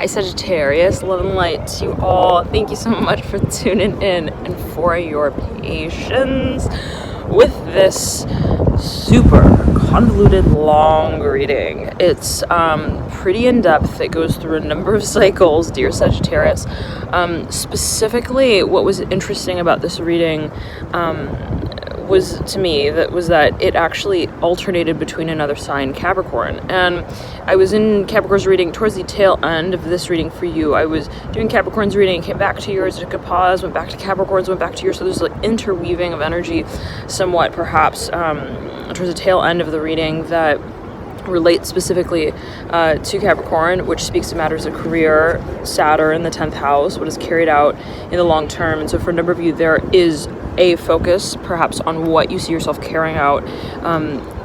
Hi Sagittarius, love and light to you all. Thank you so much for tuning in and for your patience with this super convoluted long reading. It's pretty in-depth. It goes through a number of cycles, dear Sagittarius. Specifically, what was interesting about this reading was to me that it actually alternated between another sign, Capricorn. And I was in Capricorn's reading towards the tail end of this reading for you. I was doing Capricorn's reading, came back to yours, took a pause, went back to Capricorn's, went back to yours. So there's like interweaving of energy somewhat perhaps towards the tail end of the reading that relate specifically to Capricorn, which speaks to matters of career, Saturn, the 10th house, what is carried out in the long term. And so for a number of you, there is a focus perhaps on what you see yourself carrying out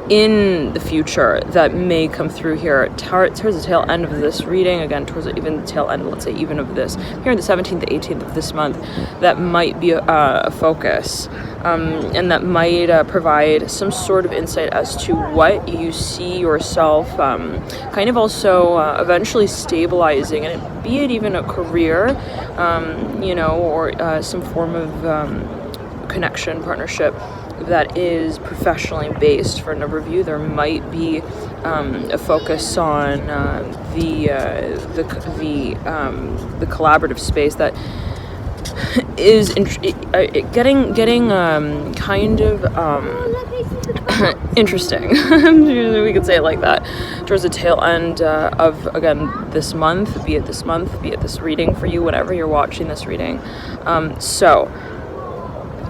in the future that may come through here towards the tail end of this reading, again towards even the tail end, let's say even of this here on the 17th, 18th of this month. That might be a focus and that might provide some sort of insight as to what you see yourself kind of also eventually stabilizing, and be it even a career or some form of connection, partnership that is professionally based. For a number of you, there might be a focus on the collaborative space that is getting kind of interesting. We could say it like that, towards the tail end of, again, this month, be it this reading for you, whenever you're watching this reading. So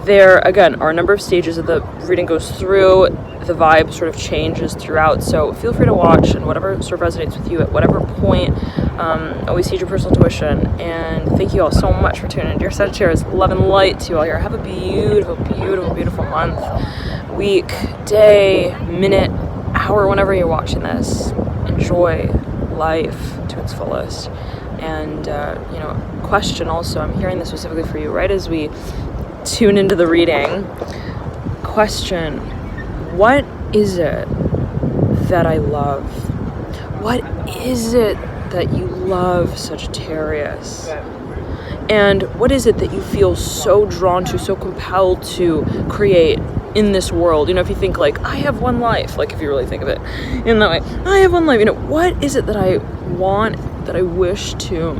there, again, are a number of stages that the reading goes through. The vibe sort of changes throughout, so feel free to watch, and whatever sort of resonates with you at whatever point. Always heed your personal intuition, and thank you all so much for tuning in. Dear Sagittarius, love and light to you all here. Have a beautiful, beautiful, beautiful month, week, day, minute, hour, whenever you're watching this. Enjoy life to its fullest. And, question also, I'm hearing this specifically for you, right as we tune into the reading. Question: what is it that I love? What is it that you love, Sagittarius? And what is it that you feel so drawn to, so compelled to create in this world? If you think like, I have one life, like if you really think of it in that way, I have one life, what is it that I want, that I wish to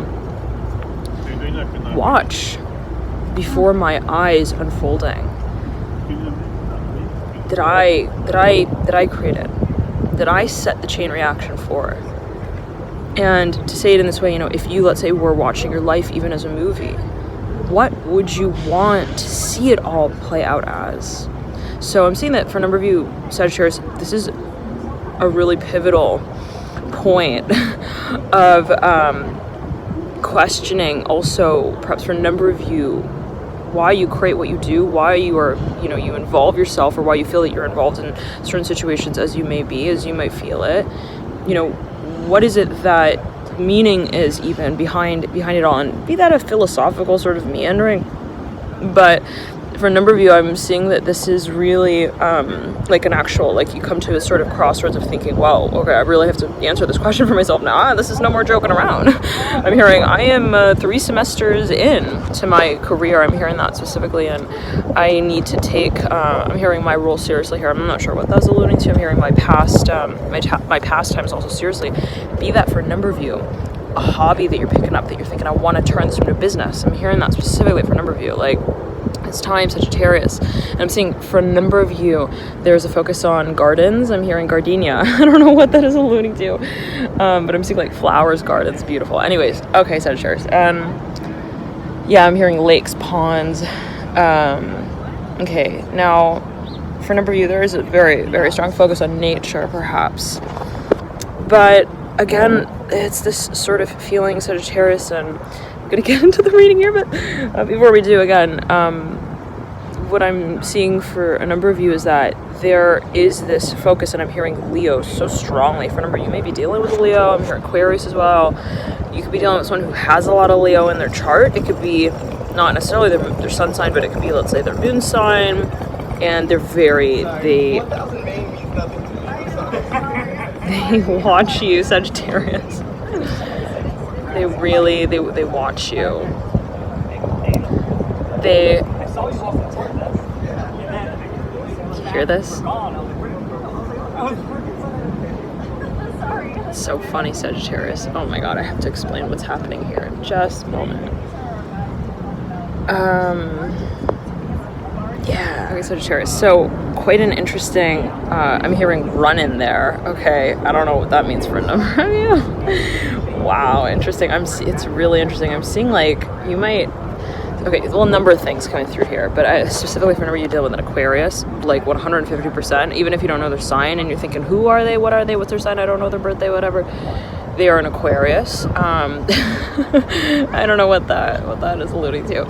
watch before my eyes unfolding? Did I create it? Did I set the chain reaction for it? And to say it in this way, if you, let's say, were watching your life even as a movie, what would you want to see it all play out as? So I'm seeing that for a number of you, Sagittarius, this is a really pivotal point of questioning also, perhaps for a number of you, why you create what you do, why you are, you involve yourself, or why you feel that you're involved in certain situations as you may be, as you might feel it. What is it that meaning is even behind it all? And be that a philosophical sort of meandering, but for a number of you, I'm seeing that this is really like an actual, like you come to a sort of crossroads of thinking, wow, okay, I really have to answer this question for myself now. This is no more joking around. I'm hearing I am 3 semesters in to my career. I'm hearing that specifically, and I need to take, I'm hearing my role seriously here. I'm not sure what that's alluding to. I'm hearing my past, my pastimes also seriously. Be that for a number of you, a hobby that you're picking up, that you're thinking, I want to turn this into a business. I'm hearing that specifically for a number of you, like, it's time, Sagittarius. And I'm seeing for a number of you, there's a focus on gardens. I'm hearing gardenia. I don't know what that is alluding to, but I'm seeing like flowers, gardens, beautiful. Anyways, okay, Sagittarius. I'm hearing lakes, ponds. Okay, now for a number of you, there is a very, very strong focus on nature, perhaps. But again, it's this sort of feeling, Sagittarius, and I'm going to get into the reading here, but before we do, again, what I'm seeing for a number of you is that there is this focus, and I'm hearing Leo so strongly. For a number of you, may be dealing with Leo. I'm hearing Aquarius as well. You could be dealing with someone who has a lot of Leo in their chart. It could be not necessarily their sun sign, but it could be, let's say, their moon sign, and they watch you, Sagittarius. They really, they watch you. They, hear this? It's so funny, Sagittarius. Oh my god, I have to explain what's happening here in just a moment. Yeah, okay, Sagittarius. So, quite an interesting, I'm hearing run in there. Okay, I don't know what that means for a number of you. Wow, interesting. It's really interesting. I'm seeing like, you might, okay, well, a number of things coming through here, but specifically whenever you deal with an Aquarius, like 150%, even if you don't know their sign and you're thinking, who are they, what are they, what's their sign, I don't know their birthday, whatever, they are an Aquarius. I don't know what that is alluding to,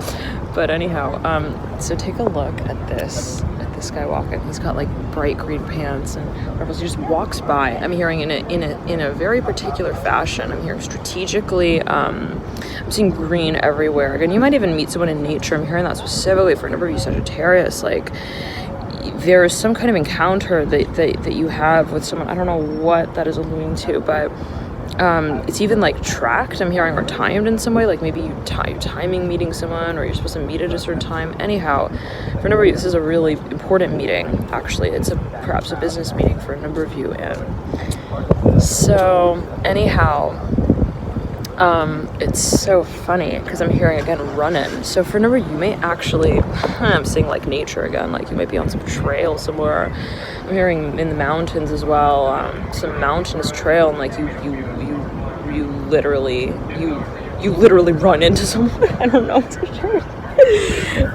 but anyhow, so take a look at this guy walking. He's got like bright green pants and purples. He just walks by. I'm hearing in a very particular fashion. I'm hearing strategically. I'm seeing green everywhere. Again, you might even meet someone in nature. I'm hearing that specifically for a number of you Sagittarius. Like, there's some kind of encounter that you have with someone. I don't know what that is alluding to, but it's even like tracked, I'm hearing, or timed in some way. Like maybe you're timing meeting someone, or you're supposed to meet at a certain time. Anyhow, for a number of you, this is a really important meeting. Actually, it's perhaps a business meeting for a number of you. And so anyhow, it's so funny because I'm hearing again running. So for a number of you, may actually, I'm seeing like nature again, like you might be on some trail somewhere. I'm hearing in the mountains as well, some mountainous trail, and like you literally run into someone. I don't know what to share.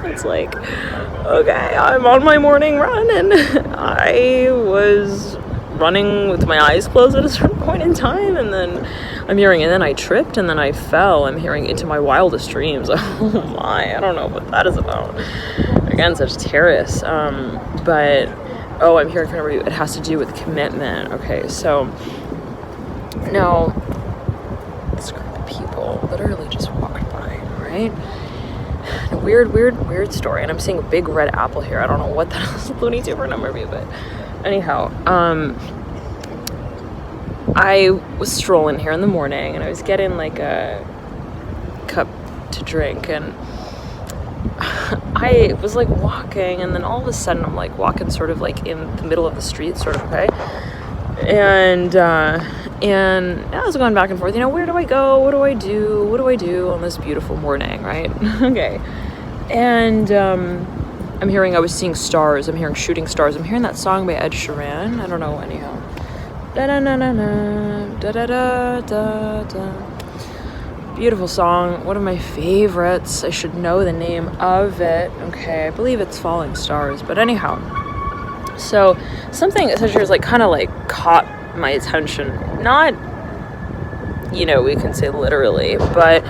It's like, okay, I'm on my morning run, and I was running with my eyes closed at a certain point in time, and then I'm hearing, and then I tripped, and then I fell. I'm hearing into my wildest dreams. Oh my, I don't know what that is about. Again, Sagittarius. But, I'm hearing from everybody, it has to do with commitment. Okay, so now this group of people literally just walked by, right? A weird story. And I'm seeing a big red apple here. I don't know what that is alluding to for a number of you, but anyhow, I was strolling here in the morning, and I was getting like a cup to drink, and I was like walking, and then all of a sudden I'm like walking sort of like in the middle of the street, sort of, okay? And I was going back and forth, where do I go? What do I do on this beautiful morning, right? Okay. And I'm hearing, I was seeing stars. I'm hearing shooting stars. I'm hearing that song by Ed Sheeran. I don't know, anyhow. Da-da-na-na-na, da-da-da-da-da. Beautiful song. One of my favorites. I should know the name of it. Okay, I believe it's Falling Stars. But anyhow. So, something essentially was like kind of like caught my attention. Not, we can say literally, but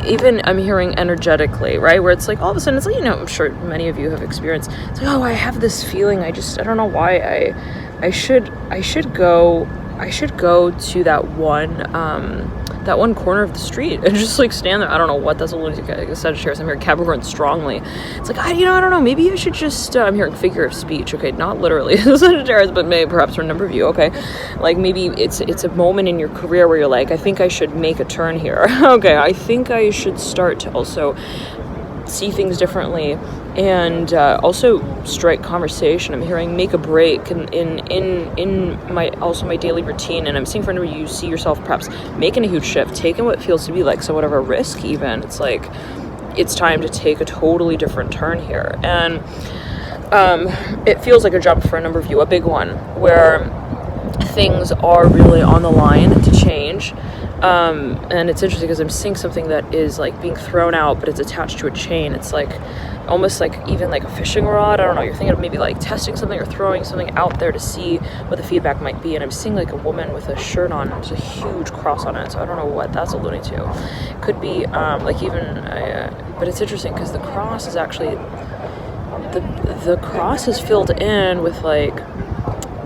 even I'm hearing energetically, right? Where it's like all of a sudden it's like, I'm sure many of you have experienced. It's like, I have this feeling. I don't know why I should go to that one corner of the street and just like stand there. I don't know what that's alluding to. Sagittarius, I'm hearing Capricorn strongly. It's like, I don't know, maybe I should just, I'm hearing figure of speech, okay, not literally Sagittarius, but maybe perhaps for a number of you, okay, like maybe it's a moment in your career where you're like, I think I should make a turn here. Okay, I think I should start to also see things differently, and also strike conversation. I'm hearing make a break in my daily routine, and I'm seeing for a number of you see yourself perhaps making a huge shift, taking what feels to be like somewhat of a risk even. It's like it's time to take a totally different turn here, and it feels like a jump for a number of you, a big one, where things are really on the line to change. And it's interesting because I'm seeing something that is like being thrown out, but it's attached to a chain. It's like almost like even like a fishing rod. I don't know. You're thinking of maybe like testing something or throwing something out there to see what the feedback might be. And I'm seeing like a woman with a shirt on. There's a huge cross on it. So I don't know what that's alluding to. It could be like even, but it's interesting because the cross is actually, the cross is filled in with like,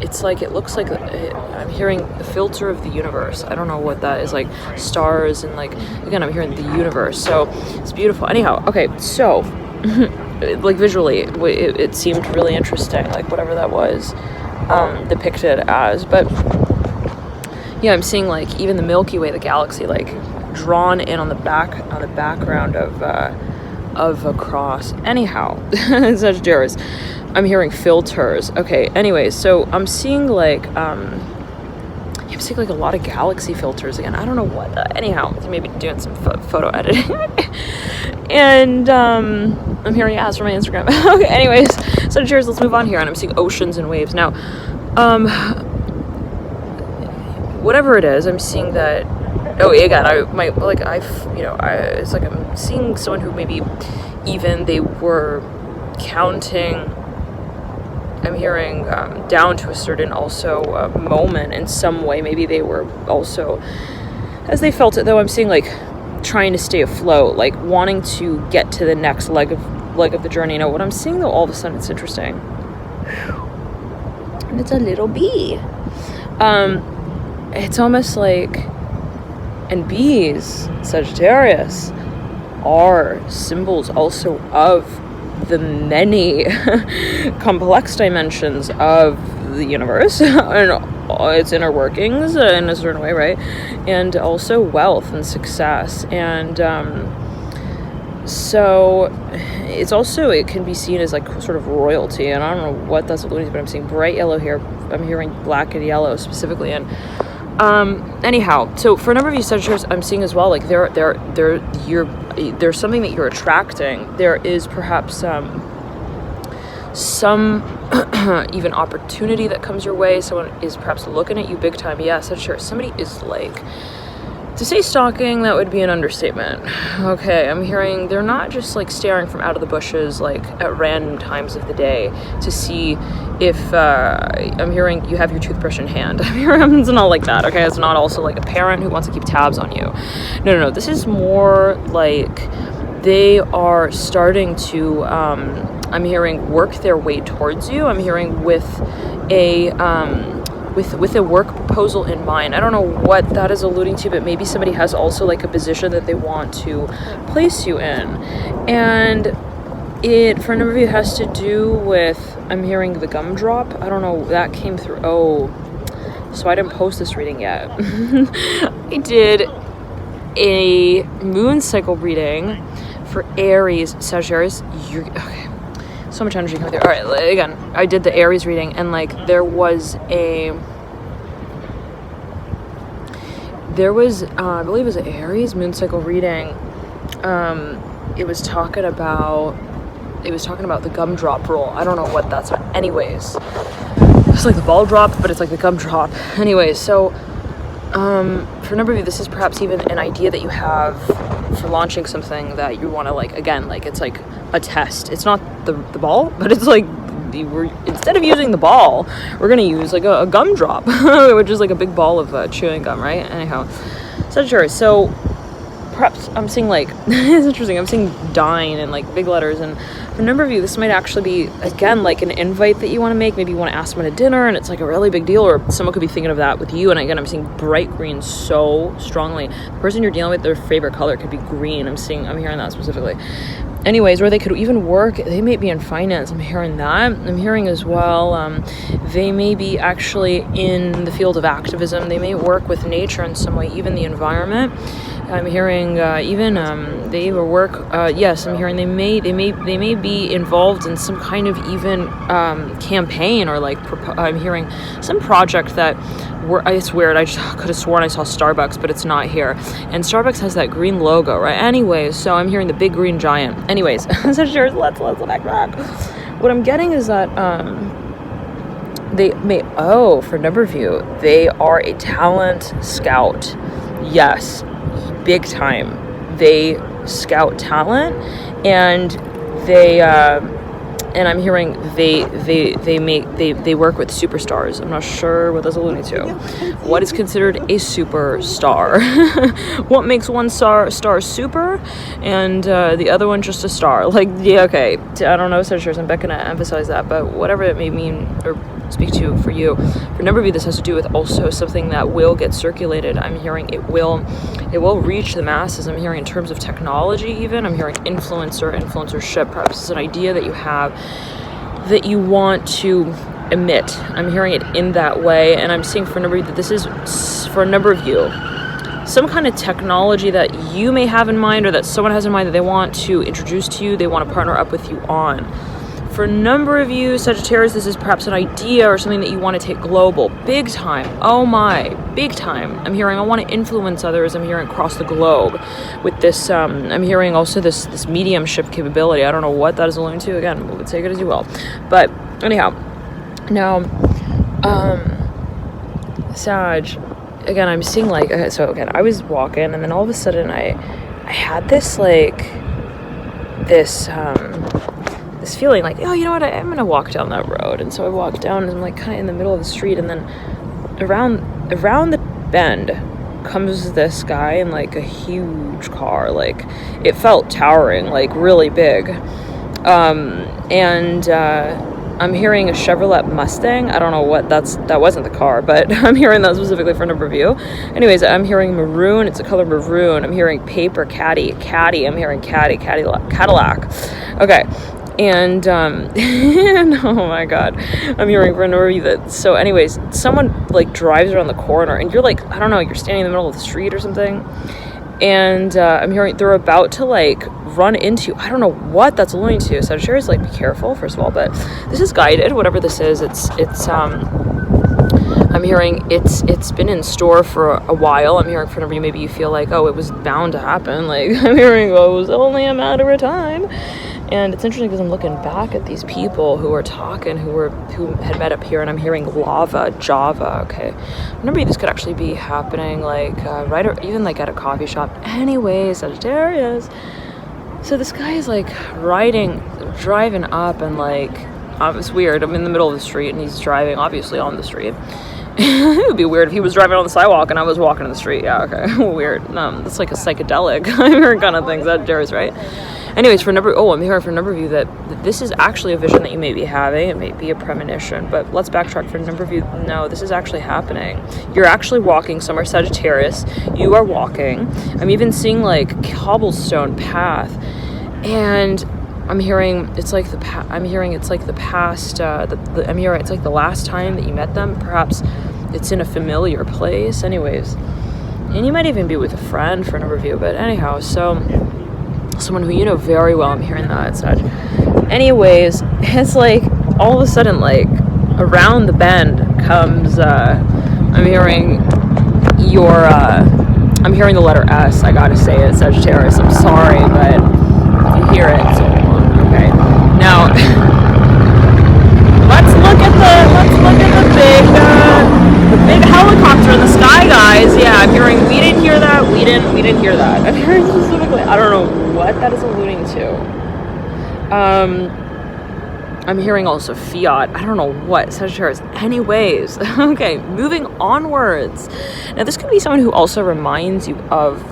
it's like, it looks like, I'm hearing the filter of the universe. I don't know what that is, like stars and like, again, I'm hearing the universe. So it's beautiful. Anyhow, okay, so like visually, it seemed really interesting, like whatever that was depicted as. But yeah, I'm seeing like even the Milky Way, the galaxy, like drawn in on the background of a cross. Anyhow, Sagittarius, I'm hearing filters. Okay, anyways, so I'm seeing like a lot of galaxy filters again. I don't know what. Anyhow, maybe doing some photo editing. And I'm hearing ads from my Instagram. Okay, anyways, Sagittarius, let's move on here. And I'm seeing oceans and waves now. Whatever it is, I'm seeing that. Oh, again, it's like I'm seeing someone who maybe even they were counting. I'm hearing down to a certain also moment in some way. Maybe they were also, as they felt it, though, I'm seeing like trying to stay afloat, like wanting to get to the next leg of the journey. You know what I'm seeing though? All of a sudden, it's interesting. And it's a little bee. It's almost like, and bees, Sagittarius, are symbols also of the many complex dimensions of the universe and its inner workings in a certain way, right? And also wealth and success. And so it's also, it can be seen as like sort of royalty. And I don't know what that's alluding to, but I'm seeing bright yellow here. I'm hearing black and yellow specifically. And anyhow, so for a number of you Sagittarius, I'm seeing as well, like there's something that you're attracting. There is perhaps some even opportunity that comes your way. Someone is perhaps looking at you big time. Yeah, Sagittarius, somebody is like, to say stalking, that would be an understatement. Okay, I'm hearing they're not just like staring from out of the bushes like at random times of the day to see if I'm hearing you have your toothbrush in hand. I'm hearing it's not like that, okay? It's not also like a parent who wants to keep tabs on you. No. This is more like they are starting to, I'm hearing, work their way towards you. I'm hearing with a work proposal in mind. I don't know what that is alluding to, but maybe somebody has also like a position that they want to place you in. And it, for a number of you, has to do with, I'm hearing the gumdrop. I don't know, that came through. Oh, so I didn't post this reading yet. I did a moon cycle reading for Aries, Sagittarius. Okay. So much energy coming through. All right, again, I did the Aries reading, and like there was I believe it was an Aries moon cycle reading. It was talking about the gumdrop rule. I don't know what that's about. Anyways, it's like the ball drop, but it's like the gumdrop. Anyways, so for a number of you, this is perhaps even an idea that you have for launching something that you want to, like, again, like it's like a test. It's not the ball, but it's like instead of using the ball, we're gonna use like a gumdrop, which is like a big ball of chewing gum, right? Anyhow, Sagittarius. So perhaps I'm seeing like it's interesting. I'm seeing dine in like big letters, and for a number of you, this might actually be again like an invite that you want to make. Maybe you want to ask someone to dinner, and it's like a really big deal, or someone could be thinking of that with you. And again, I'm seeing bright green so strongly. The person you're dealing with, their favorite color could be green. I'm hearing that specifically. Anyways, or they could even work, they may be in finance. I'm hearing that. I'm hearing as well, they may be actually in the field of activism. They may work with nature in some way, even the environment. I'm hearing they work. Yes, I'm hearing they may be involved in some kind of even campaign, or like I'm hearing some project that. It's weird. I just could have sworn I saw Starbucks, but it's not here. And Starbucks has that green logo, right? Anyways, so I'm hearing the big green giant. Anyways, Sagittarius, let's back. What I'm getting is that they may. Oh, for a number of you, they are a talent scout. Yes. Big time. They scout talent, and they and I'm hearing they work with superstars. I'm not sure what that's alluding to. What is considered a superstar? What makes one star super and the other one just a star? Like, yeah, okay, I don't know, Sagittarius, I'm not gonna emphasize that, but whatever it may mean or speak to for you. For a number of you, this has to do with also something that will get circulated. I'm hearing it will reach the masses. I'm hearing in terms of technology even. I'm hearing influencership. Perhaps it's an idea that you have that you want to emit. I'm hearing it in that way, and I'm seeing for a number of you that this is, for a number of you, some kind of technology that you may have in mind or that someone has in mind that they want to introduce to you, they want to partner up with you on. For a number of you, Sagittarius, this is perhaps an idea or something that you want to take global, big time. Oh my, big time. I'm hearing I want to influence others. I'm hearing across the globe with this. I'm hearing also this mediumship capability. I don't know what that is alluding to. Again, we would take it as you will. But anyhow, now, Sag. Again, I'm seeing like, okay, so again, I was walking and then all of a sudden I had this feeling like, oh, you know what, I'm going to walk down that road. And so I walked down and I'm like kind of in the middle of the street, and then around the bend comes this guy in like a huge car. Like it felt towering, like really big. I'm hearing a Chevrolet Mustang. I don't know what that wasn't the car, but I'm hearing that specifically for a number of you. Anyways, I'm hearing maroon. It's a color maroon. I'm hearing paper caddy. I'm hearing Cadillac. Okay. And, and oh my God, I'm hearing for a number of you that, so anyways, someone like drives around the corner and you're like, I don't know, you're standing in the middle of the street or something. And I'm hearing they're about to like run into, I don't know what that's alluding to. Sagittarius, like, be careful, first of all, but this is guided, whatever this is. I'm hearing it's been in store for a while. I'm hearing for number, maybe you feel like, oh, it was bound to happen. Like I'm hearing, oh, it was only a matter of time. And it's interesting because I'm looking back at these people who are talking, who had met up here, and I'm hearing Java. Okay, maybe this could actually be happening, like right, or even like at a coffee shop. Anyways, Sagittarius. So this guy is like driving up, and like it's weird. I'm in the middle of the street, and he's driving, obviously on the street. It would be weird if he was driving on the sidewalk and I was walking in the street. Yeah, okay, weird. That's like a psychedelic kind of thing. Sagittarius, right? Anyways, I'm hearing for a number of you that this is actually a vision that you may be having. It may be a premonition, but let's backtrack for a number of you. No, this is actually happening. You're actually walking somewhere, Sagittarius. You are walking. I'm even seeing like cobblestone path, and I'm hearing it's like the past. I'm hearing it's like the last time that you met them. Perhaps it's in a familiar place. Anyways, and you might even be with a friend for a number of you. But anyhow, so. Someone who you know very well, I'm hearing that, Sag. Anyways, it's like all of a sudden, like around the bend comes I'm hearing I'm hearing the letter S. I gotta say it, Sagittarius. I'm sorry, but if you hear it, so okay. Now let's look at the big helicopter in the sky, guys. Yeah, I'm hearing we didn't hear that. We didn't hear that. I'm hearing specifically, I don't know what that is alluding to. I'm hearing also fiat. I don't know what, Sagittarius. Anyways, okay, moving onwards. Now this could be someone who also reminds you of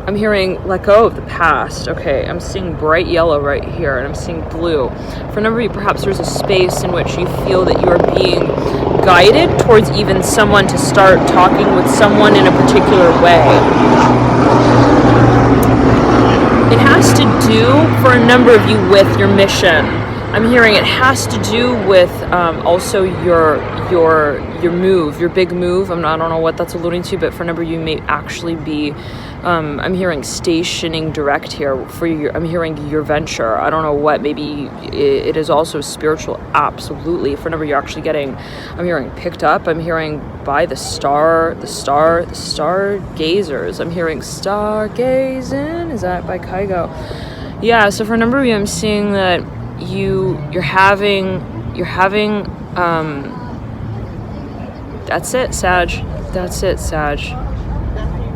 I'm hearing let go of the past. Okay, I'm seeing bright yellow right here, and I'm seeing blue. For a number of you, perhaps there's a space in which you feel that you are being guided towards even someone to start talking with someone in a particular way. It has to do, for a number of you, with your mission. I'm hearing it has to do with also your move, your big move. I don't know what that's alluding to, but for a number of you, may actually be. I'm hearing stationing direct here for you. I'm hearing your venture. I don't know what. Maybe it is also spiritual. Absolutely. For a number of you, actually getting. I'm hearing picked up. I'm hearing by the stargazers. I'm hearing stargazing. Is that by Kygo? Yeah. So for a number of you, I'm seeing that. You're having that's it, Sag.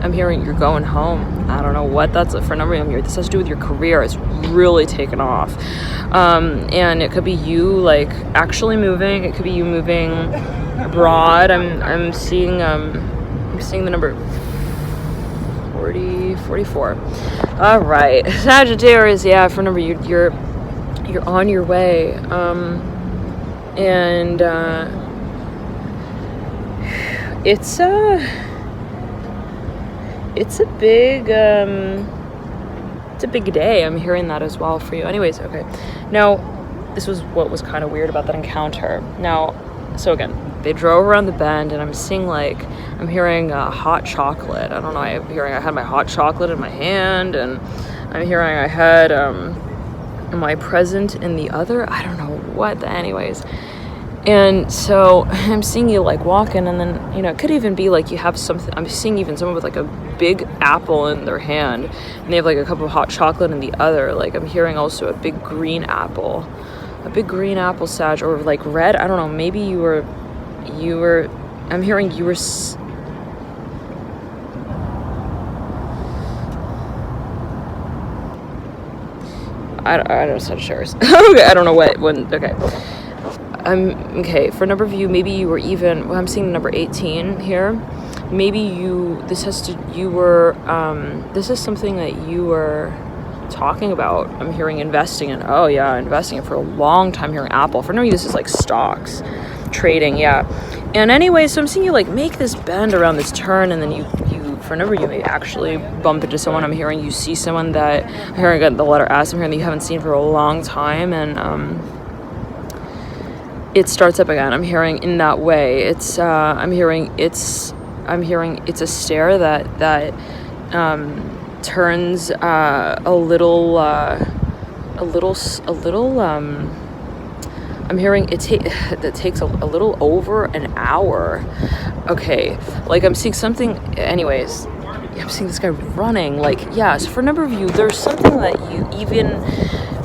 I'm hearing you're going home. I don't know what that's for a number of you. This has to do with your career. It's really taken off. And it could be you like actually moving. It could be you moving abroad. I'm seeing the number 44. All right. Sagittarius, yeah, for a number of you, you're on your way, and it's a big a big day. I'm hearing that as well for you. Anyways, okay. Now, this was what was kind of weird about that encounter. Now, so again, they drove around the bend, and I'm seeing like, I'm hearing hot chocolate. I don't know, I'm hearing I had my hot chocolate in my hand, and I'm hearing I had my present in the other. I don't know what, anyways. And so I'm seeing you like walking, and then, you know, it could even be like you have something. I'm seeing even someone with like a big apple in their hand, and they have like a cup of hot chocolate in the other. Like I'm hearing also a big green apple Sag, or like red. I don't know. Maybe you were. I'm hearing you were. I don't know, Sagittarius. Okay, I don't know when. Okay. Okay, for a number of you, maybe you were even, well, I'm seeing the number 18 here. Maybe this is something that you were talking about. I'm hearing investing in, oh yeah, investing in for a long time, hearing Apple. For no, this is like stocks, trading, yeah. And anyway, so I'm seeing you like make this bend around this turn, and then you for a number of you may actually bump into someone. I'm hearing you see someone that, I'm hearing the letter S, I'm hearing that you haven't seen for a long time, and it starts up again. I'm hearing in that way. It's I'm hearing it's a stare that turns a little I'm hearing that takes a little over an hour. Okay, like I'm seeing something. Anyways, I'm seeing this guy running. Like, yeah. So for a number of you, there's something that you even.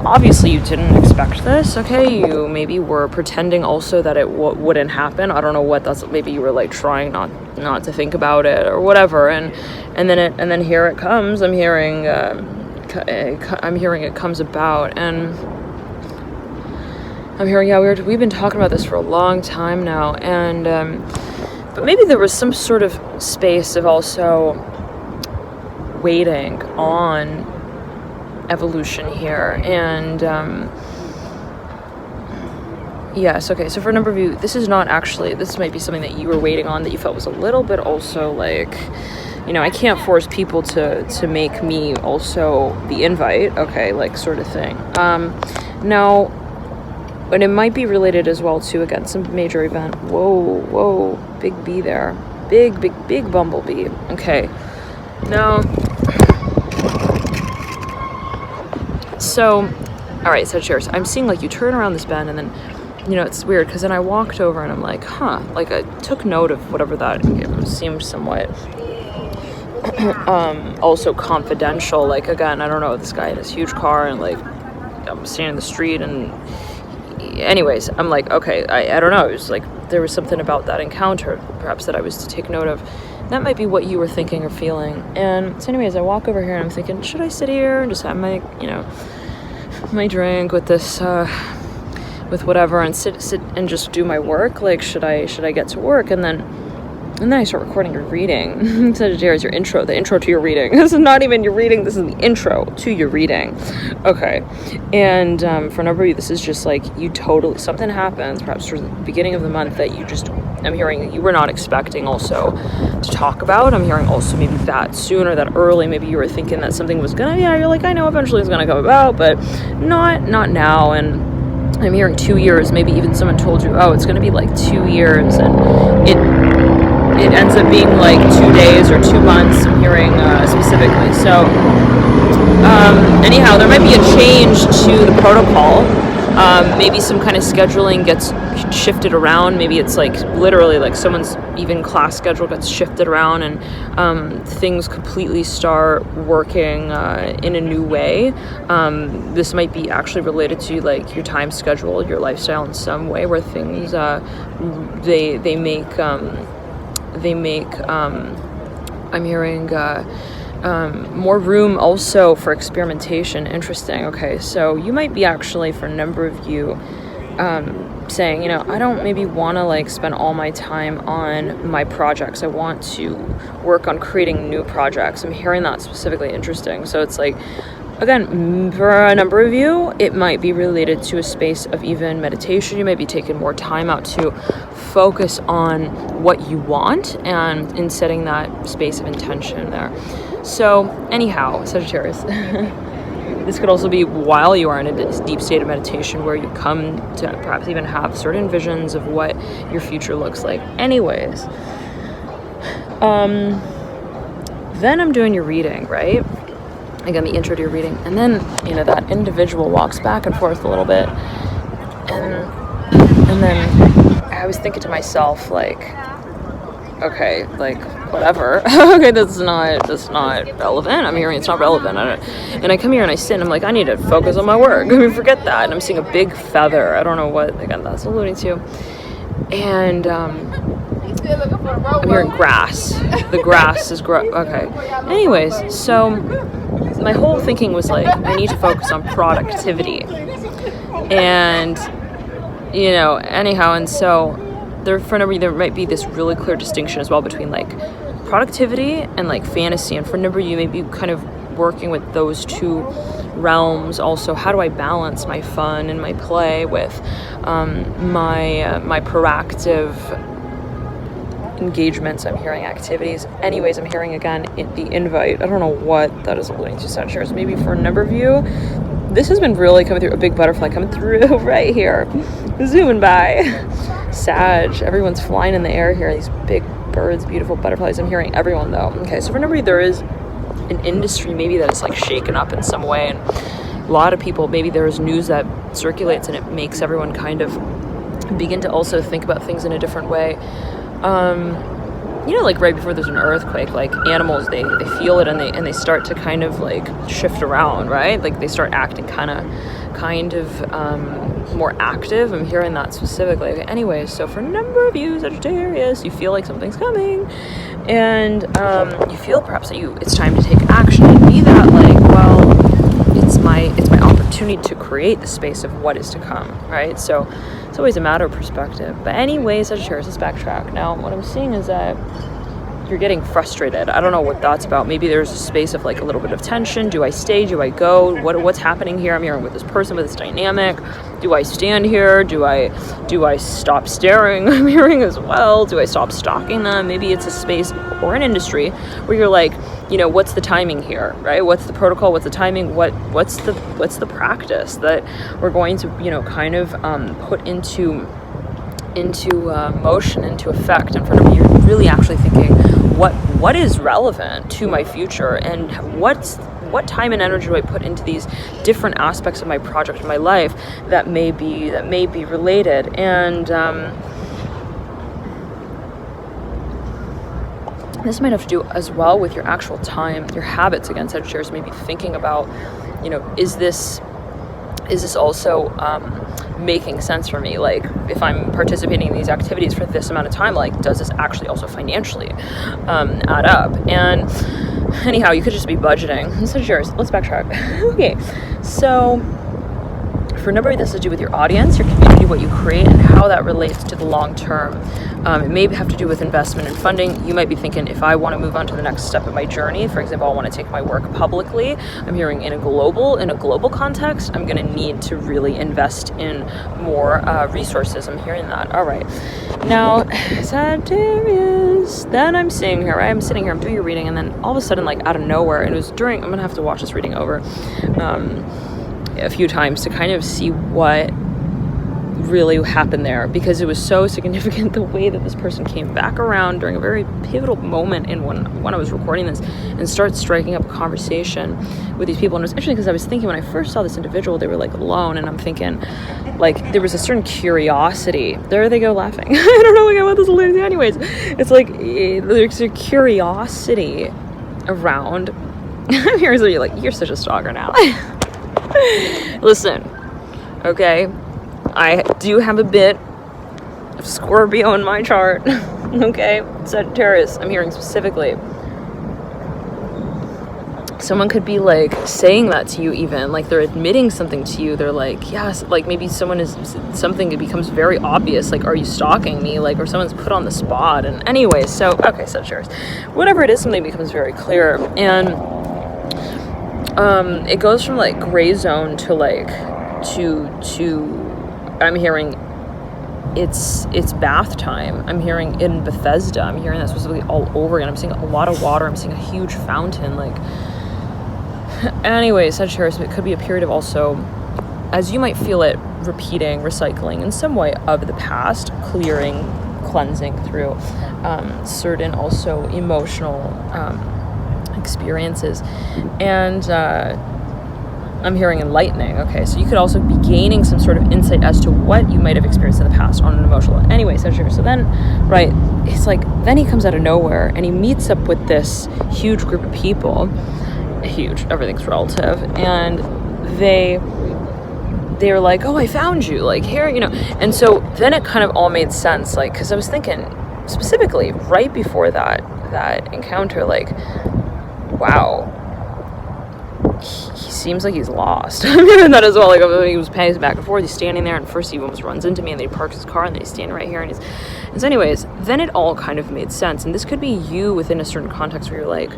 Obviously, you didn't expect this, okay? You maybe were pretending also that it wouldn't happen. I don't know what that's. Maybe you were like trying not to think about it or whatever. And then here it comes. I'm hearing it comes about, and I'm hearing, yeah, we've been talking about this for a long time now, and but maybe there was some sort of space of also waiting on evolution here. And yes, okay, so for a number of you, this might be something that you were waiting on, that you felt was a little bit also like, you know, I can't force people to make me also the invite, okay, like sort of thing. Now, and it might be related as well to, again, some major event. Whoa, big bee there, big bumblebee. Okay, now, so, all right, Sagittarius, I'm seeing like you turn around this bend, and then, you know, it's weird because then I walked over and I'm like, like I took note of whatever that seemed somewhat also confidential. Like, again, I don't know, this guy in this huge car, and like I'm standing in the street, and anyways, I'm like, okay, I don't know, it was like there was something about that encounter perhaps that I was to take note of. That might be what you were thinking or feeling. And so anyways, I walk over here and I'm thinking, should I sit here and just have my, you know, my drink with this with whatever, and sit and just do my work? Like, should I get to work? And then I start recording your reading. Sagittarius, your intro, the intro to your reading. This is not even your reading, this is the intro to your reading. Okay. And for a number of you, this is just like something happens, perhaps towards the beginning of the month, that I'm hearing that you were not expecting also to talk about. I'm hearing also maybe that soon or that early. Maybe you were thinking that something was you're like, I know eventually it's gonna come about, but not now. And I'm hearing 2 years. Maybe even someone told you, oh, it's gonna be like 2 years, and it ends up being like 2 days or 2 months. I'm hearing specifically. So anyhow, there might be a change to the protocol. Maybe some kind of scheduling gets shifted around. Maybe it's like literally like someone's even class schedule gets shifted around, and things completely start working in a new way. This might be actually related to like your time schedule, your lifestyle in some way, where things they make I'm hearing more room also for experimentation. Interesting. Okay, so you might be actually, for a number of you, saying, you know, I don't maybe want to like spend all my time on my projects. I want to work on creating new projects. I'm hearing that specifically. Interesting. So it's like, again, for a number of you, it might be related to a space of even meditation. You might be taking more time out to focus on what you want, and in setting that space of intention there. So anyhow, Sagittarius, This could also be while you are in a deep state of meditation, where you come to perhaps even have certain visions of what your future looks like. Anyways, then I'm doing your reading, right? Again, the intro to your reading. And then, that individual walks back and forth a little bit. And then I was thinking to myself, like, okay, like, whatever. Okay, that's not relevant. I'm hearing it's not relevant. And I come here and I sit and I'm like, I need to focus on my work. I mean, forget that. And I'm seeing a big feather. I don't know what, again, that's alluding to. And I'm hearing grass. The grass is okay. Anyways, so my whole thinking was like, I need to focus on productivity. And, anyhow, and so there might be this really clear distinction as well between like productivity and like fantasy. And for a number of you, may be kind of working with those two realms. Also, how do I balance my fun and my play with my proactive engagements? I'm hearing activities. Anyways, I'm hearing again the invite. I don't know what that is alluding to, Sagittarius. Maybe for a number of you, this has been really coming through, a big butterfly coming through right here, zooming by. Sag, everyone's flying in the air here, these big birds, beautiful butterflies. I'm hearing everyone though. Okay, so for a number of you, there is an industry maybe that is like shaken up in some way, and a lot of people, maybe there is news that circulates and it makes everyone kind of begin to also think about things in a different way. Like right before there's an earthquake, like animals, they feel it and they start to kind of like shift around, right? Like they start acting kind of more active. I'm hearing that specifically. Okay, anyway, so for a number of you, Sagittarius, you feel like something's coming, and you feel perhaps that it's time to take action, and be that like, well, it's my opportunity to create the space of what is to come, right? So it's always a matter of perspective. But anyway, Sagittarius, let's backtrack. Now, what I'm seeing is that you're getting frustrated. I don't know what that's about. Maybe there's a space of like a little bit of tension. Do I stay? Do I go? What's happening here? I'm hearing with this person, with this dynamic. Do I stand here? Do I stop staring? I'm hearing as well. Do I stop stalking them? Maybe it's a space or an industry where you're like, what's the timing here, right? What's the protocol? What's the timing? What's the practice that we're going to, kind of put into motion, into effect? And for me, you're really actually thinking, what is relevant to my future, and what time and energy do I put into these different aspects of my project, my life that may be related. And this might have to do as well with your actual time, your habits. Again, Sagittarius, maybe thinking about, is this also making sense for me? Like, if I'm participating in these activities for this amount of time, like, does this actually also financially add up? And anyhow, you could just be budgeting. Sagittarius, let's backtrack. Okay, so for a number of this to do with your audience, your community, what you create, and how that relates to the long term. It may have to do with investment and funding. You might be thinking, if I want to move on to the next step of my journey, for example, I want to take my work publicly, I'm hearing in a global context, I'm going to need to really invest in more resources. I'm hearing that. All right. Now, Sagittarius, then I'm seeing here, right? I'm sitting here, I'm doing your reading, and then all of a sudden, like out of nowhere, and it was during, I'm going to have to watch this reading over a few times to kind of see what really happened there, because it was so significant the way that this person came back around during a very pivotal moment in when I was recording this, and started striking up a conversation with these people. And it was interesting because I was thinking, when I first saw this individual, they were like alone, and I'm thinking, like, there was a certain curiosity. There they go laughing. I don't know what this is. Anyways, it's like there's a curiosity around. Here's what you're like, you're such a stalker now. Listen, okay, I do have a bit of Scorpio in my chart. Okay, Sagittarius, I'm hearing specifically. Someone could be like saying that to you, even like they're admitting something to you. They're like, yes, like maybe something it becomes very obvious, like, are you stalking me? Like, or someone's put on the spot. And anyway, so okay, Sagittarius, whatever it is, something becomes very clear. And it goes from like gray zone to like to I'm hearing it's bath time. I'm hearing in Bethesda. I'm hearing that specifically all over again. I'm seeing a lot of water. I'm seeing a huge fountain. Like, Anyway, Sagittarius, it could be a period of also, as you might feel it, repeating, recycling in some way of the past, clearing, cleansing through certain also emotional experiences. And I'm hearing enlightening. Okay, so you could also be gaining some sort of insight as to what you might have experienced in the past on an emotional. Anyway, Sagittarius. So then, right, it's like, then he comes out of nowhere and he meets up with this huge group of people. Huge, everything's relative. And they're like, oh, I found you, like, here, you know. And so then it kind of all made sense, like, because I was thinking specifically right before that encounter, like, wow, he seems like he's lost. I'm hearing that as well. Like, he was pacing back and forth. He's standing there, and first he almost runs into me, and then he parks his car, and then he's standing right here, and so anyways, then it all kind of made sense. And this could be you within a certain context where you're like,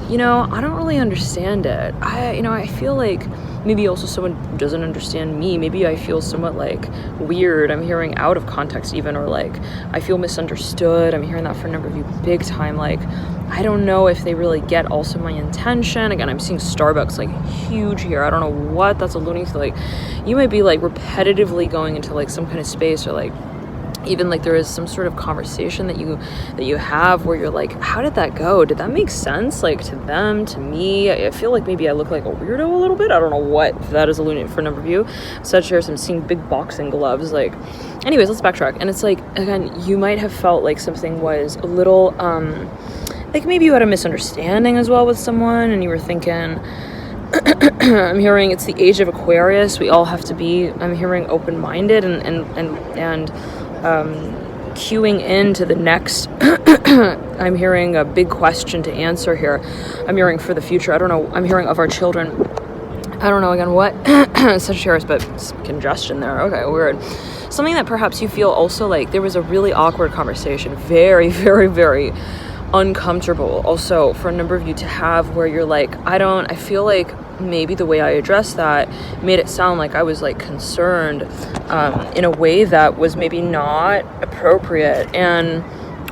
you know, I don't really understand it. I feel like maybe also someone doesn't understand me. Maybe I feel somewhat like weird. I'm hearing out of context even, or like I feel misunderstood. I'm hearing that for a number of you big time. Like, I don't know if they really get also my intention. Again, I'm seeing Starbucks like huge here. I don't know what that's alluding to. Like, you might be like repetitively going into like some kind of space, or like even like there is some sort of conversation that you have where you're like, how did that go? Did that make sense? Like, to them, to me? I feel like maybe I look like a weirdo a little bit. I don't know what that is alluding for a number of you. Sagittarius, I'm seeing big boxing gloves. Like, anyways, let's backtrack. And it's like, again, you might have felt like something was a little, like maybe you had a misunderstanding as well with someone, and you were thinking, I'm hearing it's the age of Aquarius. We all have to be, I'm hearing, open-minded and queuing into the next. I'm hearing a big question to answer here. I'm hearing for the future. I don't know. I'm hearing of our children. I don't know again what Sagittarius, but some congestion there. Okay, weird. Something that perhaps you feel also like there was a really awkward conversation, very, very, very uncomfortable also for a number of you to have, where you're like, I feel like maybe the way I addressed that made it sound like I was like concerned in a way that was maybe not appropriate and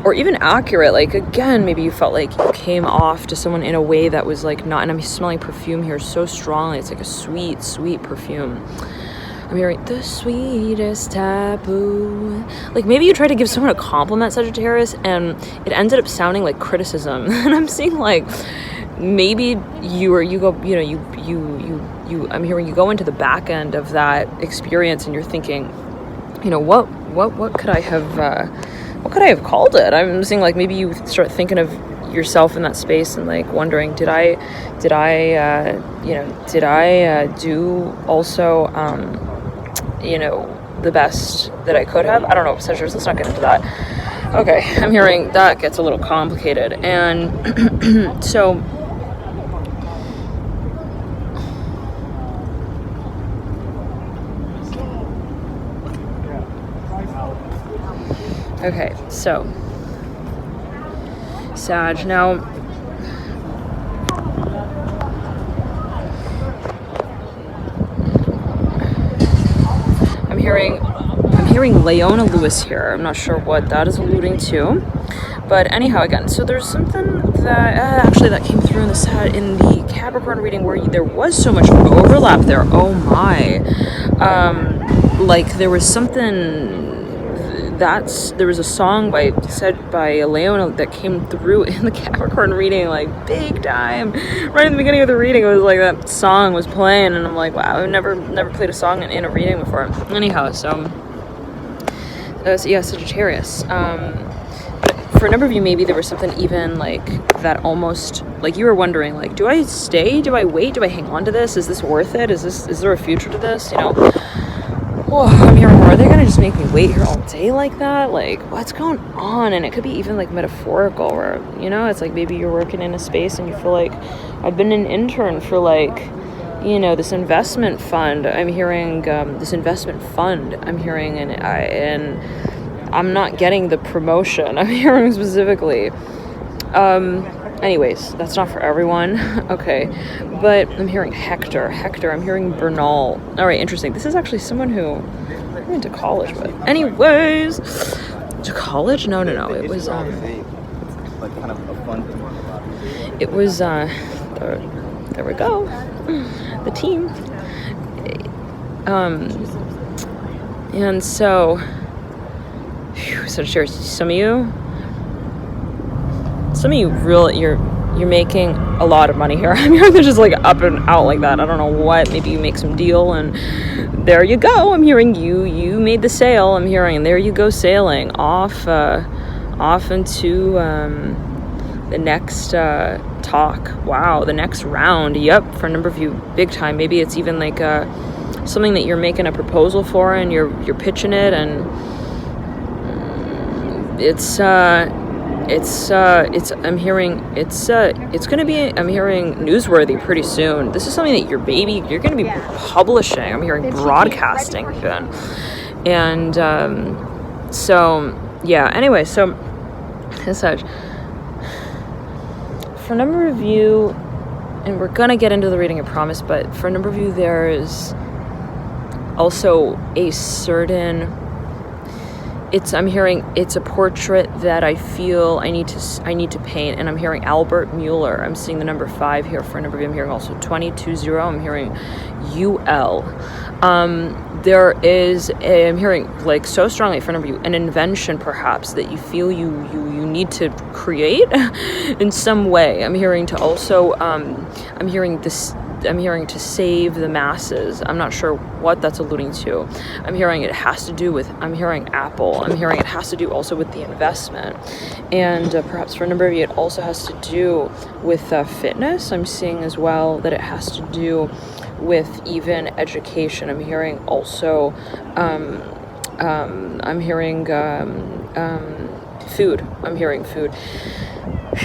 or even accurate. Like, again, maybe you felt like you came off to someone in a way that was like not, and I'm smelling perfume here so strongly. It's like a sweet, sweet perfume. I'm hearing the sweetest taboo. Like, maybe you tried to give someone a compliment, Sagittarius, and it ended up sounding like criticism. And I'm seeing like maybe I'm hearing you go into the back end of that experience and you're thinking, you know, what could I have called it? I'm seeing like maybe you start thinking of yourself in that space and like wondering, did I do also the best that I could have? I don't know, Sagittarius, let's not get into that. Okay, I'm hearing that gets a little complicated. And so okay, so Sag, now I'm hearing Leona Lewis here. I'm not sure what that is alluding to, but anyhow, again, so there's something that actually that came through in the Capricorn reading where there was so much overlap there. Oh my, like there was something. There was a song said by Leona that came through in the Capricorn reading, like big time. Right in the beginning of the reading, it was like that song was playing, and I'm like, wow, I've never played a song in a reading before. Anyhow, so yeah, Sagittarius. But for a number of you, maybe there was something even like that, almost like you were wondering, like, do I stay? Do I wait? Do I hang on to this? Is this worth it? Is there a future to this? You know. Oh, I'm hearing more. Are they gonna just make me wait here all day like that? Like, what's going on? And it could be even like metaphorical, where, you know, it's like maybe you're working in a space and you feel like, I've been an intern for like, you know, this investment fund. I'm hearing this investment fund. I'm hearing, and I'm not getting the promotion. I'm hearing specifically. Anyways, that's not for everyone. Okay, but I'm hearing Hector. I'm hearing Bernal. All right, interesting. This is actually someone who I went to college with. Anyways, to college? No. It was There we go. The team. And so, Sagittarius, some of you really, you're making a lot of money here. I'm hearing they're just like up and out like that. I don't know what. Maybe you make some deal and there you go. I'm hearing you made the sail. I'm hearing, and there you go sailing off into the next talk. Wow, the next round. Yep, for a number of you, big time. Maybe it's even like something that you're making a proposal for and you're pitching it, and it's I'm hearing it's gonna be, I'm hearing, newsworthy pretty soon. This is something that you're gonna be publishing. I'm hearing broadcasting even. And so yeah, anyway, so as such, for a number of you, and we're gonna get into the reading, I promise, but for a number of you there's also a certain, I'm hearing it's a portrait that I feel I need to paint, and I'm hearing Albert Mueller. I'm seeing the number 5 here for a number of you. I'm hearing also 220. I'm hearing UL. There is I'm hearing like so strongly for a number of you an invention perhaps that you feel you need to create in some way. I'm hearing to also I'm hearing to save the masses. I'm not sure what that's alluding to. I'm hearing it has to do with, I'm hearing Apple. I'm hearing it has to do also with the investment. And perhaps for a number of you, it also has to do with fitness. I'm seeing as well that it has to do with even education. I'm hearing also, I'm hearing food. I'm hearing food.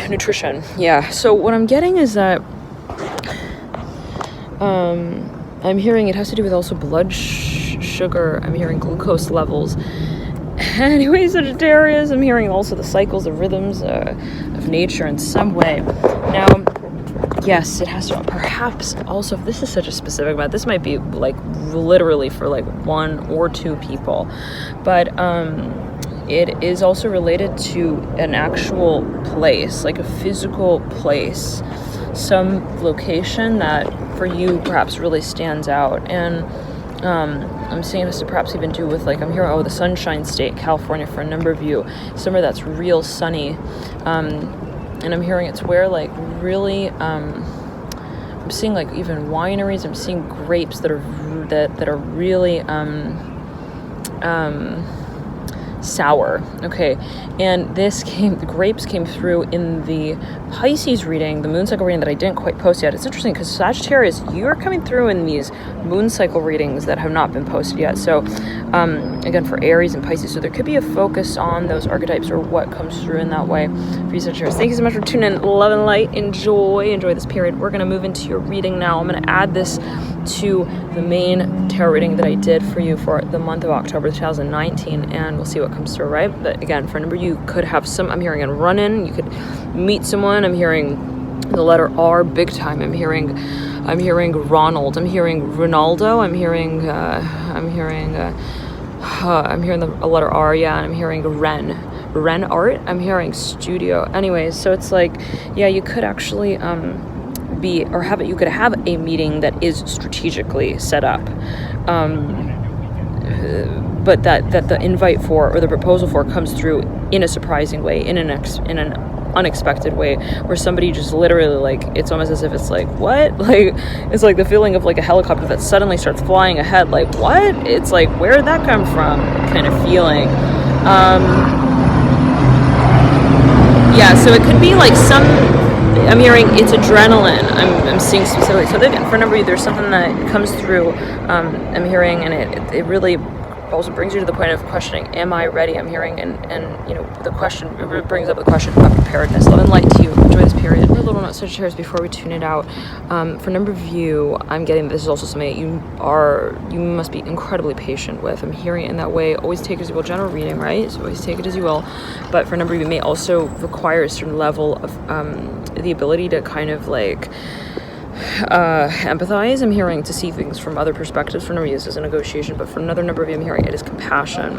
Nutrition. Yeah. So what I'm getting is that I'm hearing it has to do with also blood sugar. I'm hearing glucose levels. Anyway, Sagittarius, I'm hearing also the cycles, the rhythms of nature in some way. Now, yes, it has to perhaps also, if this is such a specific matter, this might be like literally for like 1 or 2 people, but it is also related to an actual place, like a physical place, some location that for you perhaps really stands out. And I'm seeing this to perhaps even do with like, I'm hearing, the Sunshine State, California, for a number of you, somewhere that's real sunny. And I'm hearing it's where like really, I'm seeing like even wineries. I'm seeing grapes that are really sour. Okay, and the grapes came through in the Pisces reading, the moon cycle reading that I didn't quite post yet. It's interesting because Sagittarius, you're coming through in these moon cycle readings that have not been posted yet. So again, for Aries and Pisces, so there could be a focus on those archetypes or what comes through in that way for you, Sagittarius. Thank you so much for tuning in. Love and light. Enjoy this period. We're going to move into your reading now. I'm going to add this to the main tarot reading that I did for you for the month of October 2019, and we'll see what comes through, right? But again, for a number, you could have some, I'm hearing a run-in, you could meet someone. I'm hearing the letter R big time. I'm hearing Ronald. I'm hearing Ronaldo. I'm hearing the letter R, yeah, and I'm hearing Ren Art. I'm hearing studio. Anyways, so it's like, yeah, you could actually you could have a meeting that is strategically set up, but that the invite for or the proposal for comes through in a surprising way, in an unexpected way, where somebody just literally, like, it's almost as if it's like, what? Like, it's like the feeling of like a helicopter that suddenly starts flying ahead, like, what? It's like, where did that come from kind of feeling. Yeah, so it could be like I'm hearing it's adrenaline. I'm seeing specifically. So again, for a number of you, there's something that comes through. I'm hearing, and it really also brings you to the point of questioning, am I ready? I'm hearing, and the question, it brings up the question of preparedness. Love and light to you. Enjoy this period. A little note, Sagittarius, before we tune it out. For a number of you, I'm getting this is also something that you must be incredibly patient with. I'm hearing it in that way. Always take it as you will. General reading, right? So always take it as you will. But for a number of you, it may also require a certain level of the ability to kind of like empathize. I'm hearing to see things from other perspectives. For a number of you, this is a negotiation, but for another number of you, I'm hearing it is compassion.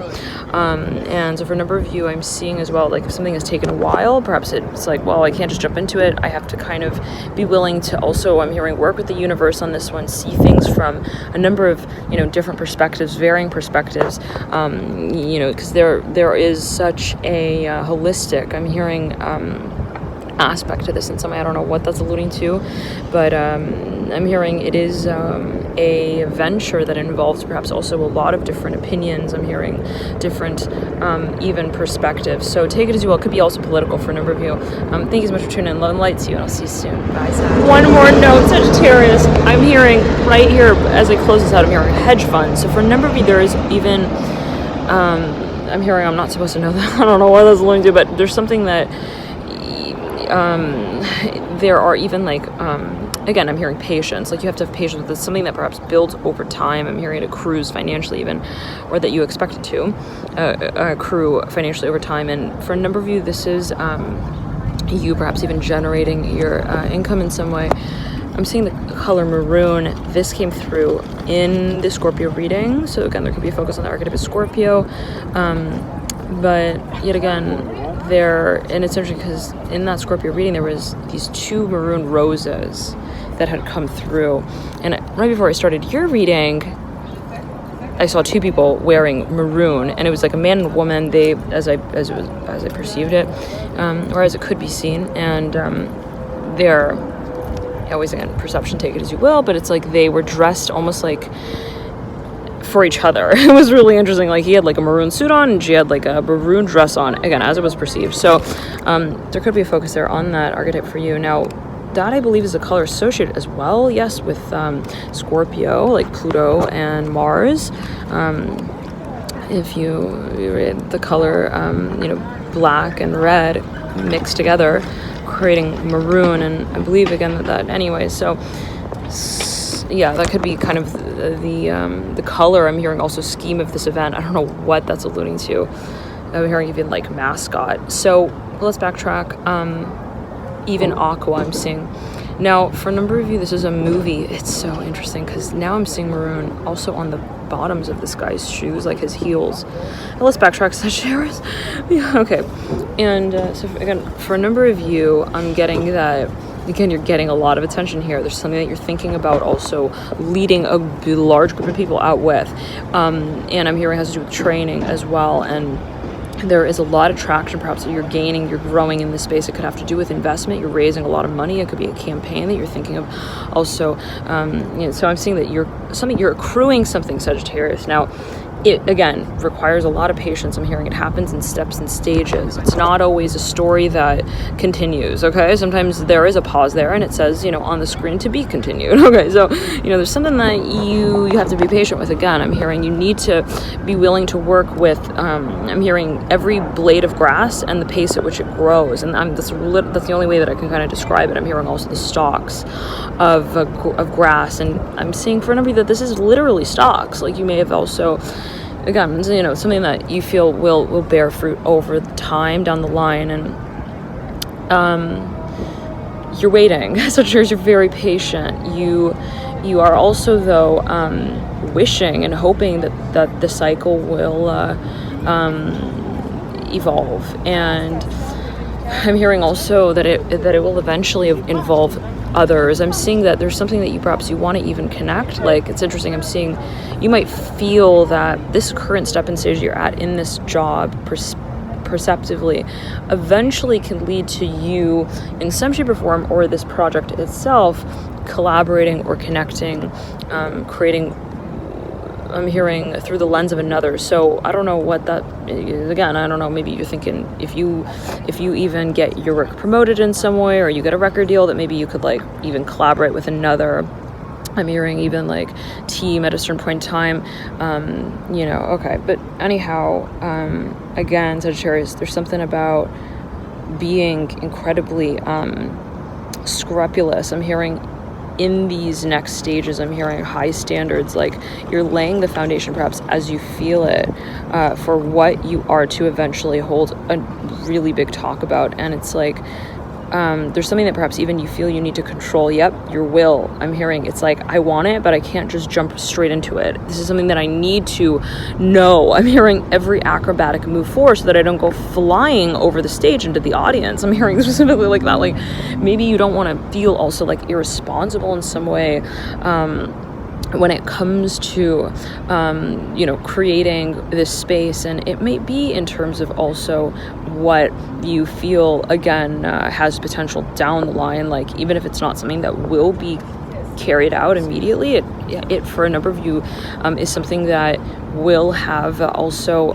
And so for a number of you, I'm seeing as well, like if something has taken a while, perhaps it's like, well, I can't just jump into it. I have to kind of be willing to also, I'm hearing, work with the universe on this one, see things from a number of, different perspectives, varying perspectives, because there is such a holistic, I'm hearing, aspect to this in some way. I don't know what that's alluding to, but I'm hearing it is a venture that involves perhaps also a lot of different opinions. I'm hearing different even perspectives. So take it as you will. It could be also political for a number of you. Thank you so much for tuning in. Love and light to you, and I'll see you soon. Bye, Sag. One more note, Sagittarius. I'm hearing right here as I close this out, I'm hearing hedge funds. So for a number of you, there is even I'm hearing, I'm not supposed to know that. I don't know what that's alluding to, but there's something that there are even like again, I'm hearing patience, like you have to have patience with this, something that perhaps builds over time. I'm hearing it accrues financially even, or that you expect it to accrue financially over time. And for a number of you, this is you perhaps even generating your income in some way. I'm seeing the color maroon. This came through in the Scorpio reading, so again, there could be a focus on the archetype of Scorpio, but yet again, and it's interesting because in that Scorpio reading there was these two maroon roses that had come through, and right before I started your reading I saw two people wearing maroon, and it was like a man and a woman. They, as I perceived it, or as it could be seen, and they're always, again, perception, take it as you will, but it's like they were dressed almost like for each other. It was really interesting. Like he had like a maroon suit on and she had like a maroon dress on, again, as it was perceived. So there could be a focus there on that archetype for you. Now that I believe is a color associated as well, yes, with Scorpio, like Pluto and Mars. If you read the color black and red mixed together, creating maroon, and I believe again that anyway, so yeah, that could be kind of the color. I'm hearing also scheme of this event. I don't know what that's alluding to. I'm hearing even like mascot. So let's backtrack. Even aqua I'm seeing. Now for a number of you, this is a movie. It's so interesting because now I'm seeing maroon also on the bottoms of this guy's shoes, like his heels. Now let's backtrack, Sagittarius. Yeah, okay. And so again, for a number of you, I'm getting that, again, you're getting a lot of attention here. There's something that you're thinking about also leading a large group of people out with. And I'm hearing it has to do with training as well. And there is a lot of traction perhaps that you're gaining, you're growing in this space. It could have to do with investment. You're raising a lot of money. It could be a campaign that you're thinking of also. So I'm seeing that you're accruing something, Sagittarius. Now, it, again, requires a lot of patience. I'm hearing it happens in steps and stages. It's not always a story that continues, okay? Sometimes there is a pause there and it says, on the screen to be continued, okay? So, there's something that you have to be patient with. Again, I'm hearing you need to be willing to work with, I'm hearing every blade of grass and the pace at which it grows. And that's the only way that I can kind of describe it. I'm hearing also the stalks of grass. And I'm seeing for a number of you that this is literally stalks. Like you may have also, again, something that you feel will bear fruit over time down the line, and you're waiting. So you're very patient. You are also though wishing and hoping that the cycle will evolve, and I'm hearing also that it will eventually involve others. I'm seeing that there's something that you want to even connect. Like, it's interesting, I'm seeing you might feel that this current step and stage you're at in this job perceptively eventually can lead to you in some shape or form, or this project itself, collaborating or connecting, creating, I'm hearing, through the lens of another. So I don't know what that is. Again, I don't know, maybe you're thinking if you even get your work promoted in some way, or you get a record deal, that maybe you could like even collaborate with another. I'm hearing even like team at a certain point in time, okay. But anyhow, again, Sagittarius, there's something about being incredibly scrupulous. I'm hearing in these next stages, I'm hearing high standards, like you're laying the foundation perhaps as you feel it for what you are to eventually hold a really big talk about. And it's like there's something that perhaps even you feel you need to control. Yep, your will. I'm hearing it's like, I want it, but I can't just jump straight into it. This is something that I need to know. I'm hearing every acrobatic move forward so that I don't go flying over the stage into the audience. I'm hearing specifically like that. Like maybe you don't want to feel also like irresponsible in some way. When it comes to, creating this space, and it may be in terms of also what you feel, again, has potential down the line, like even if it's not something that will be carried out immediately, it for a number of you is something that will have also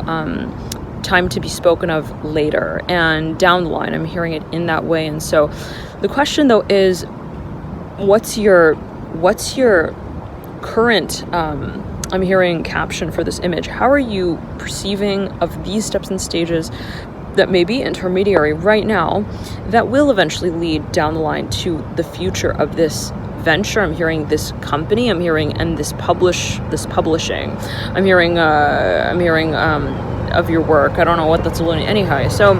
time to be spoken of later and down the line. I'm hearing it in that way. And so the question though is, what's your current I'm hearing caption for this image? How are you perceiving of these steps and stages that may be intermediary right now that will eventually lead down the line to the future of this venture? I'm hearing this company, I'm hearing, and this publishing. I'm hearing of your work. I don't know what that's alluding anyhow. So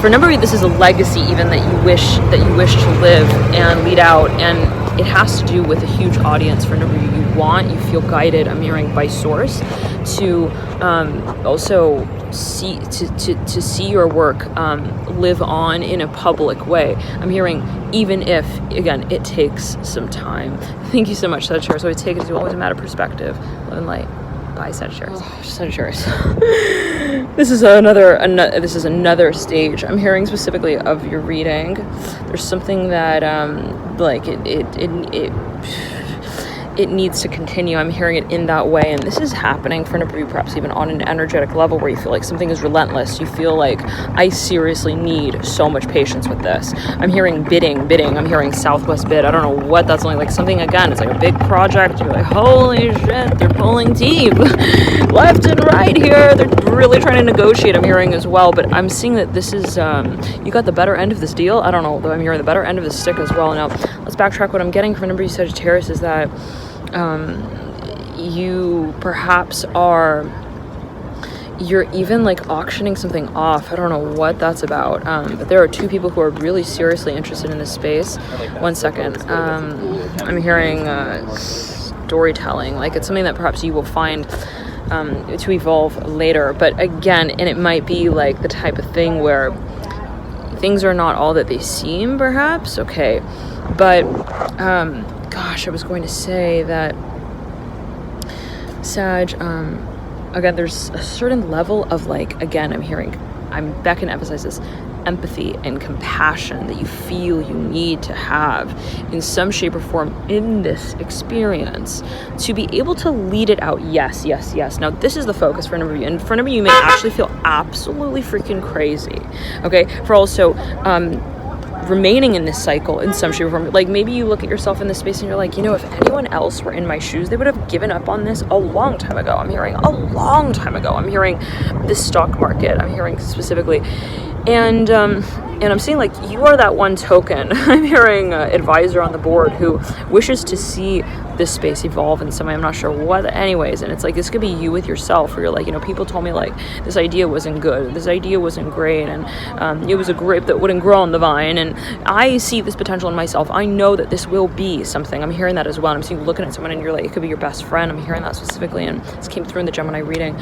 for a number of you, this is a legacy even that you wish to live and lead out, and it has to do with a huge audience. For a number of you, you feel guided, I'm hearing, by source to also see your work live on in a public way. I'm hearing, even if, again, it takes some time. Thank you so much, Sagittarius. So I take it as always a matter of perspective. Love and light. Bye, Sagittarius. Sagittarius. This is another stage. I'm hearing specifically of your reading. There's something that it needs to continue. I'm hearing it in that way, and this is happening for a number of you, perhaps even on an energetic level, where you feel like something is relentless. You feel like, I seriously need so much patience with this. I'm hearing bidding. I'm hearing Southwest bid. I don't know what that's like something, again, it's like a big project. You're like, holy shit, they're pulling teeth left and right here. They're really trying to negotiate, I'm hearing as well. But I'm seeing that this is you got the better end of this deal. I don't know, though. I'm hearing the better end of the stick as well. Now let's backtrack. What I'm getting from a number of you, Sagittarius, is that you perhaps you're even like auctioning something off. I don't know what that's about, but there are two people who are really seriously interested in this space. One second. I'm hearing storytelling, like it's something that perhaps you will find to evolve later, but again, and it might be like the type of thing where things are not all that they seem, perhaps. Okay, but gosh, I was going to say that Sag, again, there's a certain level of like, again, I'm back and emphasize this, empathy and compassion that you feel you need to have in some shape or form in this experience to be able to lead it out. Yes. Now, this is the focus for a number of you, and for a number of you may actually feel absolutely freaking crazy, okay, for also remaining in this cycle in some shape or form. Like maybe you look at yourself in this space and you're like, if anyone else were in my shoes, they would have given up on this a long time ago. I'm hearing a long time ago. I'm hearing the stock market. I'm hearing specifically. And I'm seeing like you are that one token. I'm hearing advisor on the board who wishes to see this space evolve in some way. I'm not sure what, anyways. And it's like, this could be you with yourself, where you're like, people told me like this idea wasn't good, this idea wasn't great, and it was a grape that wouldn't grow on the vine. And I see this potential in myself. I know that this will be something. I'm hearing that as well. And I'm seeing looking at someone and you're like, it could be your best friend. I'm hearing that specifically, and this came through in the Gemini reading.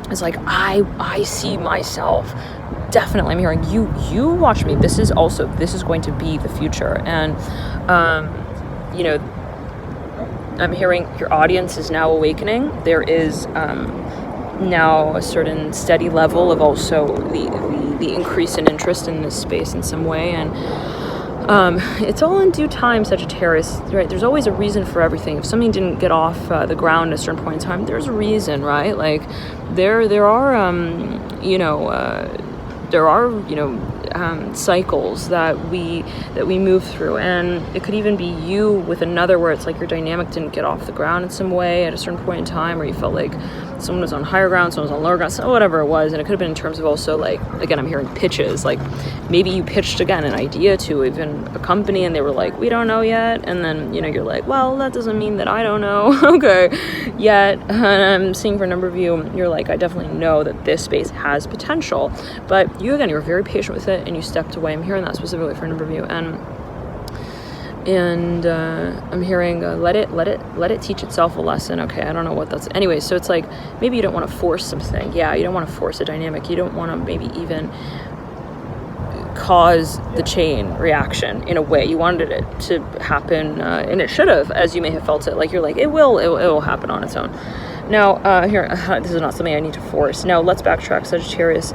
It's like, I see myself. Definitely, I'm hearing you watch me. This is going to be the future. And, I'm hearing your audience is now awakening. There is now a certain steady level of also the increase in interest in this space in some way. And it's all in due time, Sagittarius, right? There's always a reason for everything. If something didn't get off the ground at a certain point in time, there's a reason, right? Like there are cycles that we move through, and it could even be you with another where it's like your dynamic didn't get off the ground in some way at a certain point in time, or you felt like someone was on higher ground, someone was on lower ground, so whatever it was. And it could have been in terms of also like, again, I'm hearing pitches, like maybe you pitched again an idea to even a company and they were like, we don't know yet. And then, you know, you're like, well, that doesn't mean that I don't know. Okay, yet. And I'm seeing for a number of you, you're like, I definitely know that this space has potential. But you, again, you're very patient with it and you stepped away. I'm hearing that specifically for a number of you. And I'm hearing let it teach itself a lesson. Okay, I don't know what that's. Anyway, so it's like maybe you don't want to force something. Yeah, you don't want to force a dynamic. You don't want to maybe even cause the chain reaction in a way. You wanted it to happen, and it should have, as you may have felt it. Like you're like, it will happen on its own. Now, here, this is not something I need to force. Now, let's backtrack, Sagittarius.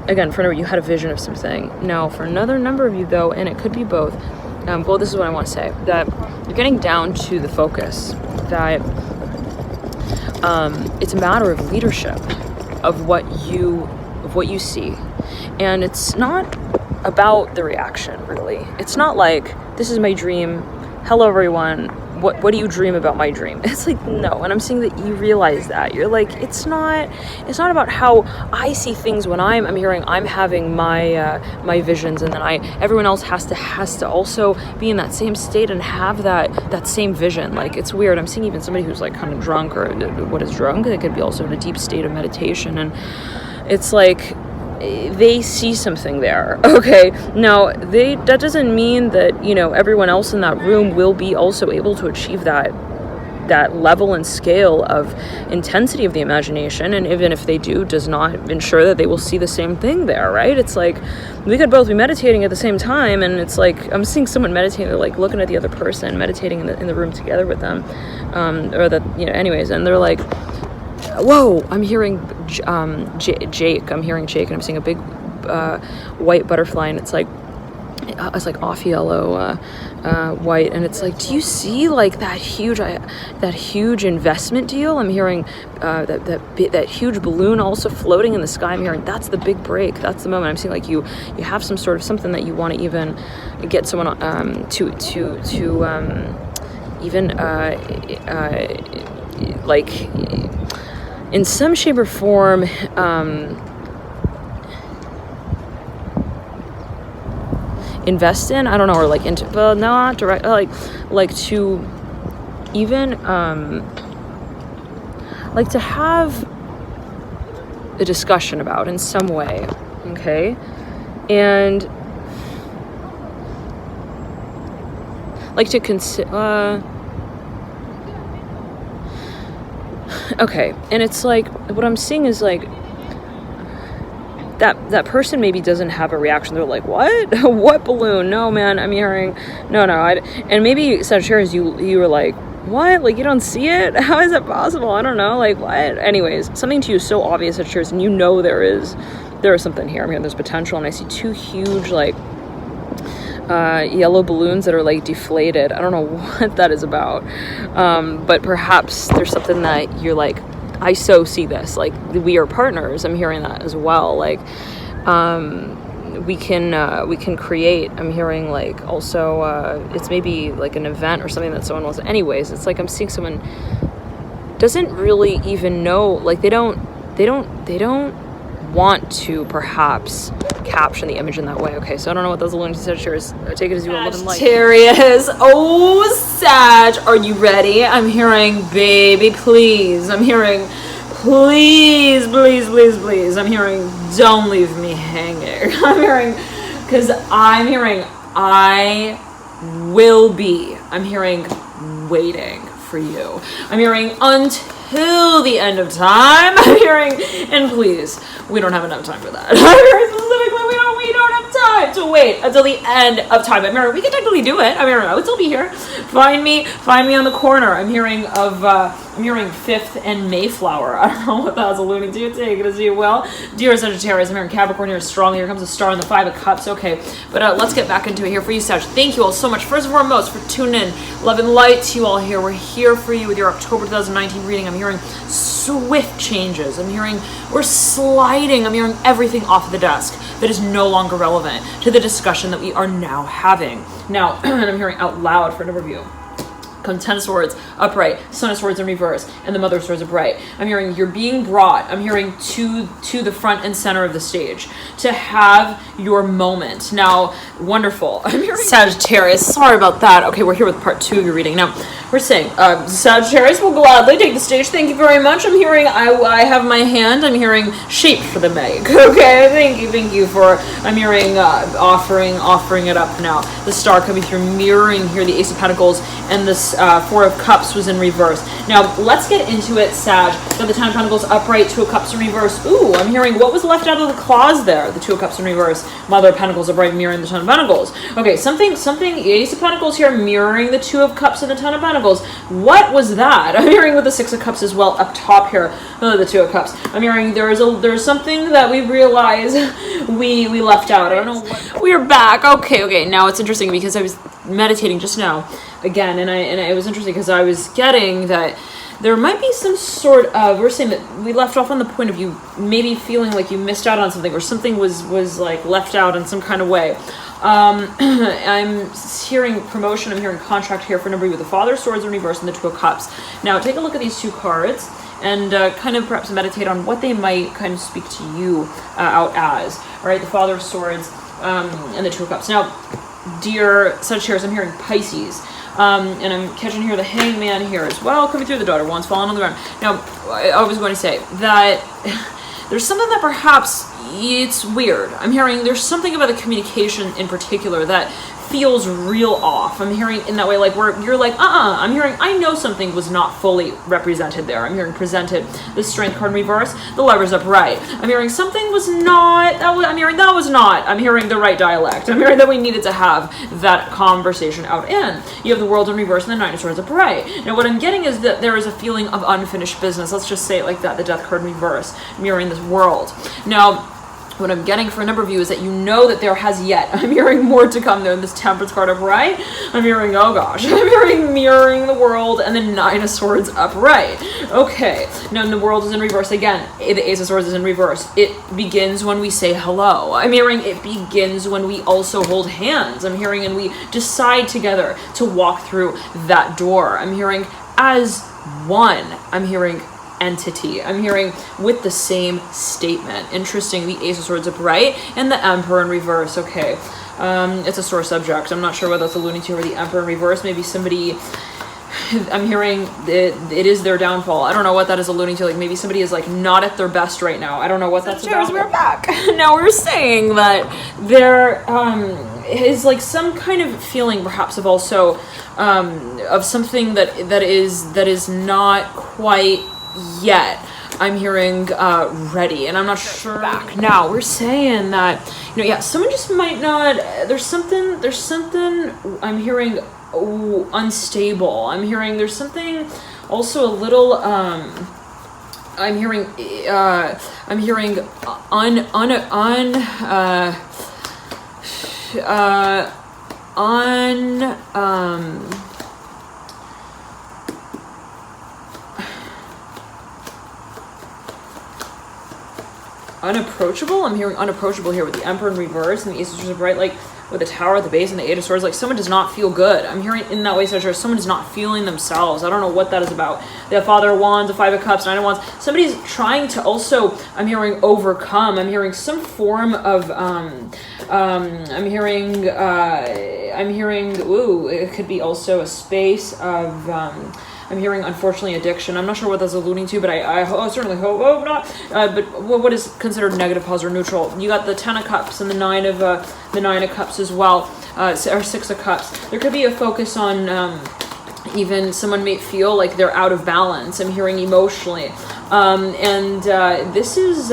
Again, for a number, you had a vision of something. Now, for another number of you, though, and it could be both. Well, this is what I want to say, that you're getting down to the focus, that it's a matter of leadership, of what you see. And it's not about the reaction, really. It's not like, this is my dream, hello everyone, what do you dream about my dream? It's like, no. And I'm seeing that you realize that. You're like, it's not about how I see things when I'm having my visions, and then everyone else has to also be in that same state and have that same vision. Like, it's weird. I'm seeing even somebody who's like kind of drunk, or what is drunk, it could be also in a deep state of meditation, and it's like they see something there. Okay, now that doesn't mean that, you know, everyone else in that room will be also able to achieve that level and scale of intensity of the imagination, and even if they do, does not ensure that they will see the same thing there, right? It's like we could both be meditating at the same time, and it's like I'm seeing someone meditating, they're like looking at the other person meditating in the room together with them, or that, you know, anyways, and they're like, whoa, I'm hearing Jake. I'm hearing Jake, and I'm seeing a big white butterfly, and it's like off yellow, white, and it's like, do you see like that huge investment deal? I'm hearing that huge balloon also floating in the sky. I'm hearing that's the big break. That's the moment. I'm seeing like you have some sort of something that you want to even get someone to even like, in some shape or form, invest in, I don't know, or like into, well, no, not direct, like to even, like to have a discussion about in some way, okay? And like to consider, okay, and it's like, what I'm seeing is like, that person maybe doesn't have a reaction. They're like, what? What balloon? No, man, I'm hearing, no, and maybe Sagittarius, you were like, what? Like, you don't see it? How is it possible? I don't know, like, what? Anyways, something to you is so obvious, Sagittarius, and you know there is something here. I'm hearing there's potential, and I see two huge, like, yellow balloons that are like deflated. I don't know what that is about, but perhaps there's something that you're like, I so see this, like, we are partners. I'm hearing that as well, like, we can create. I'm hearing like also it's maybe like an event or something that someone was, anyways, it's like I'm seeing someone doesn't really even know, like they don't want to perhaps caption the image in that way. Okay, so I don't know what those lunatic Sagittarius, take it as you will live in life. Sagittarius, oh Sag, are you ready? I'm hearing baby please. I'm hearing please. I'm hearing don't leave me hanging. I'm hearing, because I'm hearing I will be. I'm hearing waiting for you. I'm hearing until the end of time. I'm hearing, and please, we don't have enough time for that. I'm hearing specifically, we don't have time to wait until the end of time. I'm hearing, we can technically do it. I'm hearing, I would still be here. Find me on the corner. I'm hearing 5th and Mayflower. I don't know what that was alluding to. Take it as you will. Dear Sagittarius, I'm hearing Capricorn here strong. Here comes a star in the 5 of Cups. Okay, but let's get back into it here for you, Sag. Thank you all so much, first and foremost, for tuning in. Love and light to you all here. We're here for you with your October 2019 reading. I'm hearing swift changes. I'm hearing we're sliding. I'm hearing everything off the desk that is no longer relevant to the discussion that we are now having. Now, and I'm hearing out loud for an overview. Come Ten of Swords upright, Son of Swords in reverse, and the Mother of Swords upright. I'm hearing you're being brought, I'm hearing to the front and center of the stage to have your moment. Now, wonderful. I'm hearing Sagittarius. Sorry about that. Okay, we're here with part 2 of your reading. Now, we're saying Sagittarius will gladly take the stage. Thank you very much. I'm hearing I have my hand. I'm hearing shape for the make. Okay, thank you for. I'm hearing offering it up now. The Star coming through, mirroring here the Ace of Pentacles, and this Four of Cups was in reverse. Now let's get into it, Sag. Got the Ten of Pentacles upright, Two of Cups in reverse. Ooh, I'm hearing what was left out of the clause there. The Two of Cups in reverse, Mother of Pentacles upright, mirroring the Ten of Pentacles. Okay, something. Ace of Pentacles here, mirroring the Two of Cups and the Ten of Pentacles. What was that? I'm hearing with the Six of Cups as well up top here. The Two of Cups. I'm hearing there's something that we realize we left out. I don't know what. We're back. Okay. Now it's interesting because I was meditating just now again, and it was interesting because I was getting that there might be some sort of, we're saying that we left off on the point of you maybe feeling like you missed out on something, or something was like left out in some kind of way. I'm hearing promotion, I'm hearing contract here for number 2 with the Father of Swords in reverse and the Two of Cups. Now take a look at these two cards and kind of perhaps meditate on what they might kind of speak to you out as. All right, the Father of Swords and the Two of Cups. Now, dear Sagittarius, I'm hearing Pisces. And I'm catching here the Hangman here as well, coming through the Daughter of Wands, falling on the ground. Now, I was going to say that there's something that perhaps it's weird. I'm hearing there's something about the communication in particular that feels real off. I'm hearing in that way, like where you're like, I'm hearing, I know something was not fully represented there. I'm hearing presented, the Strength card in reverse, the Lovers upright. I'm hearing something was not, I'm hearing that was not, I'm hearing the right dialect. I'm hearing that we needed to have that conversation out in. You have the World in reverse and the Nine of Swords upright. Now what I'm getting is that there is a feeling of unfinished business. Let's just say it like that, the Death card in reverse, mirroring this World. Now, what I'm getting for a number of you is that you know that there has yet. I'm hearing more to come there in this Temperance card upright. I'm hearing, oh gosh, I'm hearing mirroring the World and the Nine of Swords upright. Okay, now the World is in reverse again. The Ace of Swords is in reverse. It begins when we say hello. I'm hearing it begins when we also hold hands. I'm hearing and we decide together to walk through that door. I'm hearing as one. I'm hearing entity. I'm hearing with the same statement. Interesting, the Ace of Swords upright and the Emperor in reverse. Okay, it's a sore subject. I'm not sure what that's alluding to, or the Emperor in reverse. Maybe somebody, I'm hearing it is their downfall. I don't know what that is alluding to. Like maybe somebody is like not at their best right now. I don't know what that's about. We're back. Now we're saying that there is like some kind of feeling perhaps of also of something that is not quite yet. I'm hearing ready, and I'm not sure. Back now, we're saying that someone just might not. There's something. I'm hearing unstable. I'm hearing there's something also a little. I'm hearing unapproachable. I'm hearing unapproachable here with the Emperor in reverse and the Ace of Swords upright, like with the Tower at the base and the Eight of Swords. Like someone does not feel good. I'm hearing in that way, someone is not feeling themselves. I don't know what that is about. The Father of Wands, the Five of Cups, Nine of Wands. Somebody's trying to also, I'm hearing overcome. I'm hearing some form of, I'm hearing, ooh, it could be also a space of, I'm hearing, unfortunately, addiction. I'm not sure what that's alluding to, but I certainly hope not. But what is considered negative, positive, neutral? You got the Ten of Cups and the Nine of Cups as well, or Six of Cups. There could be a focus on even someone may feel like they're out of balance. I'm hearing emotionally. This is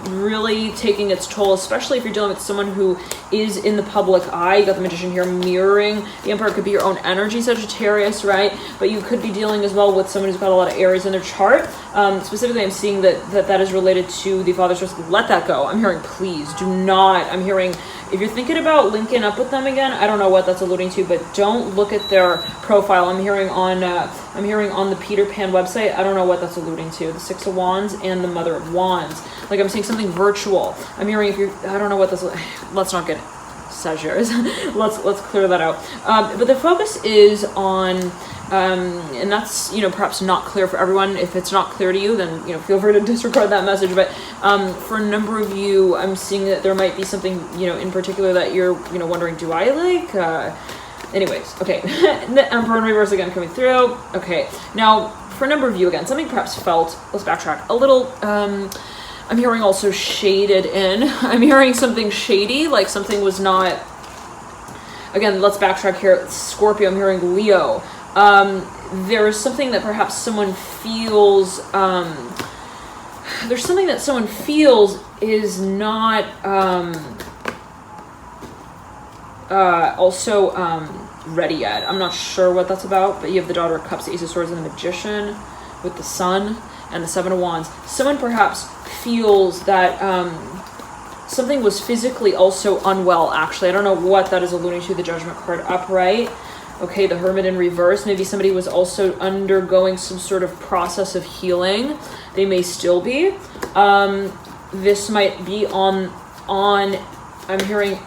really taking its toll, especially if you're dealing with someone who is in the public eye. You got the Magician here mirroring the Emperor. It could be your own energy, Sagittarius, right? But you could be dealing as well with someone who's got a lot of Aries in their chart. Specifically, I'm seeing that is related to the Father's Trust. Let that go. I'm hearing, please do not. I'm hearing, if you're thinking about linking up with them again, I don't know what that's alluding to, but don't look at their profile. I'm hearing on the Peter Pan website. I don't know what that's alluding to. The Six of Wands and the Mother of Wands. Like I'm seeing something virtual. I'm hearing I don't know what this. Let's not get Sagittarius. let's clear that out. But the focus is on, and that's, perhaps not clear for everyone. If it's not clear to you, then, feel free to disregard that message. But for a number of you, I'm seeing that there might be something, in particular that you're, wondering, do I like? Anyways, okay. The Emperor in reverse again coming through. Okay, now for a number of you, again, something perhaps felt, let's backtrack a little, I'm hearing also shaded in. I'm hearing something shady, like something was not, again, let's backtrack here. Scorpio, I'm hearing Leo. There is something that perhaps someone feels, there's something that someone feels is not, also ready yet. I'm not sure what that's about, but you have the Daughter of Cups, the Ace of Swords, and the Magician with the Sun and the Seven of Wands. Someone perhaps feels that something was physically also unwell, actually. I don't know what that is alluding to. The Judgment card upright. Okay, the Hermit in reverse. Maybe somebody was also undergoing some sort of process of healing. They may still be. This might be on I'm hearing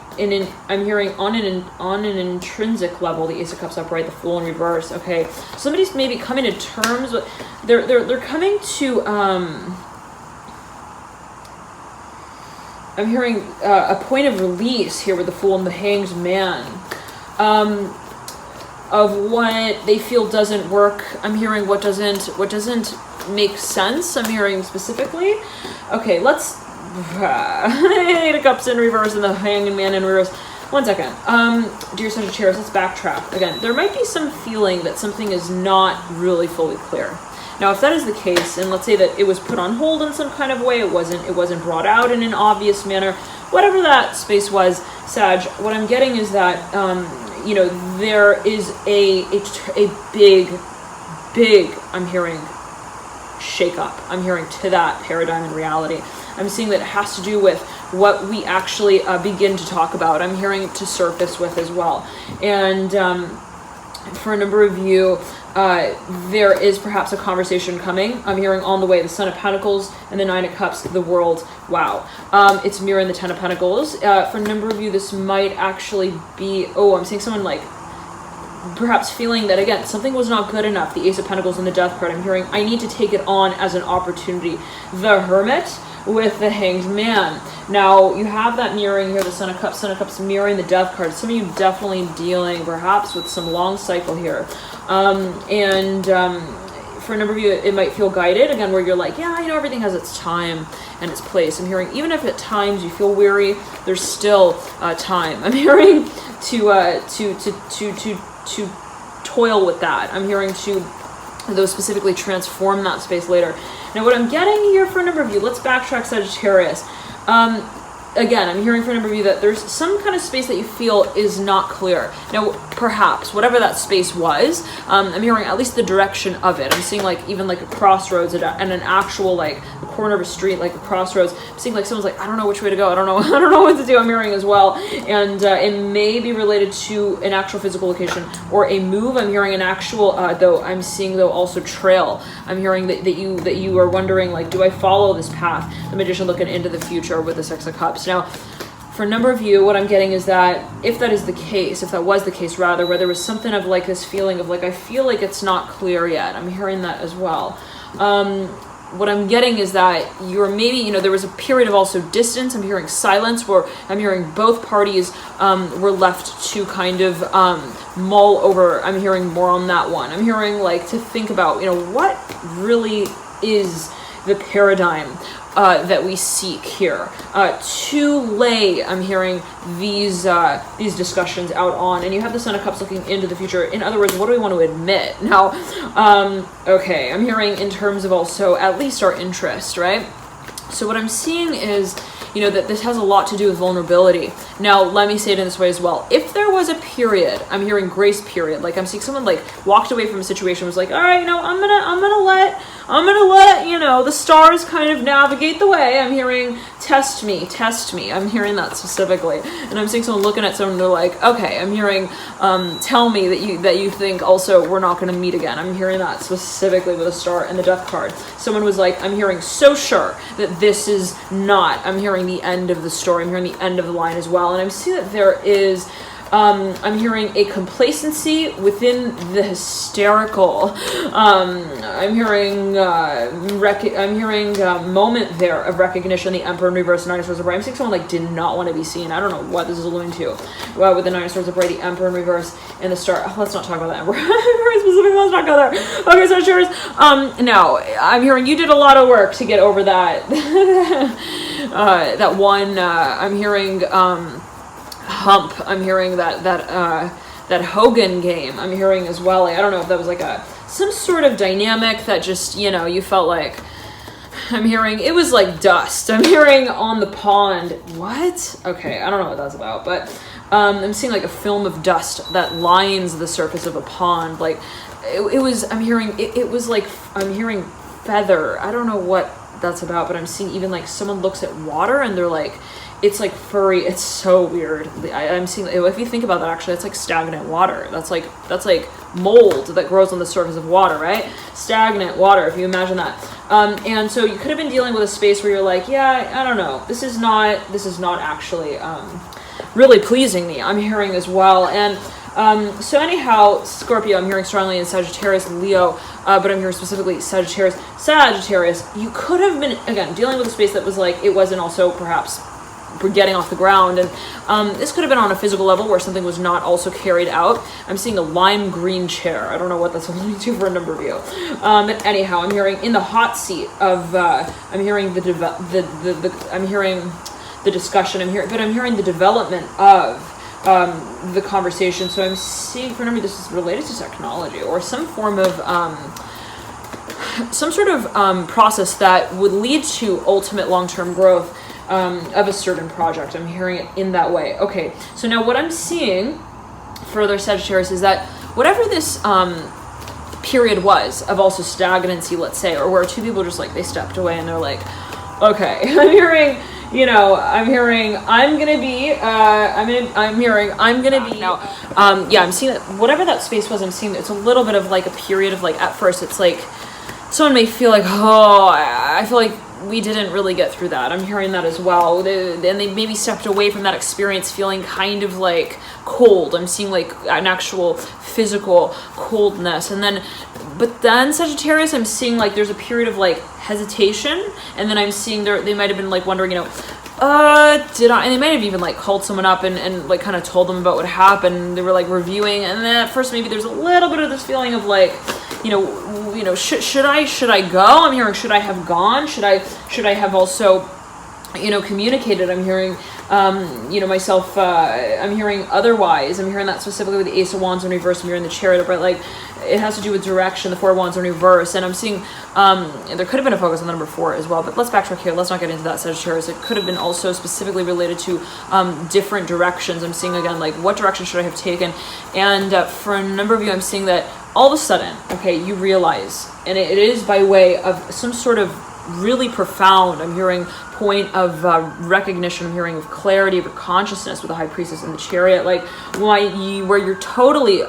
on an intrinsic level, the Ace of Cups upright, the Fool in reverse. Okay, somebody's maybe coming to terms with, they're coming to, I'm hearing a point of release here with the Fool and the Hanged Man, of what they feel doesn't work. I'm hearing what doesn't make sense. I'm hearing specifically. Okay, let's. Eight of Cups in reverse and the Hanged Man in reverse. One second. Dear Sagittarius, let's backtrack. Again, there might be some feeling that something is not really fully clear. Now, if that is the case, and let's say that it was put on hold in some kind of way, it wasn't brought out in an obvious manner, whatever that space was, Sag, what I'm getting is that, there is a big, I'm hearing, shake up. I'm hearing to that paradigm in reality. I'm seeing that it has to do with what we actually begin to talk about. I'm hearing it to surface with as well. And for a number of you, there is perhaps a conversation coming. I'm hearing on the way the Son of Pentacles and the Nine of Cups, the World. Wow. It's mirroring the Ten of Pentacles. For a number of you, this might actually be, I'm seeing someone like perhaps feeling that, again, something was not good enough. The Ace of Pentacles and the Death card. I'm hearing, I need to take it on as an opportunity. The Hermit with the Hanged Man. Now, you have that mirroring here, the Son of Cups mirroring the Death card. Some of you definitely dealing perhaps with some long cycle here. For a number of you, it might feel guided, again, where you're like, yeah, everything has its time and its place. I'm hearing, even if at times you feel weary, there's still time. I'm hearing to toil with that. I'm hearing to, though, specifically transform that space later. Now, what I'm getting here for a number of you, let's backtrack, Sagittarius. Again, I'm hearing from a number of you that there's some kind of space that you feel is not clear. Now, perhaps, whatever that space was, I'm hearing at least the direction of it. I'm seeing even a crossroads and an actual, the corner of a street, like a crossroads. I'm seeing someone's I don't know which way to go. I don't know what to do. I'm hearing as well. And it may be related to an actual physical location or a move. I'm hearing an actual, though, I'm seeing, also trail. I'm hearing that you are wondering, do I follow this path? The Magician looking into the future with the Six of Cups. Now, for a number of you, what I'm getting is that if that was the case, rather, where there was something of this feeling of I feel like it's not clear yet. I'm hearing that as well. What I'm getting is that you're maybe, there was a period of also distance. I'm hearing silence, where I'm hearing both parties were left to kind of mull over. I'm hearing more on that one. I'm hearing to think about, what really is the paradigm that we seek here to lay, I'm hearing, these discussions out on. And you have the Son of Cups looking into the future. In other words, what do we want to admit? Now, okay, I'm hearing in terms of also at least our interest, right? So what I'm seeing is, that this has a lot to do with vulnerability. Now, let me say it in this way as well. If there was a period, I'm hearing grace period. Like I'm seeing someone like walked away from a situation, was like, all right, I'm gonna let, the stars kind of navigate the way. I'm hearing test me. I'm hearing that specifically. And I'm seeing someone looking at someone, they're like, okay, I'm hearing, tell me that you think also we're not gonna meet again. I'm hearing that specifically with a star and the death card. Someone was like, I'm hearing so sure that this is not, I'm hearing the end of the story. I'm hearing the end of the line as well. And I'm seeing that there is, I'm hearing a complacency within the hysterical. I'm hearing a moment there of recognition. The Emperor in reverse, Nine of Swords upright. I'm seeing someone like did not want to be seen. I don't know what this is alluding to. With the Nine of Swords upright, the Emperor in reverse, and the Star. Oh, let's not talk about the Emperor. Very specific. Let's not go there. Okay, so Sagittarius. No, I'm hearing you did a lot of work to get over that. That one. I'm hearing. Hump. I'm hearing that Hogan game. I'm hearing as well. Like, I don't know if that was like some sort of dynamic that just, you felt like. I'm hearing it was like dust. I'm hearing on the pond. What? Okay, I don't know what that's about, but I'm seeing like a film of dust that lines the surface of a pond. Like it was. I'm hearing it was like I'm hearing feather. I don't know what that's about, but I'm seeing even like someone looks at water and they're like. It's like furry. It's so weird. I'm seeing, if you think about that, actually, it's like stagnant water. That's like mold that grows on the surface of water, right? Stagnant water, if you imagine that. And so you could have been dealing with a space where you're like, yeah, I don't know. This is not actually really pleasing me. I'm hearing as well. And so anyhow, Scorpio, I'm hearing strongly in Sagittarius, Leo, but I'm hearing specifically Sagittarius. You could have been, again, dealing with a space that was like, it wasn't also perhaps getting off the ground, and this could have been on a physical level where something was not also carried out. I'm seeing a lime green chair. I don't know what that's alluding to for a number of you. But anyhow, I'm hearing in the hot seat of I'm hearing I'm hearing the discussion. I'm hearing the development of the conversation. So I'm seeing for a number, this is related to technology or some form of some sort of process that would lead to ultimate long-term growth. Of a certain project. I'm hearing it in that way. Okay, so now what I'm seeing further, Sagittarius, is that whatever this period was of also stagnancy, let's say, or where two people just like they stepped away and they're like, okay, I'm hearing I'm gonna be now. I'm seeing that whatever that space was. I'm seeing it's a little bit of like a period of like at first it's like someone may feel like, oh, I feel like we didn't really get through that. I'm hearing that as well. And they maybe stepped away from that experience feeling kind of like cold. I'm seeing like an actual physical coldness. But then Sagittarius, I'm seeing like there's a period of like hesitation. And then I'm seeing they might have been like wondering, did I? And they might have even like called someone up and like kind of told them about what happened. They were like reviewing. And then at first maybe there's a little bit of this feeling of like, should I go? I'm hearing, should I have gone? Should I have also, communicated? I'm hearing, myself, I'm hearing otherwise. I'm hearing that specifically with the Ace of Wands in reverse. I'm hearing the Chariot, but like, it has to do with direction, the Four of Wands in reverse. And I'm seeing, there could have been a focus on the number 4 as well, but let's backtrack here. Let's not get into that, Sagittarius. It could have been also specifically related to different directions. I'm seeing again, like, what direction should I have taken? And for a number of you, I'm seeing that all of a sudden, okay, you realize, and it is by way of some sort of really profound, I'm hearing point of recognition, I'm hearing of clarity of your consciousness with the High Priestess and the Chariot, like where you're totally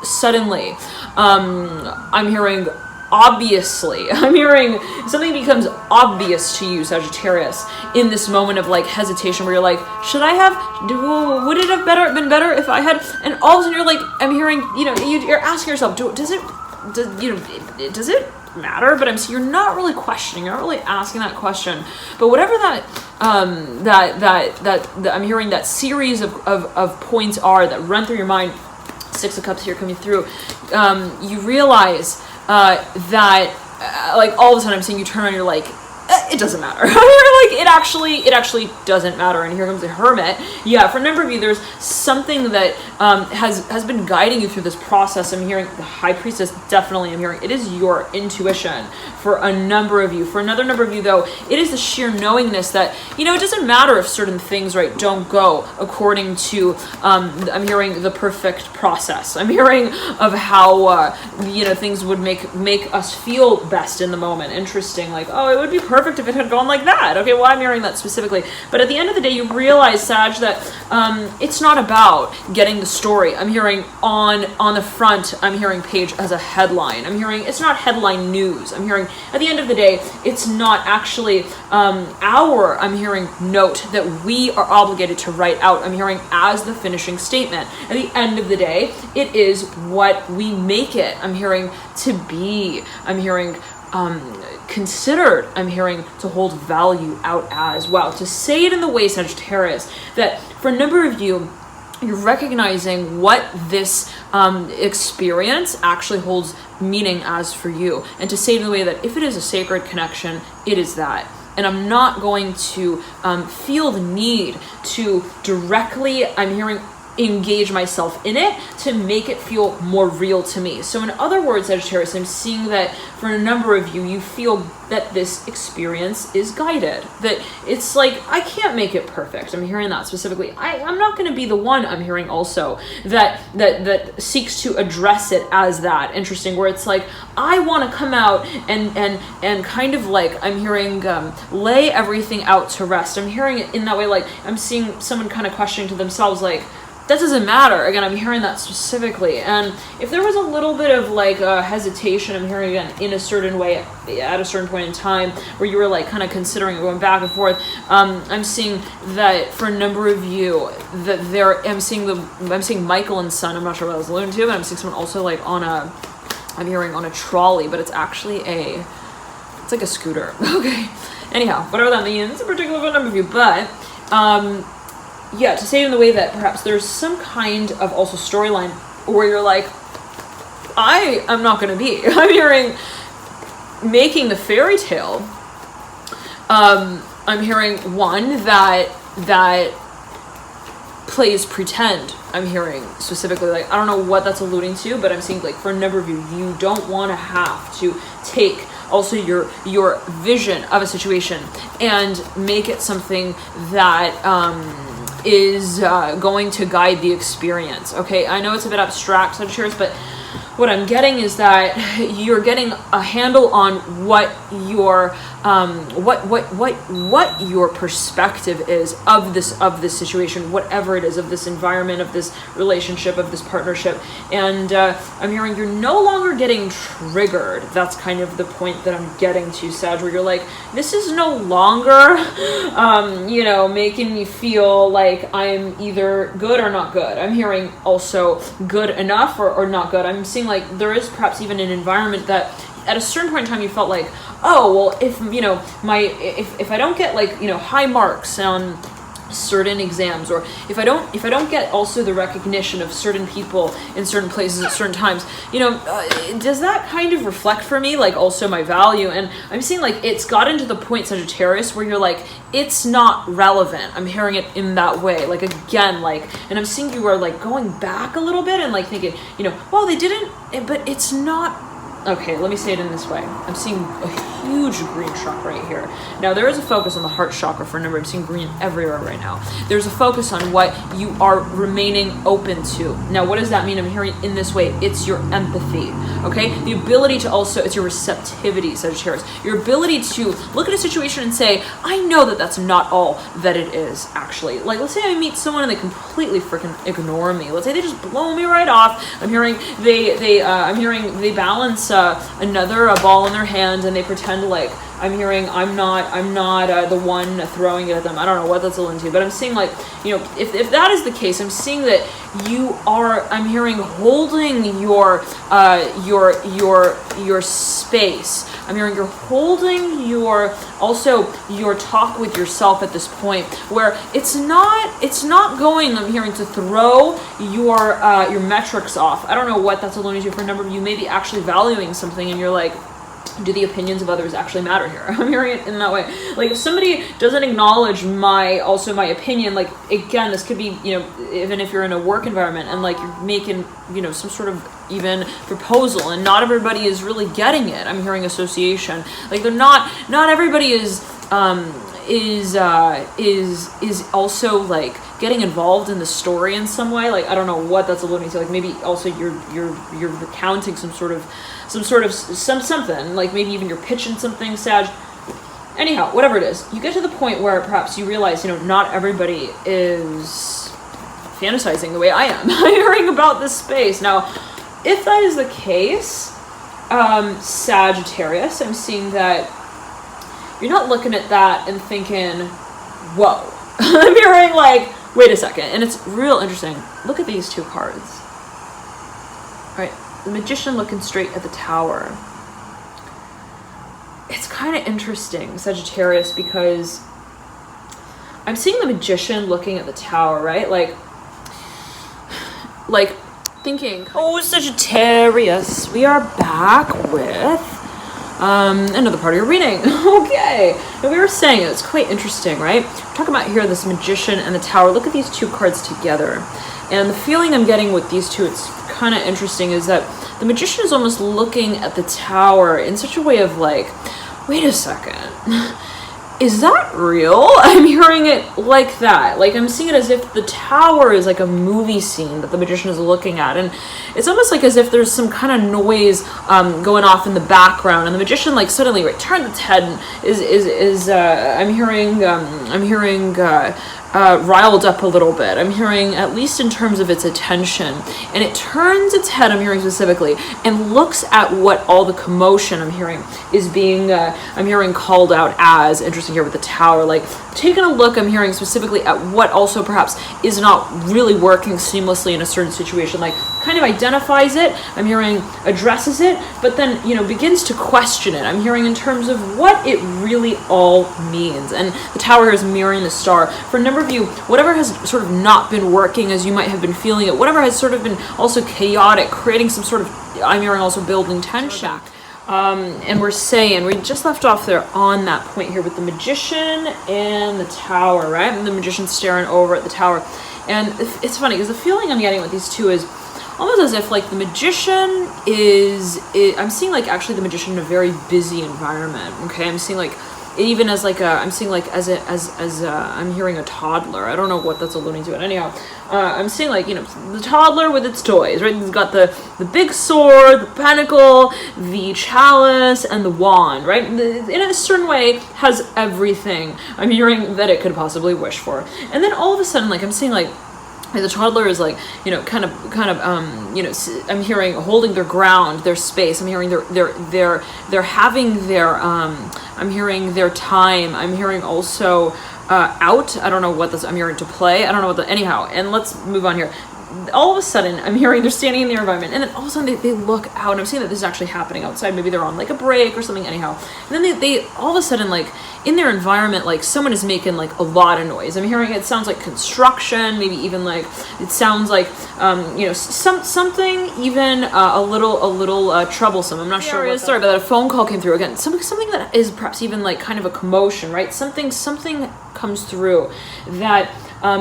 suddenly, I'm hearing obviously, I'm hearing something becomes obvious to you, Sagittarius, in this moment of like hesitation where you're like, would it have been better if I had, and all of a sudden you're like, I'm hearing, you're asking yourself, does it matter? But you're not really questioning, you're not really asking that question, but whatever that I'm hearing that series of points are that run through your mind, Six of Cups here coming through, you realize that like all of a sudden I'm seeing you turn on, you're like, it doesn't matter. Like it actually doesn't matter. And here comes the Hermit. Yeah, for a number of you, there's something that has been guiding you through this process. I'm hearing the High Priestess, definitely I'm hearing it is your intuition for a number of you. For another number of you though, it is the sheer knowingness that, you know, it doesn't matter if certain things, right, don't go according to, I'm hearing the perfect process. I'm hearing of how, you know, things would make us feel best in the moment. Interesting, like, oh, it would be perfect if it had gone like that. Okay, well, I'm hearing that specifically. But at the end of the day, you realize, Sag, that it's not about getting the story. I'm hearing on the front, I'm hearing page as a headline. I'm hearing it's not headline news. I'm hearing at the end of the day, it's not actually I'm hearing note that we are obligated to write out. I'm hearing as the finishing statement. At the end of the day, it is what we make it. I'm hearing to be. I'm hearing considered. I'm hearing to hold value out as well. To say it in the way, Sagittarius, that for a number of you, you're recognizing what this experience actually holds meaning as for you. And to say it in the way that if it is a sacred connection, it is that. And I'm not going to feel the need to directly, I'm hearing, engage myself in it to make it feel more real to me. So in other words, Sagittarius, I'm seeing that for a number of you, you feel that this experience is guided, that it's like, I can't make it perfect. I'm hearing that specifically. I'm not going to be the one, I'm hearing also, that seeks to address it as that. Interesting, where it's like, I want to come out and kind of like, I'm hearing lay everything out to rest. I'm hearing it in that way, like I'm seeing someone kind of questioning to themselves, like, that doesn't matter. Again, I'm hearing that specifically. And if there was a little bit of like hesitation, I'm hearing again in a certain way at a certain point in time where you were like kind of considering going back and forth. I'm seeing that for a number of you that I'm seeing Michael and Son. I'm not sure what I was alluding to, but I'm seeing someone also like I'm hearing on a trolley, but it's actually it's like a scooter. Okay. Anyhow, whatever that means, a particular number of you, but yeah, to say it in the way that perhaps there's some kind of also storyline where you're like, I am not going to be. I'm hearing making the fairy tale. I'm hearing one that plays pretend. I'm hearing specifically, like, I don't know what that's alluding to, but I'm seeing like for a number of you, you don't want to have to take also your vision of a situation and make it something that is going to guide the experience. Okay, I know it's a bit abstract, Sagittarius, but what I'm getting is that you're getting a handle on what your what your perspective is of this situation, whatever it is, of this environment, of this relationship, of this partnership. And I'm hearing you're no longer getting triggered. That's kind of the point that I'm getting to, Sag, where you're like, this is no longer making me feel like I'm either good or not good. I'm hearing also good enough or not good. I'm seeing like there is perhaps even an environment that at a certain point in time you felt like, oh, well, if I don't get like, high marks on certain exams, or if I don't get also the recognition of certain people in certain places at certain times, does that kind of reflect for me like also my value? And I'm seeing like it's gotten to the point, Sagittarius, where you're like, it's not relevant. I'm hearing it in that way, like again, like, and I'm seeing you are like going back a little bit and like thinking, well, they didn't, but it's not. Okay, let me say it in this way. I'm seeing a huge green chakra right here. Now, there is a focus on the heart chakra for a number. I'm seeing green everywhere right now. There's a focus on what you are remaining open to. Now, what does that mean? I'm hearing in this way. It's your empathy, okay? The ability to also, it's your receptivity, Sagittarius. Your ability to look at a situation and say, I know that that's not all that it is, actually. Like, let's say I meet someone and they completely freaking ignore me. Let's say they just blow me right off. I'm hearing they balance another ball in their hand and they pretend like I'm hearing I'm not the one throwing it at them. I don't know what that's alluding to, but I'm seeing like, if that is the case, I'm seeing that you are, I'm hearing holding your space. I'm hearing you're holding your talk with yourself at this point where it's not going, I'm hearing, to throw your metrics off. I don't know what that's alluding to. For a number of you, maybe actually valuing something and you're like, do the opinions of others actually matter here? I'm hearing it in that way. Like, if somebody doesn't acknowledge my opinion, like, again, this could be, you know, even if you're in a work environment and like you're making, you know, some sort of even proposal and not everybody is really getting it. I'm hearing association. Like, they're not everybody is also like getting involved in the story in some way. Like, I don't know what that's alluding to. Like, maybe also you're recounting some sort of something, like maybe even you're pitching something, Sag. Anyhow, whatever it is, you get to the point where perhaps you realize, you know, not everybody is fantasizing the way I am. I'm hearing about this space. Now, if that is the case, Sagittarius, I'm seeing that you're not looking at that and thinking, whoa. I'm hearing like, wait a second. And it's real interesting. Look at these two cards. All right. The Magician looking straight at the Tower. It's kind of interesting, Sagittarius, because I'm seeing the Magician looking at the Tower, right? Like thinking, oh, Sagittarius, we are back with another part of your reading. Okay. And we were saying it's quite interesting, right? We're talking about here this Magician and the Tower. Look at these two cards together. And the feeling I'm getting with these two, it's kind of interesting, is that the Magician is almost looking at the Tower in such a way of like, wait a second, is that real? I'm hearing it like that. Like, I'm seeing it as if the Tower is like a movie scene that the Magician is looking at. And it's almost like as if there's some kind of noise going off in the background. And the Magician like suddenly turns its head and is I'm hearing riled up a little bit. I'm hearing, at least in terms of its attention, and it turns its head, I'm hearing specifically, and looks at what all the commotion I'm hearing is being, I'm hearing called out as, interesting here with the Tower, like taking a look, I'm hearing specifically at what also perhaps is not really working seamlessly in a certain situation, like kind of identifies it, I'm hearing addresses it, but then, you know, begins to question it. I'm hearing in terms of what it really all means. And the Tower here is mirroring the Star. For a number of you, whatever has sort of not been working as you might have been feeling it, whatever has sort of been also chaotic, creating some sort of, I'm hearing also building tension. And we're saying, we just left off there on that point here with the Magician and the Tower, right? And the Magician staring over at the Tower. And it's funny because the feeling I'm getting with these two is almost as if like the Magician is I'm seeing like actually the Magician in a very busy environment. Okay, I'm seeing like even as like I'm seeing like as I'm hearing a toddler. I don't know what that's alluding to, but anyhow, I'm seeing like, you know, the toddler with its toys, right? It's got the big sword, the pentacle, the chalice, and the wand, right? In a certain way, has everything I'm hearing that it could possibly wish for. And then all of a sudden, like I'm seeing like the toddler is like, you know, kind of, you know, I'm hearing holding their ground, their space. I'm hearing they're having their, I'm hearing their time. I'm hearing also out. I don't know what this. I'm hearing to play. I don't know what anyhow. And let's move on here. All of a sudden, I'm hearing they're standing in their environment, and then all of a sudden they look out, and I'm seeing that this is actually happening outside. Maybe they're on like a break or something, anyhow. And then they all of a sudden, like in their environment, like someone is making like a lot of noise. I'm hearing it sounds like construction, maybe even like it sounds like you know, something even a little troublesome. I'm not sure. Sorry about that. A phone call came through again. Something that is perhaps even like kind of a commotion, right? Something comes through that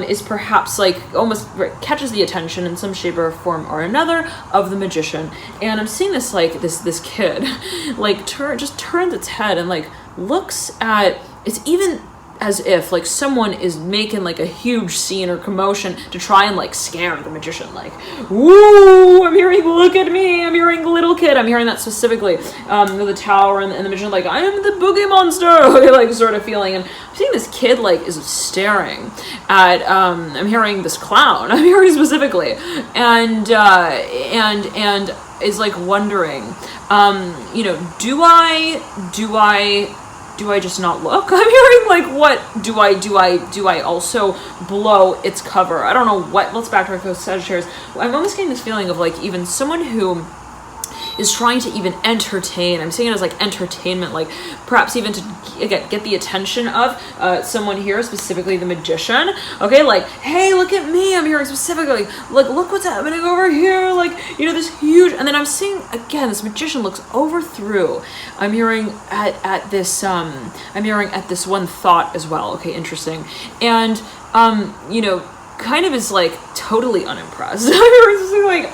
is perhaps like almost catches the attention in some shape or form or another of the Magician. And I'm seeing this like this kid like just turns its head and like looks at, it's even as if like someone is making like a huge scene or commotion to try and like scare the Magician, like, woo, I'm hearing, look at me, I'm hearing little kid, I'm hearing that specifically, the Tower and the Magician, like, I am the boogie monster, like sort of feeling. And I'm seeing this kid like is staring at, I'm hearing this clown, I'm hearing specifically, and is like wondering, you know, do I just not look? I'm hearing like, what do I also blow its cover? I don't know what. Let's backtrack to Sagittarius. I'm almost getting this feeling of like even someone who is trying to even entertain. I'm seeing it as like entertainment, like perhaps even to get the attention of someone here, specifically the magician. Okay, like, hey, look at me. I'm hearing specifically, like, look what's happening over here. Like, you know, this huge, and then I'm seeing again, this magician looks over through. I'm hearing at this, I'm hearing at this one thought as well. Okay, interesting. And, you know, kind of is like totally unimpressed. I'm hearing something like,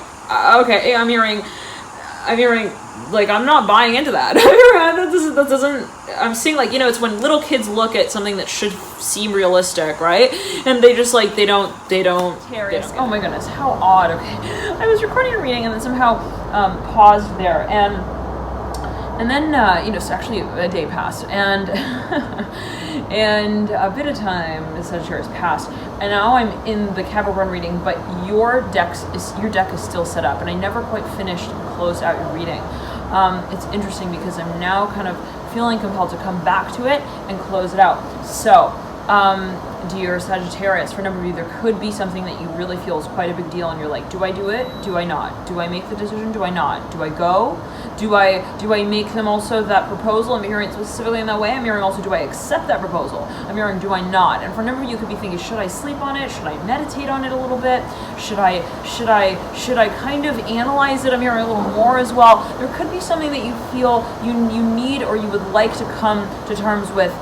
okay, I'm hearing, like, I'm not buying into that. That doesn't, I'm seeing, like, you know, it's when little kids look at something that should seem realistic, right? And they just, like, they don't. Oh my goodness, how odd. Okay. I was recording a reading and then somehow paused there. And then, you know, so actually a day passed, and and a bit of time, the Sagittarius passed, and now I'm in the Capricorn reading, but your deck is still set up, and I never quite finished and closed out your reading. It's interesting because I'm now kind of feeling compelled to come back to it and close it out. So, dear Sagittarius, for a number of you, there could be something that you really feel is quite a big deal, and you're like, do I do it? Do I not? Do I make the decision? Do I not? Do I go? Do I make them also that proposal? I'm hearing it specifically in that way. I'm hearing also, do I accept that proposal? I'm hearing, do I not? And for a number of you, could be thinking, should I sleep on it? Should I meditate on it a little bit? Should I kind of analyze it? I'm hearing a little more as well. There could be something that you feel you need or you would like to come to terms with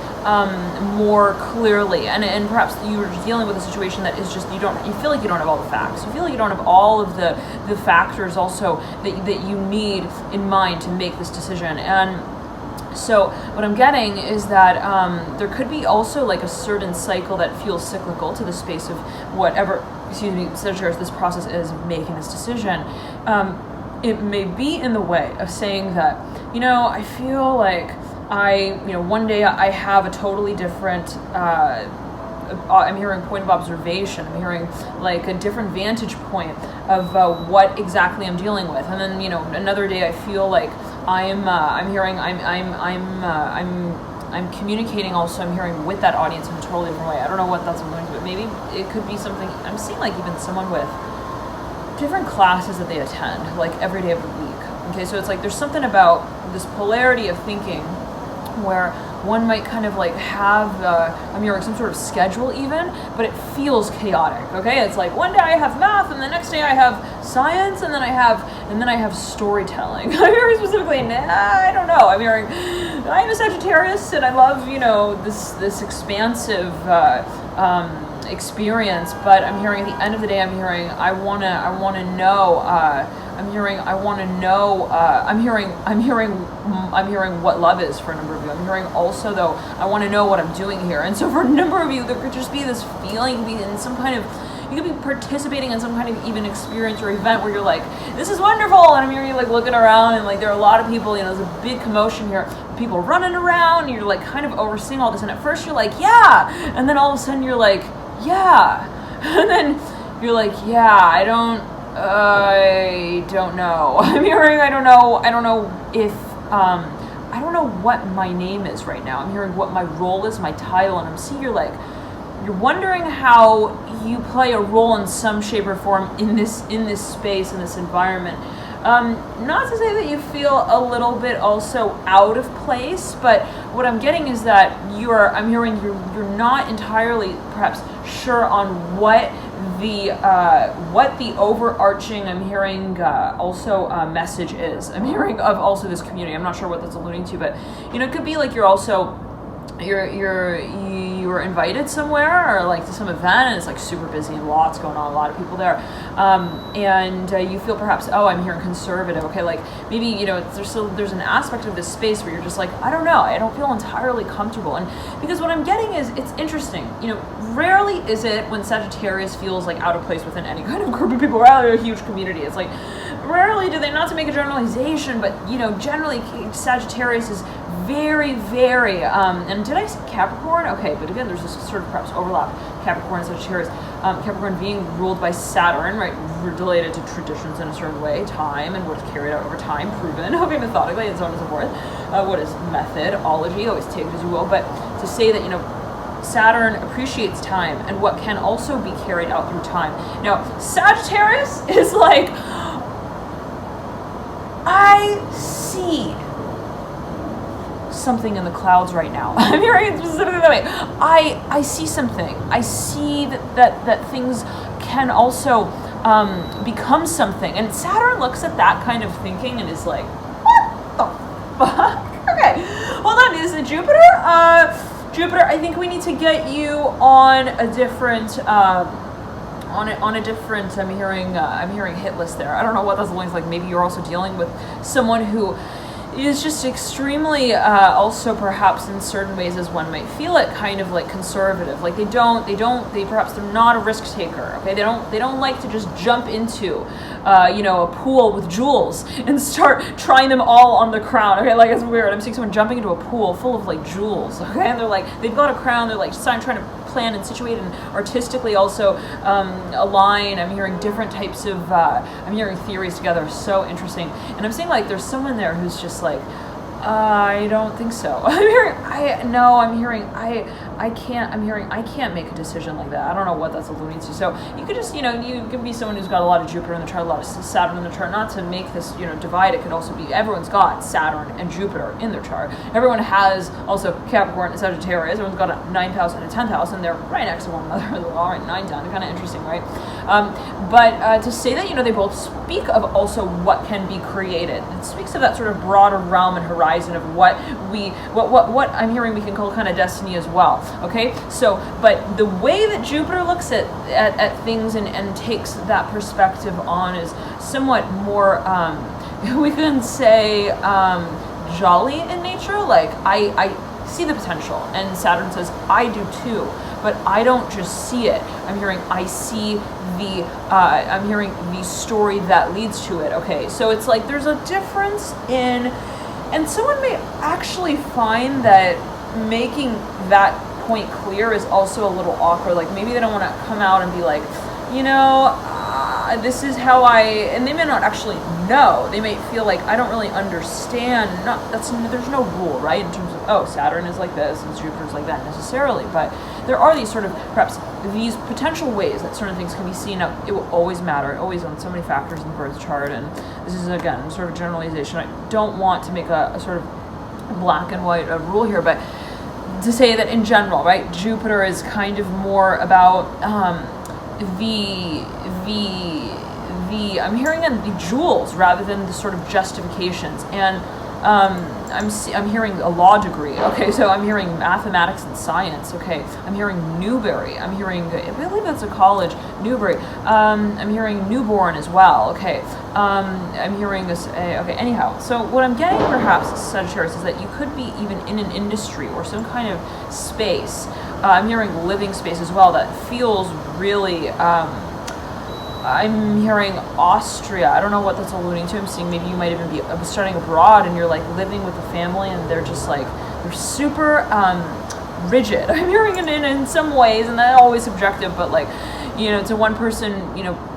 more clearly, and perhaps you're dealing with a situation that is just you feel like you don't have all the facts. You feel like you don't have all of the factors also that you need in mind to make this decision. And so what I'm getting is that there could be also like a certain cycle that feels cyclical to the space of whatever, Sagittarius, this process is making this decision. It may be in the way of saying that, you know, I feel like one day I have a totally different, I'm hearing point of observation. I'm hearing like a different vantage point of what exactly I'm dealing with. And then, you know, another day I feel like I'm communicating also, I'm hearing with that audience in a totally different way. I don't know what that's going to, but maybe it could be something, I'm seeing like even someone with different classes that they attend, like every day of the week. Okay, so it's like there's something about this polarity of thinking where one might kind of like have, I'm hearing some sort of schedule even, but it feels chaotic, okay? It's like one day I have math, and the next day I have science, and then I have storytelling. I'm hearing specifically, I don't know, I'm hearing, I'm a Sagittarius, and I love, you know, this expansive, experience, but I'm hearing at the end of the day, I'm hearing I wanna know, I'm hearing what love is for a number of you. I'm hearing also though, I want to know what I'm doing here. And so for a number of you, there could just be this feeling, you could be participating in some kind of even experience or event where you're like, this is wonderful, and I'm hearing you like looking around, and like there are a lot of people, you know, there's a big commotion here, people running around, and you're like kind of overseeing all this, and at first you're like, yeah, and then all of a sudden you're like, yeah, and then you're like, yeah, I don't know. I'm hearing, I don't know if, I don't know what my name is right now. I'm hearing what my role is, my title, and I'm seeing you're wondering how you play a role in some shape or form in this space, in this environment. Not to say that you feel a little bit also out of place, but what I'm getting is that I'm hearing you're not entirely perhaps sure on what the overarching, I'm hearing also message is. I'm hearing of also this community. I'm not sure what that's alluding to, but you know, it could be like you were invited somewhere or like to some event, and it's like super busy and lots going on, a lot of people there, and you feel perhaps, I'm hearing conservative. Okay, like maybe, you know, there's an aspect of this space where you're just like, I don't know, I don't feel entirely comfortable. And because what I'm getting is, it's interesting, you know, rarely is it when Sagittarius feels like out of place within any kind of group of people, rather a huge community. It's like rarely do they, not to make a generalization, but you know, generally Sagittarius is very, very, and did I say Capricorn? Okay, but again, there's this sort of perhaps overlap, Capricorn and Sagittarius. Capricorn being ruled by Saturn, right, related to traditions in a certain way, time, and what is carried out over time, proven, okay, methodically, and so on and so forth. What is methodology, always take it as you will, but to say that, you know, Saturn appreciates time and what can also be carried out through time. Now, Sagittarius is like, I see something in the clouds right now. I'm hearing it specifically that way. I see something. I see that things can also become something. And Saturn looks at that kind of thinking and is like, what the fuck? Okay, hold on. Is it Jupiter? Jupiter, I think we need to get you on a different on a different, I'm hearing hit list there. I don't know what that's like. Maybe you're also dealing with someone who is just extremely, also perhaps in certain ways, as one might feel it, kind of like conservative. Like they perhaps they're not a risk taker. Okay, they don't like to just jump into, a pool with jewels and start trying them all on the crown. Okay, like it's weird. I'm seeing someone jumping into a pool full of like jewels. Okay, and they're like, they've got a crown. They're like trying to plan and situate and artistically also align. I'm hearing different types of, I'm hearing theories together. So interesting. And I'm seeing like there's someone there who's just like, I don't think so. I can't make a decision like that. I don't know what that's alluding to. So you could just, you could be someone who's got a lot of Jupiter in the chart, a lot of Saturn in the chart, not to make this, divide. It could also be, everyone's got Saturn and Jupiter in their chart. Everyone has also Capricorn and Sagittarius. Everyone's got a 9th house and a 10th house, and they're right next to one another. They're all right, 9, 10. Kind of interesting, right? But to say that, they both speak of also what can be created. It speaks of that sort of broader realm and horizon of what I'm hearing we can call kind of destiny as well. Okay, so but the way that Jupiter looks at things and takes that perspective on is somewhat more we can say jolly in nature. Like I see the potential, and Saturn says I do too, but I don't just see it. I'm hearing I see I'm hearing the story that leads to it. Okay, so it's like there's a difference in. And someone may actually find that making that point clear is also a little awkward. Like maybe they don't want to come out and be like, this is how and they may not actually know. They may feel like I don't really understand. There's no rule, right? In terms of, Saturn is like this and Jupiter's like that necessarily. But there are these sort of, perhaps these potential ways that certain things can be seen. Now, it will always matter, always on so many factors in the birth chart. And this is, again, sort of generalization. I don't want to make a sort of black and white rule here, but to say that in general, right, Jupiter is kind of more about I'm hearing the jewels rather than the sort of justifications. And I'm hearing a law degree. Okay, so I'm hearing mathematics and science. Okay, I'm hearing Newberry. I believe that's a college, Newberry. I'm hearing newborn as well. Okay, I'm hearing this. Okay, anyhow, so what I'm getting perhaps, Sagittarius, is that you could be even in an industry or some kind of space. I'm hearing living space as well that feels really. I'm hearing Austria. I don't know what that's alluding to. I'm seeing maybe you might even be studying abroad and you're like living with a family and they're just like, they're super rigid. I'm hearing it in some ways, and that's always subjective, but like, to one person,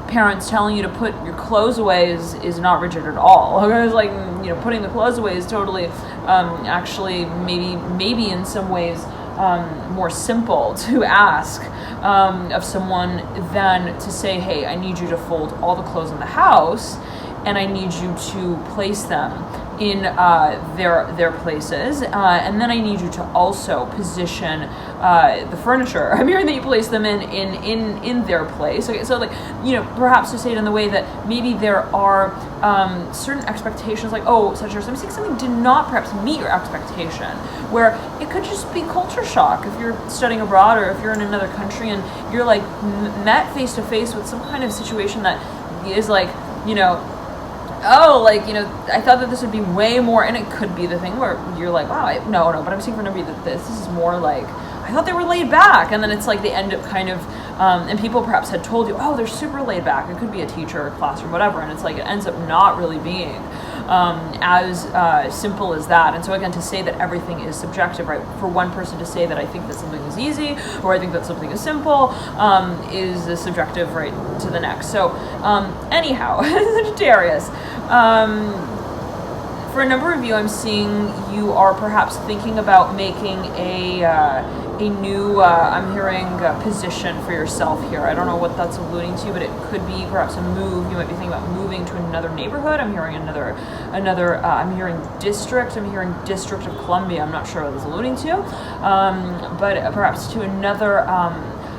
parents telling you to put your clothes away is not rigid at all. It's like, putting the clothes away is totally actually maybe in some ways more simple to ask of someone than to say, hey, I need you to fold all the clothes in the house and I need you to place them in their places, and then I need you to also position the furniture. I'm hearing that you place them in their place. Okay, so like, perhaps to say it in the way that maybe there are certain expectations, like, such as I'm seeing something did not perhaps meet your expectation, where it could just be culture shock if you're studying abroad or if you're in another country and you're like met face to face with some kind of situation that is like, I thought that this would be way more, and it could be the thing where you're like, wow, no, but I'm seeing for nobody that this is more like, I thought they were laid back, and then it's like they end up kind of, and people perhaps had told you, they're super laid back. It could be a teacher or class or whatever, and it's like it ends up not really being as simple as that. And so again, to say that everything is subjective, right? For one person to say that I think that something is easy or I think that something is simple is subjective, right, to the next. So anyhow, Sagittarius. For a number of you, I'm seeing you are perhaps thinking about making a I'm hearing position for yourself here. I don't know what that's alluding to, but it could be perhaps a move. You might be thinking about moving to another neighborhood. I'm hearing I'm hearing district. I'm hearing District of Columbia. I'm not sure what that's alluding to, but perhaps to another.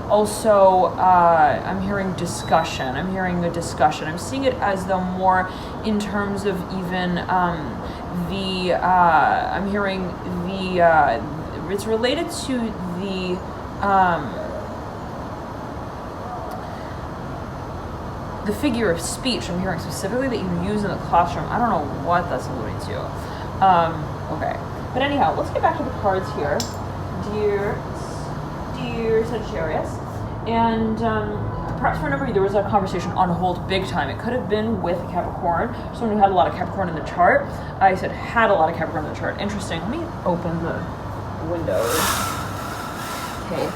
Also, I'm hearing discussion. I'm hearing a discussion. I'm seeing it as though more in terms of even I'm hearing it's related to the figure of speech. I'm hearing specifically that you use in the classroom. I don't know what that's alluding to. Okay, but anyhow, let's get back to the cards here, dear Sagittarius, and perhaps for a number of you, there was a conversation on hold big time. It could have been with Capricorn, someone who had a lot of Capricorn in the chart. I said had a lot of Capricorn in the chart. Interesting. Let me open the windows. Okay.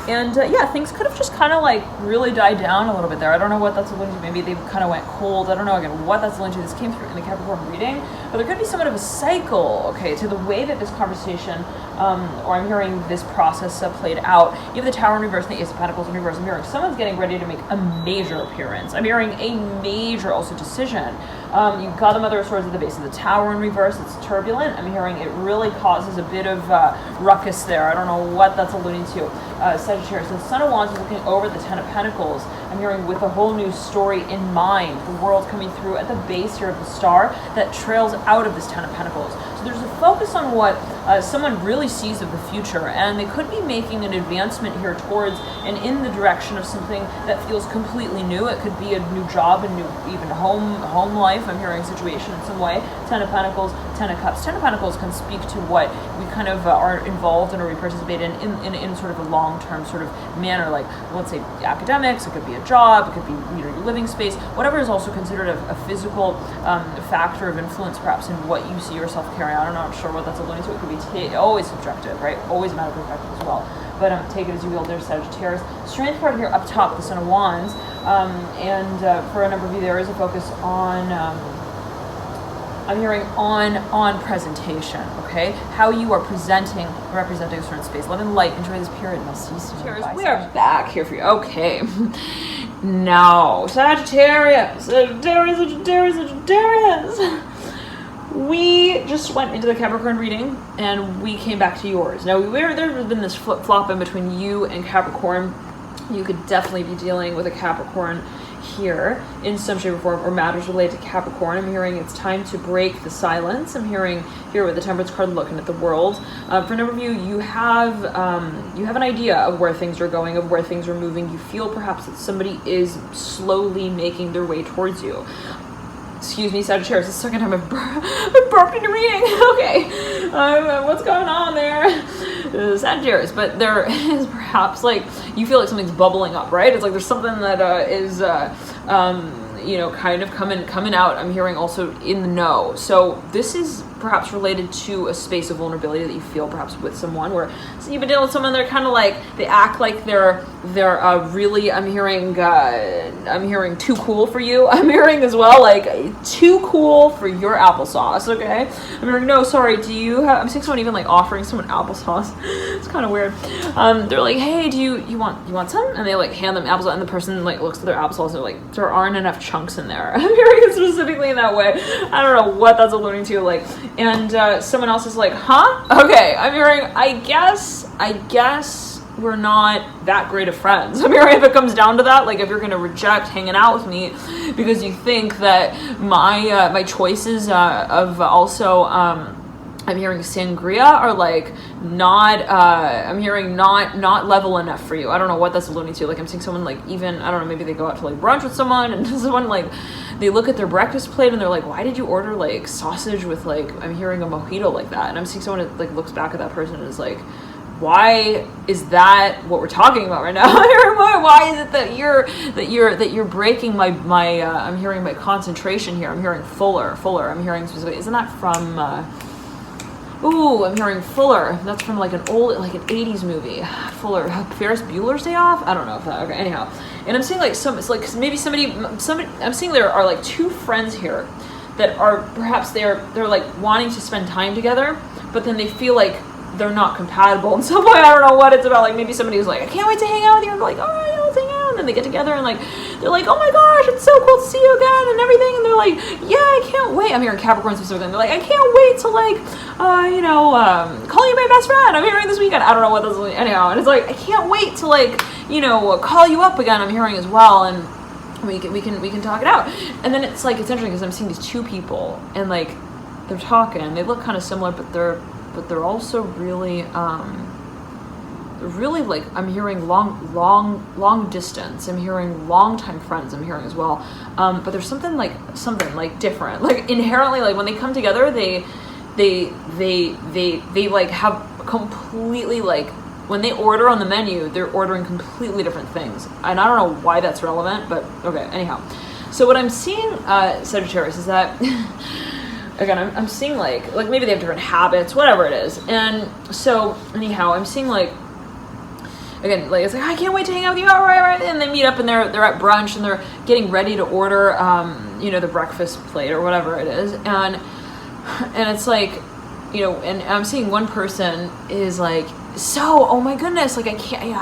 And yeah, things could have just kind of like really died down a little bit there. I don't know what that's alluding to. Maybe they kind of went cold. I don't know again what that's alluding to. This came through in the Capricorn reading, but there could be somewhat of a cycle, okay, to the way that this conversation, or I'm hearing this process played out. You have the Tower in reverse and the Ace of Pentacles in reverse. I'm hearing someone's getting ready to make a major appearance. I'm hearing a major also decision. You've got the Mother of Swords at the base of the Tower in reverse. It's turbulent. I'm hearing it really causes a bit of ruckus there. I don't know what that's alluding to. Sagittarius, the Son of Wands is looking over the Ten of Pentacles. I'm hearing with a whole new story in mind. The world coming through at the base here of the star that trails out of this Ten of Pentacles. So there's a focus on what someone really sees of the future, and they could be making an advancement here towards and in the direction of something that feels completely new. It could be a new job, a new even home life. I'm hearing situation in some way. Ten of Pentacles, Ten of Cups. Ten of Pentacles can speak to what we kind of are involved in or we participate in sort of a long-term sort of manner, like let's say academics. It could be a job. It could be your living space. Whatever is also considered a physical factor of influence, perhaps in what you see yourself carrying out. I'm not sure what that's alluding to. It could be always subjective, right? Always a matter of perspective as well. But take it as you will. There's Sagittarius. Strength card here up top, the Son of Wands, and for a number of you, there is a focus on. I'm hearing on presentation, okay? How you are representing a certain space. Love and light. Enjoy this period. And I'll see you soon. We are back here for you. Okay. Now, Sagittarius. We just went into the Capricorn reading and we came back to yours. Now, there's been this flip-flop in between you and Capricorn. You could definitely be dealing with a Capricorn here in some shape or form, or matters related to Capricorn. I'm hearing it's time to break the silence. I'm hearing here with the Temperance card looking at the world. For a number of you, you have an idea of where things are going, of where things are moving. You feel perhaps that somebody is slowly making their way towards you. Excuse me, Sagittarius, it's the second time I've burped in your reading. Okay, what's going on there? Sagittarius, but there is perhaps like, you feel like something's bubbling up, right? It's like there's something that is kind of coming out. I'm hearing also in the know. So this is perhaps related to a space of vulnerability that you feel perhaps with someone where you've been dealing with someone, they're kind of like, they act like they're really, I'm hearing too cool for you. I'm hearing as well, like too cool for your applesauce. Okay. I'm hearing, no, sorry. I'm seeing someone even like offering someone applesauce. It's kind of weird. They're like, hey, do you want some? And they like hand them applesauce and the person like looks at their applesauce and they're like, there aren't enough chunks in there. I'm hearing it specifically in that way. I don't know what that's alluding to. Like, and someone else is like, huh? Okay, I'm hearing, I guess we're not that great of friends. I'm hearing if it comes down to that, like if you're going to reject hanging out with me because you think that my choices of also, I'm hearing sangria are like not, I'm hearing not level enough for you. I don't know what that's alluding to. Like I'm seeing someone like even, I don't know, maybe they go out to like brunch with someone and someone like, they look at their breakfast plate and they're like, why did you order like sausage with like, I'm hearing a mojito like that. And I'm seeing someone that like looks back at that person and is like, why is that what we're talking about right now? Why is it that you're breaking my I'm hearing my concentration here. I'm hearing Fuller. I'm hearing specifically, isn't that from, I'm hearing Fuller. That's from like an 80s movie. Fuller, Ferris Bueller's Day Off? I don't know if that, okay, anyhow. And I'm seeing like it's like maybe somebody, I'm seeing there are like two friends here that are perhaps they're like wanting to spend time together, but then they feel like they're not compatible in some way. I don't know what it's about. Like maybe somebody was like, I can't wait to hang out with you. I'm like, all right, let's hang out. And then they get together and like, they're like, oh my gosh, it's so cool to see you again and everything. And they're like, yeah, I can't wait. I'm hearing Capricorn specifically. And they're like, I can't wait to like, call you my best friend. I'm hearing this weekend. I don't know what this is. Anyhow. And it's like, I can't wait to like, call you up again. I'm hearing as well. And we can talk it out. And then it's like, it's interesting because I'm seeing these two people and like, they're talking. They look kind of similar, but they're also really like, I'm hearing long distance. I'm hearing long-time friends. I'm hearing as well. But there's something like different. Like inherently, like when they come together, they like have completely like, when they order on the menu, they're ordering completely different things. And I don't know why that's relevant, but okay, anyhow. So what I'm seeing, Sagittarius, is that again, I'm seeing like maybe they have different habits, whatever it is. And so anyhow, I'm seeing like, again, like it's like, I can't wait to hang out with you. All right. And they meet up and they're at brunch and they're getting ready to order, the breakfast plate or whatever it is. And it's like, and I'm seeing one person is like, so, oh my goodness, like I can't,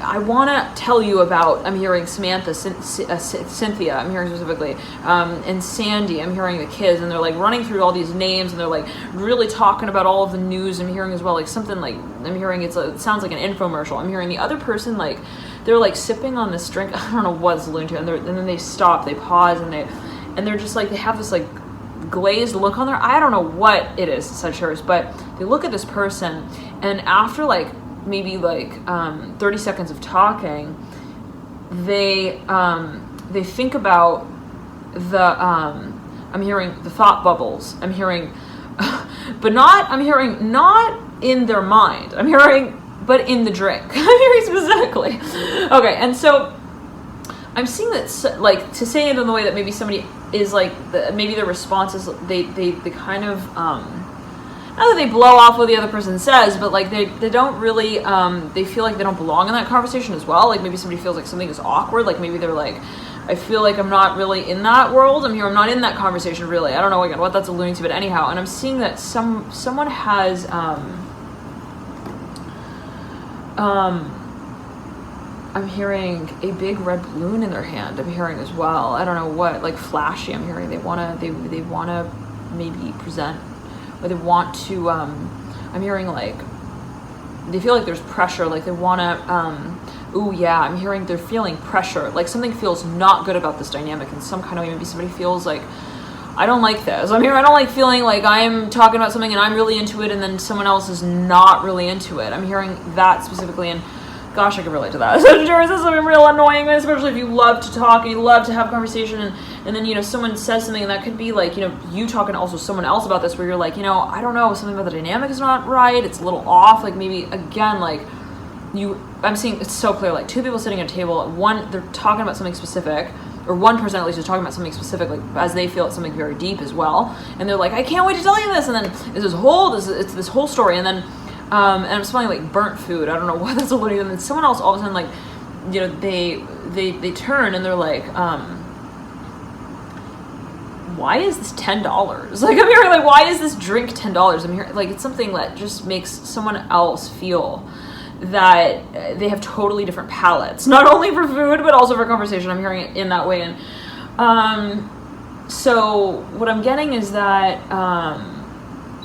I want to tell you about, I'm hearing Samantha, Cynthia, I'm hearing specifically, and Sandy, I'm hearing the kids, and they're like running through all these names, and they're like really talking about all of the news. I'm hearing as well, like something like, I'm hearing it sounds like an infomercial. I'm hearing the other person, like, they're like sipping on this drink, I don't know what it's alluding to, and then they stop, they pause, and they're just like, they have this like glazed look on their, I don't know what it is, Sagittarius, but they look at this person, and after like, maybe like 30 seconds of talking, they think about the I'm hearing the thought bubbles. I'm hearing not in their mind. I'm hearing but in the drink. I'm hearing specifically. Okay, and so I'm seeing that, like, to say it in the way that maybe somebody is like, maybe their response is they kind of not that they blow off what the other person says, but like they don't really, they feel like they don't belong in that conversation as well. Like maybe somebody feels like something is awkward. Like maybe they're like, I feel like I'm not really in that world. I'm not in that conversation really. I don't know again what that's alluding to, but anyhow. And I'm seeing that someone has, I'm hearing a big red balloon in their hand. I'm hearing as well. I don't know what, like flashy. I'm hearing they wanna maybe present. Or they want to, I'm hearing like, they feel like there's pressure, like they want to, I'm hearing they're feeling pressure, like something feels not good about this dynamic in some kind of way. Maybe somebody feels like, I don't like this. I don't like feeling like I'm talking about something and I'm really into it and then someone else is not really into it. I'm hearing that specifically, and gosh, I can relate to that. Sagittarius, this is real annoying, especially if you love to talk and you love to have conversation, and then, someone says something, and that could be like, you talking to also someone else about this, where you're like, I don't know, something about the dynamic is not right, it's a little off, like maybe, again, like, I'm seeing, it's so clear, like, two people sitting at a table, one, they're talking about something specific, or one person at least is talking about something specific, like, as they feel it's something very deep as well, and they're like, I can't wait to tell you this, and then it's this whole story, and then, and I'm smelling like burnt food. I don't know what that's alluding to. And then someone else all of a sudden, like, they turn and they're like, why is this $10? Like, I'm hearing like, why is this drink $10? I'm hearing like, it's something that just makes someone else feel that they have totally different palates, not only for food, but also for conversation. I'm hearing it in that way. And, so what I'm getting is that,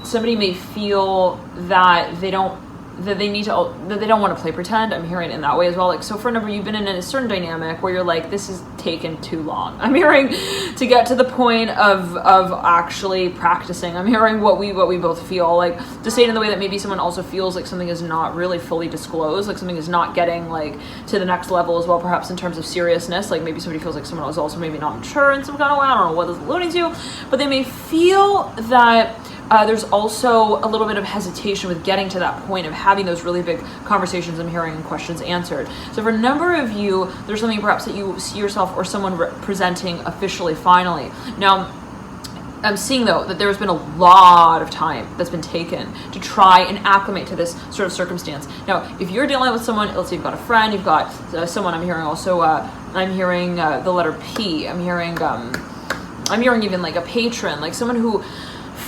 somebody may feel that they don't want to play pretend. I'm hearing it in that way as well. Like, so for a number, you've been in a certain dynamic where you're like, this is taken too long. I'm hearing to get to the point of actually practicing. I'm hearing what we both feel, like, to say it in the way that maybe someone also feels like something is not really fully disclosed, like something is not getting like to the next level as well, perhaps in terms of seriousness. Like maybe somebody feels like someone is also maybe not mature in some kind of way. I don't know what this is alluding to, but they may feel that there's also a little bit of hesitation with getting to that point of having those really big conversations I'm hearing and questions answered. So for a number of you, there's something perhaps that you see yourself or someone presenting officially, finally. Now, I'm seeing, though, that there's been a lot of time that's been taken to try and acclimate to this sort of circumstance. Now, if you're dealing with someone, let's say you've got a friend, you've got someone, I'm hearing also, I'm hearing the letter P, I'm hearing even like a patron, like someone who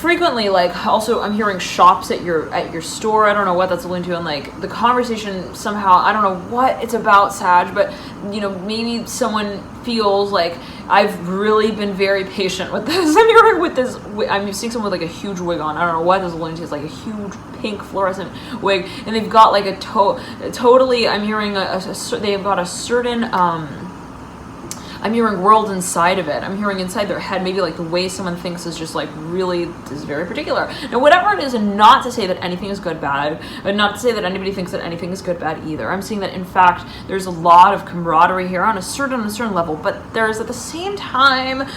frequently, like, also I'm hearing shops at your store. I don't know what that's alluding to, and like the conversation somehow, I don't know what it's about, Sag, but you know, maybe someone feels like I've really been very patient with this. I'm hearing with this, I'm seeing someone with like a huge wig on. I don't know what this alluding to. It's like a huge pink fluorescent wig, and they've got like a totally, I'm hearing they've got a certain I'm hearing world inside of it. I'm hearing inside their head, maybe like the way someone thinks is just like really, is very particular. Now, whatever it is, and not to say that anything is good, bad, and not to say that anybody thinks that anything is good, bad either. I'm seeing that, in fact, there's a lot of camaraderie here on a certain level, but there's at the same time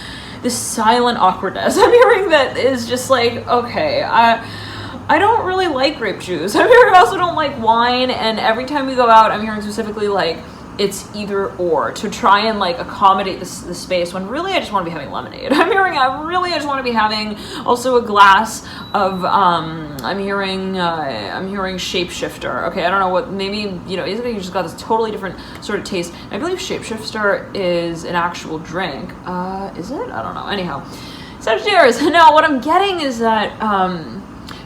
this silent awkwardness. I'm hearing that is just like, okay, I don't really like grape juice. I'm hearing I also don't like wine, and every time we go out, I'm hearing specifically like, it's either or, to try and like accommodate the space, when really I just want to be having lemonade. I'm hearing I just want to be having also a glass of I'm hearing shapeshifter. Okay, I don't know what, maybe, you know, you just got this totally different sort of taste. I believe shapeshifter is an actual drink. Is it? I don't know. Anyhow, Sagittarius. Now what I'm getting is that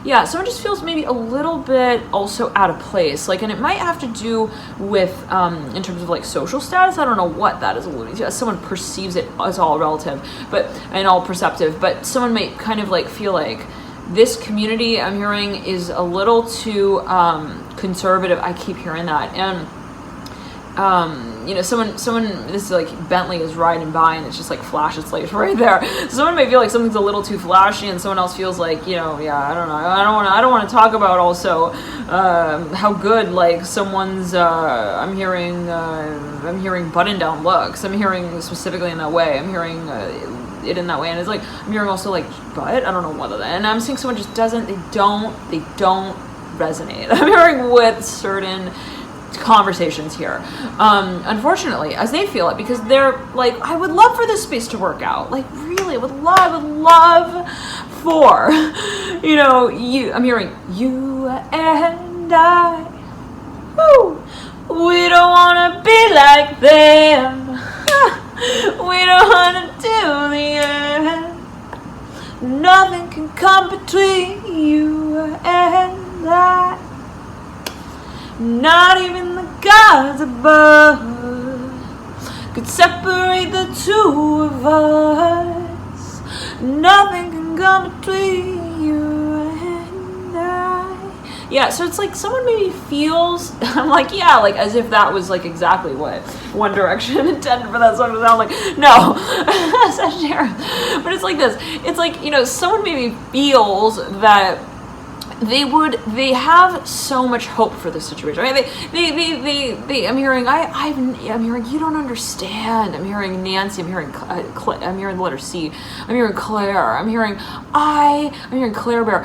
yeah, someone just feels maybe a little bit also out of place, like, and it might have to do with, in terms of like social status. I don't know what that is alluding to. As someone perceives it, as all relative, but, and all perceptive, but someone might kind of like feel like this community, I'm hearing, is a little too, conservative. I keep hearing that. And, you know, someone, this is like Bentley is riding by and it's just like flash its lights right there. Someone may feel like something's a little too flashy, and someone else feels like, you know, yeah, I don't know. I don't want to talk about also, how good like someone's, I'm hearing button down looks. I'm hearing specifically in that way. I'm hearing, it in that way, and it's like I'm hearing also like, but I don't know whether that, and I'm seeing someone just doesn't, they don't resonate. I'm hearing with certain conversations here, unfortunately, as they feel it, because they're like, I would love for this space to work out, like really, I would love for, you know, I'm hearing you and I, woo, we don't want to be like them, we don't want to do the end, nothing can come between you and I. Not even the gods above could separate the two of us. Nothing can come between you and I. Yeah, so it's like someone maybe feels, I'm like, yeah, like as if that was like exactly what One Direction intended for that song to sound like. No, but it's like this. It's like, you know, someone maybe feels that they have so much hope for this situation. I mean, they I'm hearing, I'm hearing, you don't understand. I'm hearing Nancy. I'm hearing I'm hearing the letter C. I'm hearing Claire. I'm hearing Claire Bear.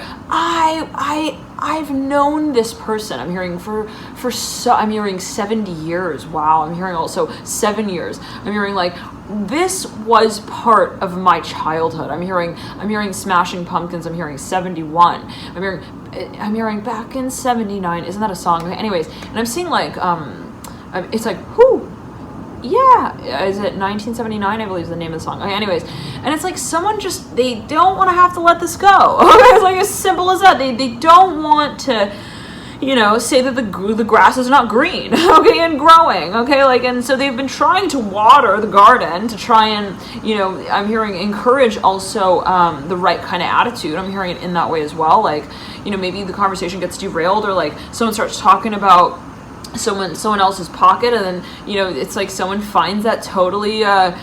I've known this person. I'm hearing I'm hearing 70 years. Wow. I'm hearing also 7 years. I'm hearing like, this was part of my childhood. I'm hearing Smashing Pumpkins. I'm hearing 71. I'm hearing back in 79. Isn't that a song? Okay, anyways, and I'm seeing like, it's like, whoo, yeah, is it 1979? I believe is the name of the song. Okay, anyways, and it's like someone just, they don't want to have to let this go. It's like as simple as that. They don't want to, you know, say that the grass is not green, okay, and growing, okay, like, and so they've been trying to water the garden to try and, you know, I'm hearing encourage also the right kind of attitude. I'm hearing it in that way as well, like, you know, maybe the conversation gets derailed, or like someone starts talking about someone else's pocket, and then, you know, it's like someone finds that totally I'm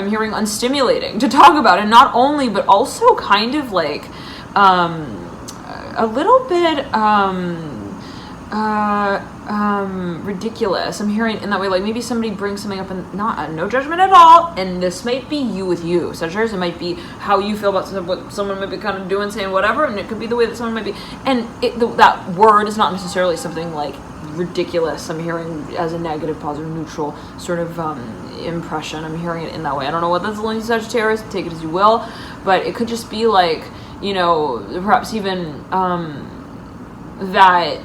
hearing unstimulating to talk about, and not only, but also kind of like a little bit ridiculous. I'm hearing in that way, like maybe somebody brings something up, and no judgment at all, and this might be you with you, Sagittarius. It might be how you feel about what someone might be kind of doing, saying whatever, and it could be the way that someone might be, and that word is not necessarily something like ridiculous. I'm hearing as a negative, positive, neutral sort of impression. I'm hearing it in that way. I don't know what that's like, Sagittarius, take it as you will, but it could just be like, you know, perhaps even that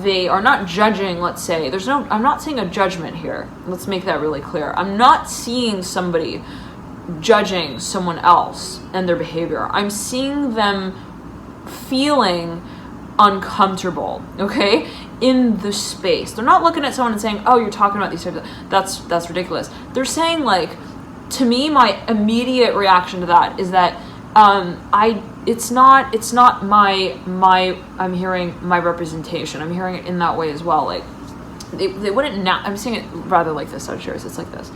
they are not judging, let's say. I'm not seeing a judgment here. Let's make that really clear. I'm not seeing somebody judging someone else and their behavior. I'm seeing them feeling uncomfortable, okay, in the space. They're not looking at someone and saying, oh, you're talking about these types of, that's ridiculous. They're saying, like, to me, my immediate reaction to that is that it's not my I'm hearing my representation. I'm hearing it in that way as well. Like, they wouldn't I'm saying it rather like this, Sagittarius. It's like this.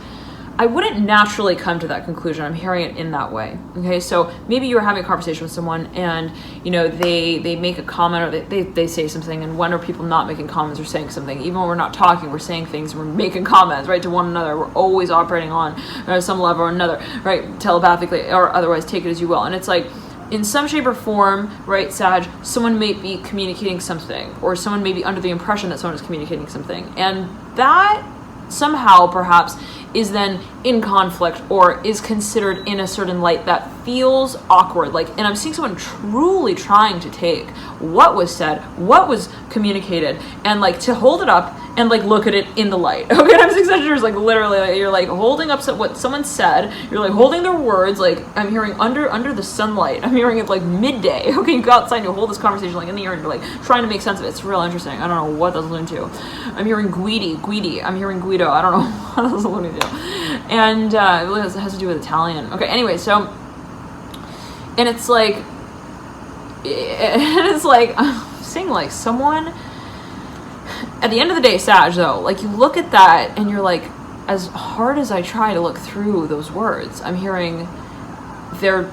I wouldn't naturally come to that conclusion. I'm hearing it in that way. Okay, so maybe you're having a conversation with someone and, you know, they make a comment, or they say something, and when are people not making comments or saying something? Even when we're not talking, we're saying things, we're making comments, right, to one another. We're always operating on some level or another, right, telepathically or otherwise, take it as you will. And it's like, in some shape or form, right, Sag, someone may be communicating something, or someone may be under the impression that someone is communicating something. And that somehow perhaps is then in conflict, or is considered in a certain light that feels awkward. Like, and I'm seeing someone truly trying to take what was said, what was communicated, and like to hold it up and like look at it in the light. Okay, and I'm seeing Sagittarius, like literally, like, you're like holding up what someone said. You're like holding their words. Like, I'm hearing under the sunlight. I'm hearing it like midday. Okay, you go outside and you hold this conversation like in the air and you're like trying to make sense of it. It's real interesting. I don't know what that's alluding to. I'm hearing Guidi. I'm hearing Guido. I don't know what that's alluding to. And it really has to do with Italian. Okay, anyway, so, and it's like I'm seeing like someone. At the end of the day, Sag, though, like, you look at that and you're like, as hard as I try to look through those words, I'm hearing they're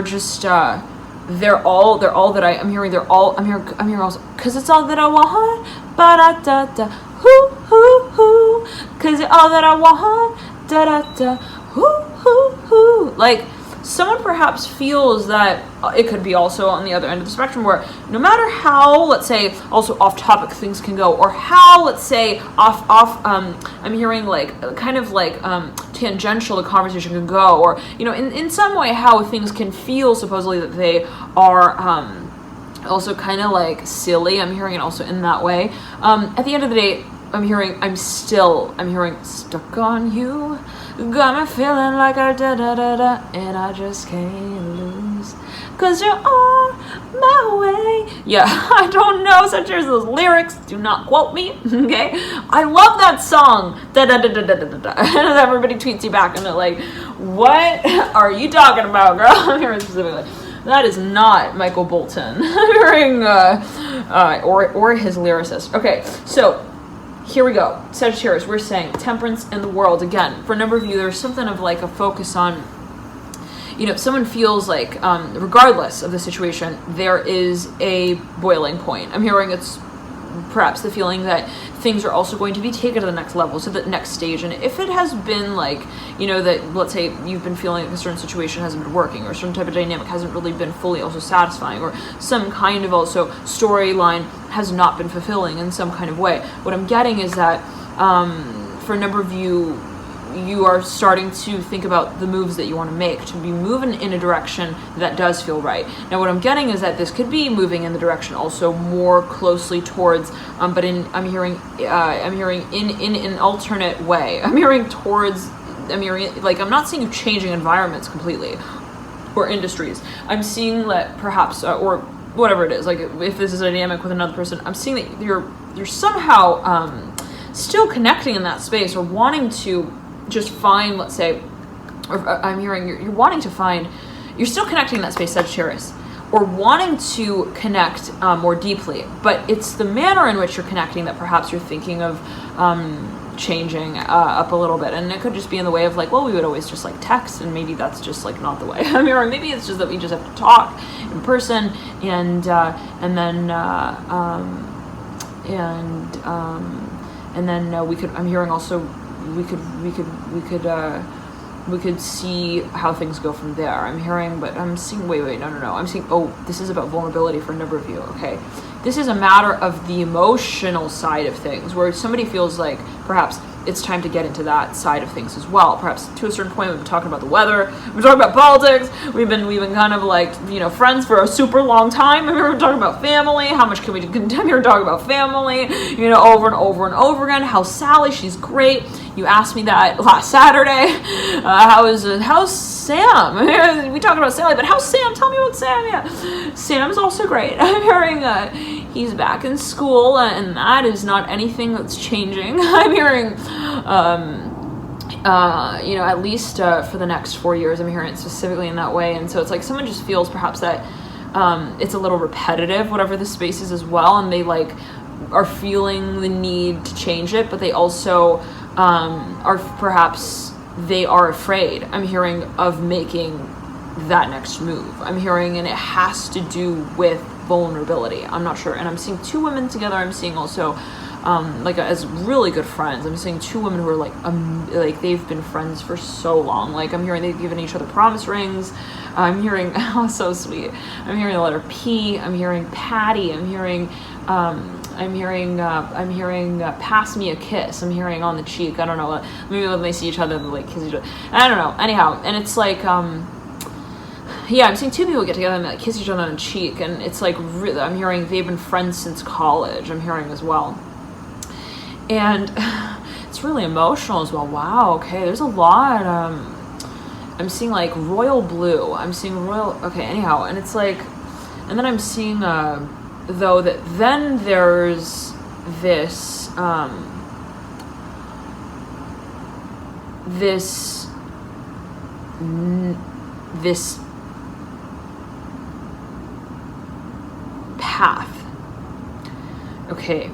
just they're all that I'm hearing also, cause it's all that I want, ba da da da, hoo hoo hoo, cause it's all that I want, da da da, hoo hoo hoo. Like, someone perhaps feels that it could be also on the other end of the spectrum, where no matter how, let's say, also off topic things can go, or how, let's say, I'm hearing like kind of like tangential the conversation can go, or, you know, in some way how things can feel supposedly that they are also kind of like silly. I'm hearing it also in that way. At the end of the day, I'm hearing stuck on you. Got me feeling like I da-da-da-da, and I just can't lose, cause you're on my way. Yeah, I don't know such as those lyrics. Do not quote me, okay? I love that song. Da-da-da-da-da-da-da. And everybody tweets you back, and they're like, what are you talking about, girl? I'm hearing specifically. That is not Michael Bolton. I'm hearing, or his lyricist. Okay, so, here we go. Sagittarius, we're saying temperance in the world. Again, for a number of you, there's something of like a focus on, you know, someone feels like, regardless of the situation, there is a boiling point. I'm hearing it's perhaps the feeling that things are also going to be taken to the next level, to the next stage. And if it has been like, you know, that, let's say you've been feeling like a certain situation hasn't been working, or a certain type of dynamic hasn't really been fully also satisfying, or some kind of also storyline has not been fulfilling in some kind of way, what I'm getting is that for a number of you, you are starting to think about the moves that you want to make, to be moving in a direction that does feel right. Now, what I'm getting is that this could be moving in the direction also more closely towards, but I'm hearing in an alternate way. I'm hearing like, I'm not seeing you changing environments completely, or industries. I'm seeing that perhaps, or whatever it is, like if this is a dynamic with another person, I'm seeing that you're somehow still connecting in that space, or wanting to just find, let's say, or I'm hearing you're wanting to find, you're still connecting in that space, Sagittarius, or wanting to connect more deeply, but it's the manner in which you're connecting that perhaps you're thinking of changing up a little bit. And it could just be in the way of like, well, we would always just like text, and maybe that's just like not the way. I mean, or maybe it's just that we just have to talk in person, and then we could, I'm hearing also, we could see how things go from there. I'm hearing, but I'm seeing, wait, no. I'm seeing, this is about vulnerability for a number of you, okay? This is a matter of the emotional side of things, where somebody feels like perhaps it's time to get into that side of things as well. Perhaps to a certain point, we've been talking about the weather, we've been talking about politics, we've been kind of like, you know, friends for a super long time. We've been talking about family. How much can we continue to talk about family, you know, over and over and over again? How's Sally? She's great. You asked me that last Saturday. How's Sam? We talked about Sally, but how's Sam? Tell me about Sam. Yeah, Sam's also great. I'm hearing he's back in school, and that is not anything that's changing. I'm hearing, you know, at least for the next 4 years, I'm hearing it specifically in that way. And so it's like someone just feels perhaps that it's a little repetitive, whatever the space is as well, and they like are feeling the need to change it, but they also are perhaps they are afraid. I'm hearing of making that next move. I'm hearing, and it has to do with vulnerability. I'm not sure. And I'm seeing two women together. I'm seeing also like as really good friends. I'm seeing two women who are like they've been friends for so long. Like I'm hearing they've given each other promise rings. I'm hearing, oh, so sweet. I'm hearing the letter P. I'm hearing Patty. I'm hearing pass me a kiss. I'm hearing on the cheek. I don't know. Maybe when they see each other, they like kiss each other. I don't know. Anyhow, and it's like, yeah, I'm seeing two people get together and like kiss each other on the cheek, and it's like really, I'm hearing they've been friends since college. I'm hearing as well, and it's really emotional as well. Wow. Okay, there's a lot. I'm seeing like royal blue. I'm seeing royal. Okay. Anyhow, and it's like, and then I'm seeing though that then there's this this path, okay,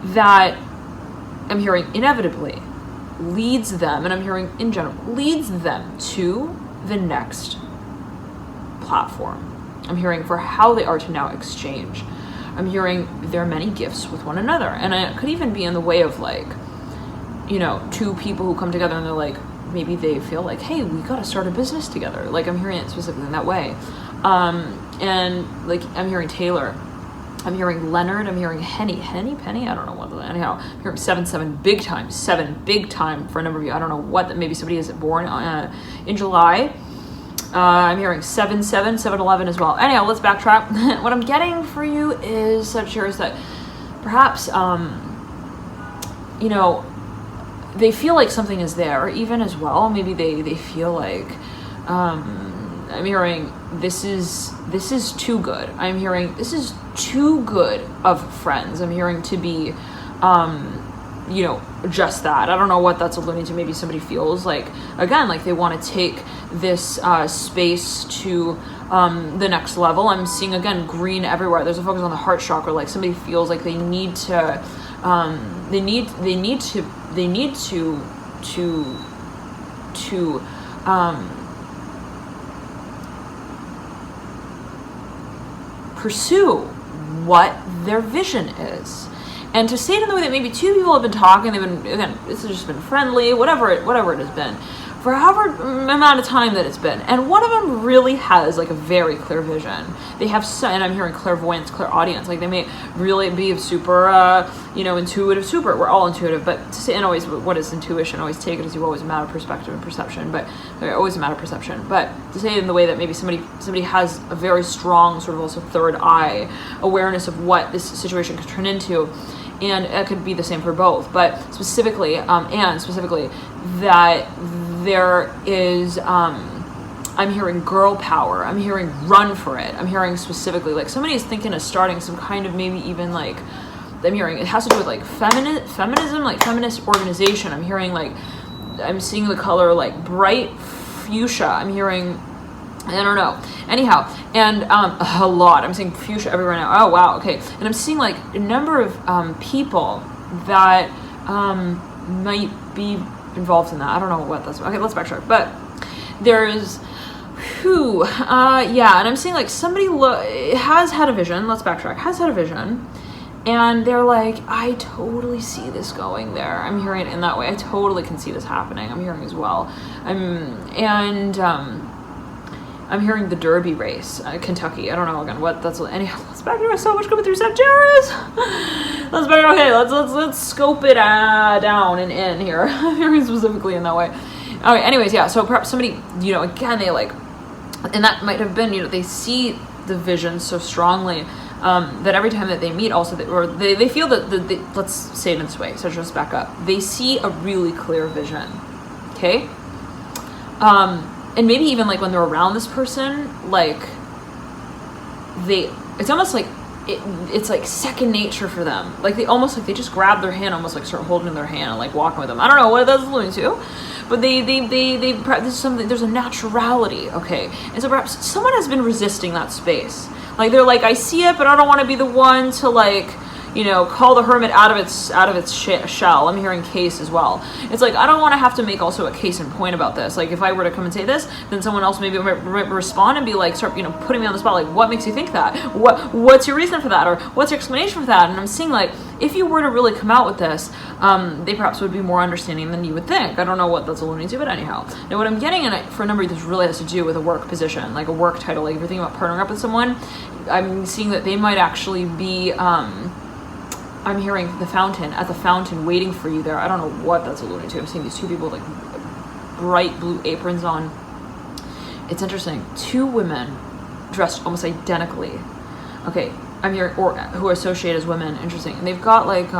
that I'm hearing inevitably leads them, and I'm hearing in general leads them to the next platform. I'm hearing for how they are to now exchange. I'm hearing there are many gifts with one another, and it could even be in the way of like, you know, two people who come together and they're like, maybe they feel like, hey, we got to start a business together. Like I'm hearing it specifically in that way. And like I'm hearing Taylor, I'm hearing Leonard, I'm hearing Penny, I don't know what, anyhow, I'm hearing 7 big time for a number of you. I don't know what, maybe somebody is born in July. I'm hearing 7/11 as well. Anyhow, let's backtrack. What I'm getting for you is Sagittarius that perhaps, you know, they feel like something is there even as well. Maybe they feel like, I'm hearing this is too good. I'm hearing this is too good of friends. I'm hearing to be, you know, just that. I don't know what that's alluding to. Maybe somebody feels like, again, like they want to take this space to the next level. I'm seeing again green everywhere. There's a focus on the heart chakra. Like somebody feels like they need to pursue what their vision is. And to say it in the way that maybe two people have been talking, they've been, again, it's just been friendly, whatever it has been, for however amount of time that it's been. And one of them really has like a very clear vision. They have, and I'm hearing clairvoyance, clairaudience, like they may really be super, you know, intuitive, super, we're all intuitive, but to say, and always, what is intuition? Always take it as you always a matter of perspective and perception, but always a matter of perception. But to say it in the way that maybe somebody has a very strong sort of also third eye awareness of what this situation could turn into. And it could be the same for both, but specifically, that there is, I'm hearing girl power, I'm hearing run for it, I'm hearing specifically, like somebody is thinking of starting some kind of maybe even like, I'm hearing it has to do with like feminism, like feminist organization. I'm hearing like, I'm seeing the color like bright fuchsia. I'm hearing, I don't know. Anyhow, and a lot. I'm seeing fuchsia everywhere now. Oh, wow. Okay. And I'm seeing like a number of people that might be involved in that. I don't know what that's. Okay, let's backtrack. But there's, yeah. And I'm seeing like somebody has had a vision. Let's backtrack. Has had a vision. And they're like, I totally see this going there. I'm hearing it in that way. I totally can see this happening. I'm hearing as well. I'm hearing the Derby race, Kentucky. I don't know again what that's. Anyhow, let's back to so much coming through Sagittarius. Let's scope it down and in here. I'm hearing specifically in that way. Okay. Anyways, yeah. So perhaps somebody, you know, again they like, and that might have been, you know, they see the vision so strongly that every time that they meet, also they feel that let's say it in this way. So just back up. They see a really clear vision. Okay. And maybe even like when they're around this person, like it's almost like it's like second nature for them. Like they almost like they just grab their hand, almost like start holding their hand and like walking with them. I don't know what that's alluding to, but they this is something. There's a naturality, okay. And so perhaps someone has been resisting that space. Like they're like, I see it, but I don't want to be the one to like, you know, call the hermit out of its shell. I'm hearing case as well. It's like, I don't want to have to make also a case in point about this. Like if I were to come and say this, then someone else maybe might respond and be like, start, you know, putting me on the spot. Like, what makes you think that? What's your reason for that? Or what's your explanation for that? And I'm seeing like, if you were to really come out with this, they perhaps would be more understanding than you would think. I don't know what that's alluding to, but anyhow. Now what I'm getting at for a number of this really has to do with a work position, like a work title. Like if you're thinking about partnering up with someone, I'm seeing that they might actually be, I'm hearing at the fountain waiting for you there. I don't know what that's alluding to. I'm seeing these two people with like bright blue aprons on. It's interesting. Two women dressed almost identically. Okay, I'm hearing, or who are associated as women. Interesting. And they've got like,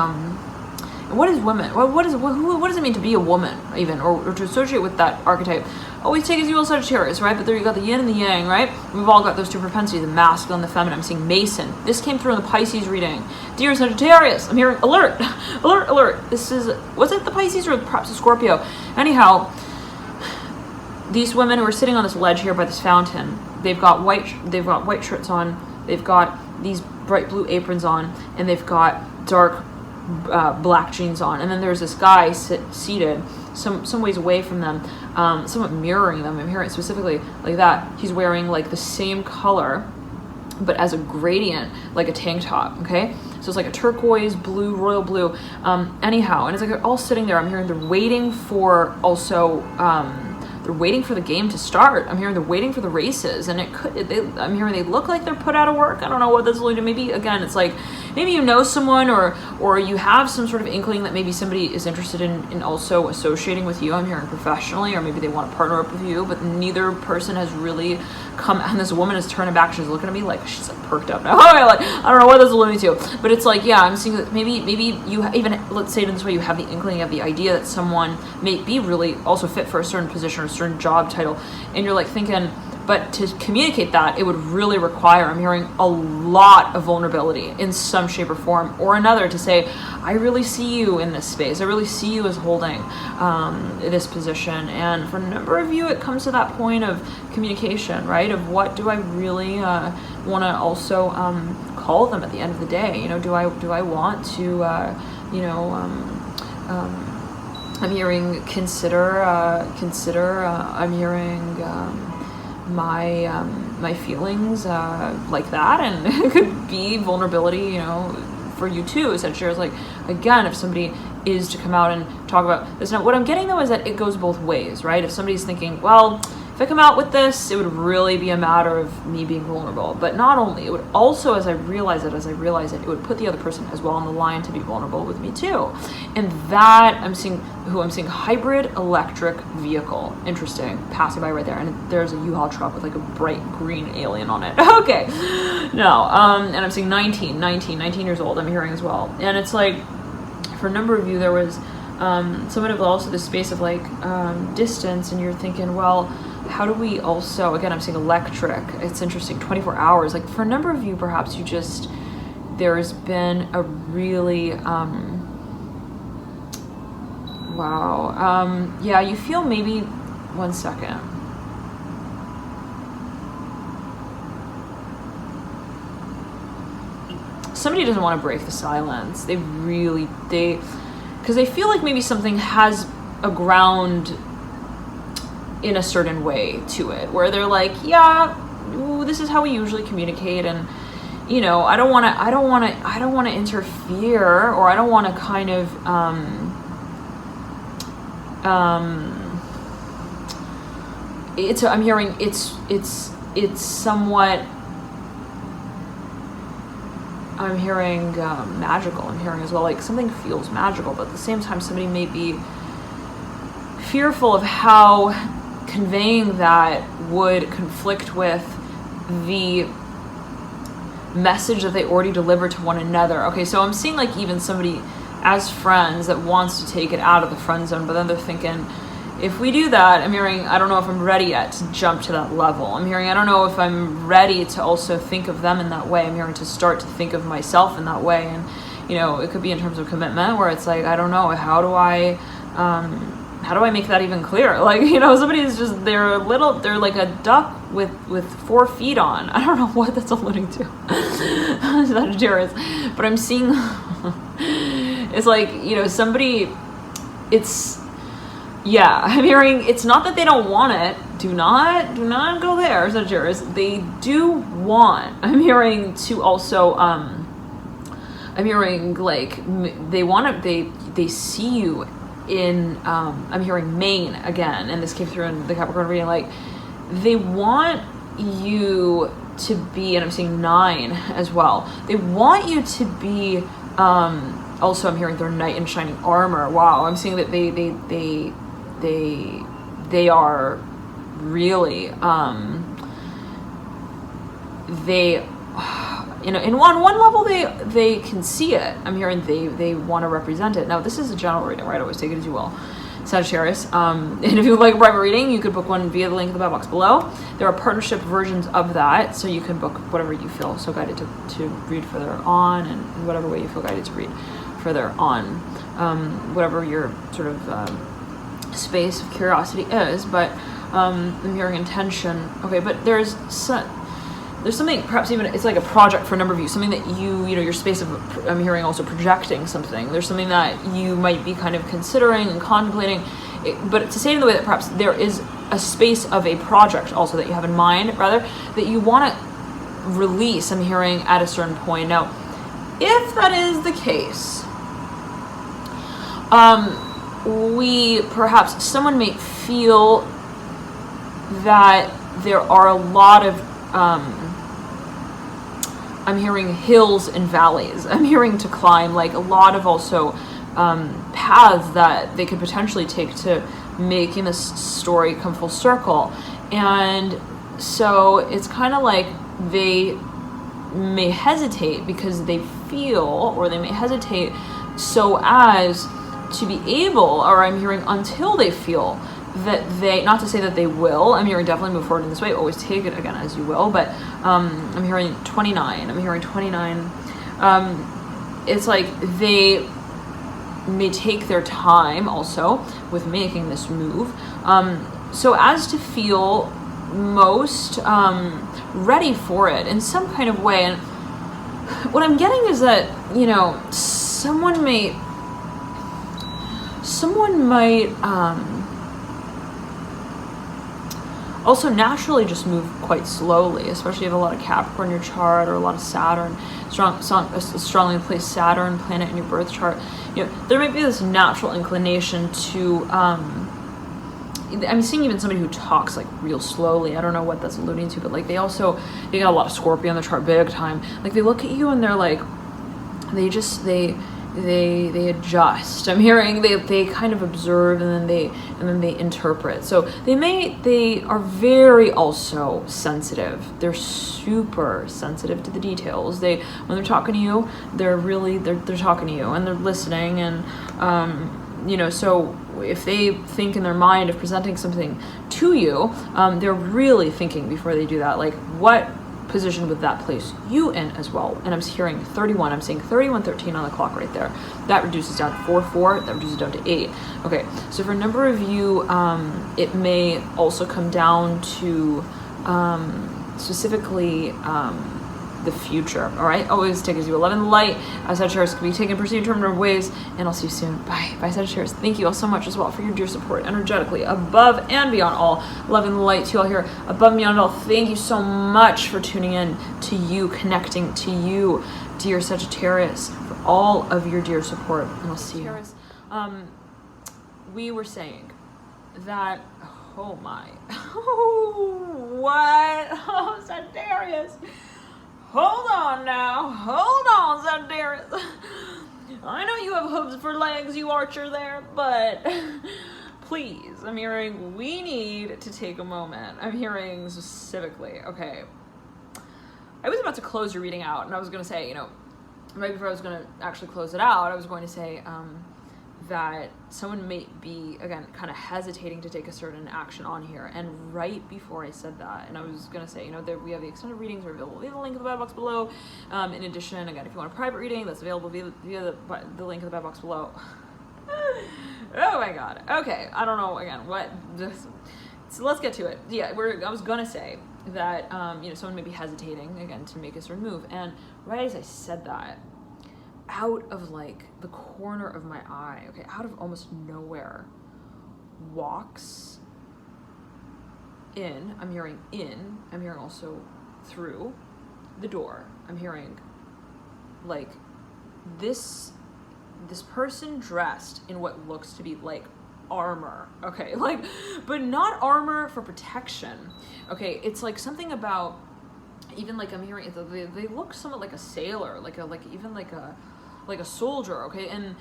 what is women? What does it mean to be a woman even, or to associate with that archetype? Always take as you will Sagittarius, right? But there you got the yin and the yang, right? We've all got those two propensities, the masculine and the feminine. I'm seeing Mason. This came through in the Pisces reading. Dear Sagittarius, I'm hearing alert, alert, alert. This is, was it the Pisces or perhaps the Scorpio? Anyhow, these women who are sitting on this ledge here by this fountain, they've got white shirts on, they've got these bright blue aprons on, and they've got dark black jeans on. And then there's this guy seated some ways away from them, somewhat mirroring them. I'm hearing it specifically like that. He's wearing like the same color, but as a gradient, like a tank top, okay? So it's like a turquoise blue, royal blue. Anyhow, and it's like they're all sitting there. I'm hearing they're waiting for also, they're waiting for the game to start. I'm hearing they're waiting for the races, and I'm hearing they look like they're put out of work. I don't know what that's alluding to. Maybe again, it's like maybe you know someone, or you have some sort of inkling that maybe somebody is interested in also associating with you. I'm hearing professionally, or maybe they want to partner up with you, but neither person has really come. And this woman is turning back. She's looking at me like she's like perked up now. Like, I don't know what that's alluding to, but it's like, yeah, I'm seeing that maybe you even, let's say it in this way, you have the inkling of the idea that someone may be really also fit for a certain position or a certain job title, and you're like thinking, but to communicate that, it would really require, I'm hearing, a lot of vulnerability in some shape or form or another to say, I really see you in this space. I really see you as holding this position. And for a number of you, it comes to that point of communication, right? Of what do I really want to also call them at the end of the day? You know, do I want to, I'm hearing consider. I'm hearing my feelings like that, and it could be vulnerability, you know, for you too. Essentially, it's like, again, if somebody is to come out and talk about this. Now, what I'm getting though is that it goes both ways, right? If somebody's thinking, well, if I come out with this, it would really be a matter of me being vulnerable. But not only, it would also, as I realize it, it would put the other person as well on the line to be vulnerable with me too. And that I'm seeing hybrid electric vehicle. Interesting. Passing by right there. And there's a U-Haul truck with like a bright green alien on it. Okay. No. And I'm seeing 19 years old, I'm hearing as well. And it's like, for a number of you, there was somewhat of also the space of like distance, and you're thinking, well, how do we also, again, I'm seeing electric, it's interesting, 24 hours, like for a number of you, perhaps there's been a really, yeah, you feel maybe, one second. Somebody doesn't want to break the silence. Because they feel like maybe something has a ground in a certain way to it, where they're like, yeah, this is how we usually communicate, and you know, I don't want to interfere, or I don't want to kind of I'm hearing it's it's somewhat, I'm hearing magical. I'm hearing as well, like something feels magical, but at the same time somebody may be fearful of how conveying that would conflict with the message that they already delivered to one another. Okay, so I'm seeing like even somebody as friends that wants to take it out of the friend zone, but then they're thinking, if we do that, I'm hearing, I don't know if I'm ready yet to jump to that level. I'm hearing, I don't know if I'm ready to also think of them in that way. I'm hearing to start to think of myself in that way. And, you know, it could be in terms of commitment where it's like, I don't know, how do I make that even clear? Like, you know, somebody is just, they're like a duck with 4 feet on. I don't know what that's alluding to. Sagittarius. But I'm seeing, it's like, you know, somebody, it's, yeah, I'm hearing, it's not that they don't want it. Do not go there, Sagittarius. They do want, I'm hearing to also, I'm hearing like, they want to, they see you in, I'm hearing Maine again, and this came through in the Capricorn reading, like, they want you to be, and I'm seeing 9 as well. They want you to be, also I'm hearing their knight in shining armor. Wow, I'm seeing that they are really, they, you know, in one level they can see it. I'm hearing they want to represent it. Now this is a general reading, right? Always take it as you will, Sagittarius. And if you would like a private reading, you could book one via the link in the box below. There are partnership versions of that, so you can book whatever you feel so guided to read further on, and whatever way you feel guided to read further on, whatever your sort of space of curiosity is. But I'm hearing intention. Okay, but there's something, perhaps even it's like a project for a number of you, something that you know, your space of, I'm hearing also projecting something. There's something that you might be kind of considering and contemplating, but to say it in the way that perhaps there is a space of a project also that you have in mind, rather, that you want to release, I'm hearing, at a certain point. Now, if that is the case, someone may feel that there are a lot of, I'm hearing hills and valleys. I'm hearing to climb, like a lot of also paths that they could potentially take to making this story come full circle. And so it's kind of like they may hesitate because they feel, or they may hesitate so as to be able, or I'm hearing until they feel that they, not to say that they will, I'm hearing definitely move forward in this way, always take it again as you will, but I'm hearing 29, it's like they may take their time also with making this move, so as to feel most ready for it in some kind of way. And what I'm getting is that, you know, someone might also naturally just move quite slowly, especially if you have a lot of Capricorn in your chart, or a lot of Saturn, strongly placed Saturn planet in your birth chart. You know, there might be this natural inclination to, I'm seeing even somebody who talks like real slowly. I don't know what that's alluding to, but like they got a lot of Scorpio on the chart big time. Like they look at you and they're like, they adjust. I'm hearing they kind of observe, and then they interpret. So they are very also sensitive. They're super sensitive to the details. When they're talking to you, they're talking to you, and they're listening. And you know, so if they think in their mind of presenting something to you, they're really thinking before they do that, like what position would that place you in as well. And I'm hearing 31, I'm seeing 31:13 on the clock right there. That reduces down to 4:4, that reduces down to 8. Okay, so for a number of you, it may also come down to specifically the future. All right, always take as you 11 light. Sagittarius can be taken, perceived, in a number of ways, and I'll see you soon. Bye Sagittarius. Thank you all so much as well for your dear support energetically, above and beyond all. 11 light to you all here, above and beyond all. Thank you so much for tuning in, to you, connecting to you, dear Sagittarius, for all of your dear support, and I'll see you. We were saying that, oh my, what? Oh, Sagittarius. Hold on now. Hold on, Sagittarius. I know you have hooves for legs, you archer there, but please, I'm hearing we need to take a moment. I'm hearing specifically, okay. I was about to close your reading out, and I was going to say, right before I was going to actually close it out, I was going to say that someone may be, again, kind of hesitating to take a certain action on here. And right before I said that, and I was going to say, we have the extended readings are available via the link in the bio box below. In addition, again, if you want a private reading, that's available via the link in the bio box below. Oh my God. Okay, I don't know, again, what this... So let's get to it. Yeah, I was going to say that, someone may be hesitating, again, to make a certain move. And right as I said that, out of like the corner of my eye, okay, out of almost nowhere, walks in. I'm hearing also through the door. I'm hearing like this person dressed in what looks to be like armor, okay, like, but not armor for protection, okay, it's like something about, even like I'm hearing, they look somewhat like a sailor, like a soldier, okay, and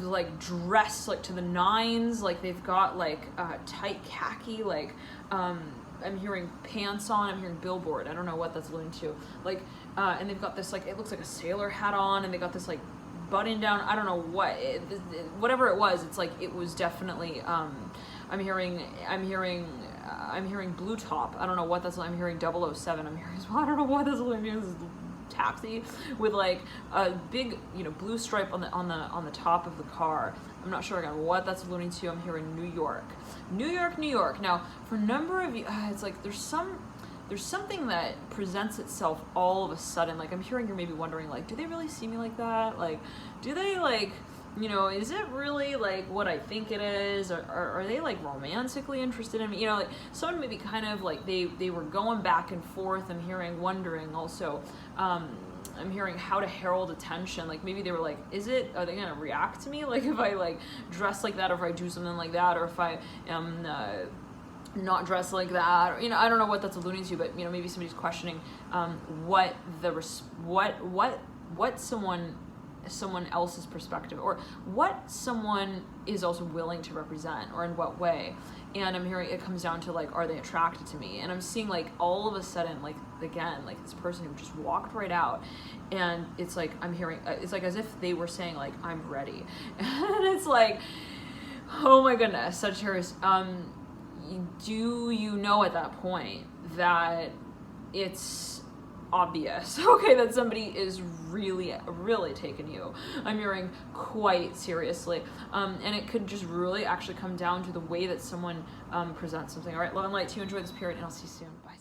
like dressed like to the nines, like they've got like tight khaki, like I'm hearing pants on, I'm hearing billboard, I don't know what that's alluding to, like and they've got this like, it looks like a sailor hat on, and they got this like button down, I don't know what, whatever it was, it's like, it was definitely, I'm hearing blue top, I don't know what that's, I'm hearing 007, I'm hearing, I don't know what that's, I'm hearing this taxi with like a big, blue stripe on the top of the car. I'm not sure again what that's alluding to. I'm hearing New York. Now, for a number of you, it's like there's something that presents itself all of a sudden. Like I'm hearing you're maybe wondering, like, do they really see me like that? Like, do they like, is it really like what I think it is? Or are they like romantically interested in me? Like someone maybe kind of like they were going back and forth. I'm hearing wondering also. I'm hearing how to herald attention. Like maybe they were like, are they gonna react to me? Like if I like dress like that, or if I do something like that, or if I am not dressed like that, or, I don't know what that's alluding to, but maybe somebody's questioning what someone else's perspective, or what someone is also willing to represent, or in what way. And I'm hearing it comes down to like, are they attracted to me? And I'm seeing like all of a sudden, like again, like this person who just walked right out, and it's like I'm hearing it's like as if they were saying like, I'm ready. And it's like, oh my goodness, Sagittarius, do you know at that point that it's obvious, okay, that somebody is really taking you, I'm hearing, quite seriously, and it could just really actually come down to the way that someone presents something. All right, love and light to you, enjoy this period, and I'll see you soon. Bye.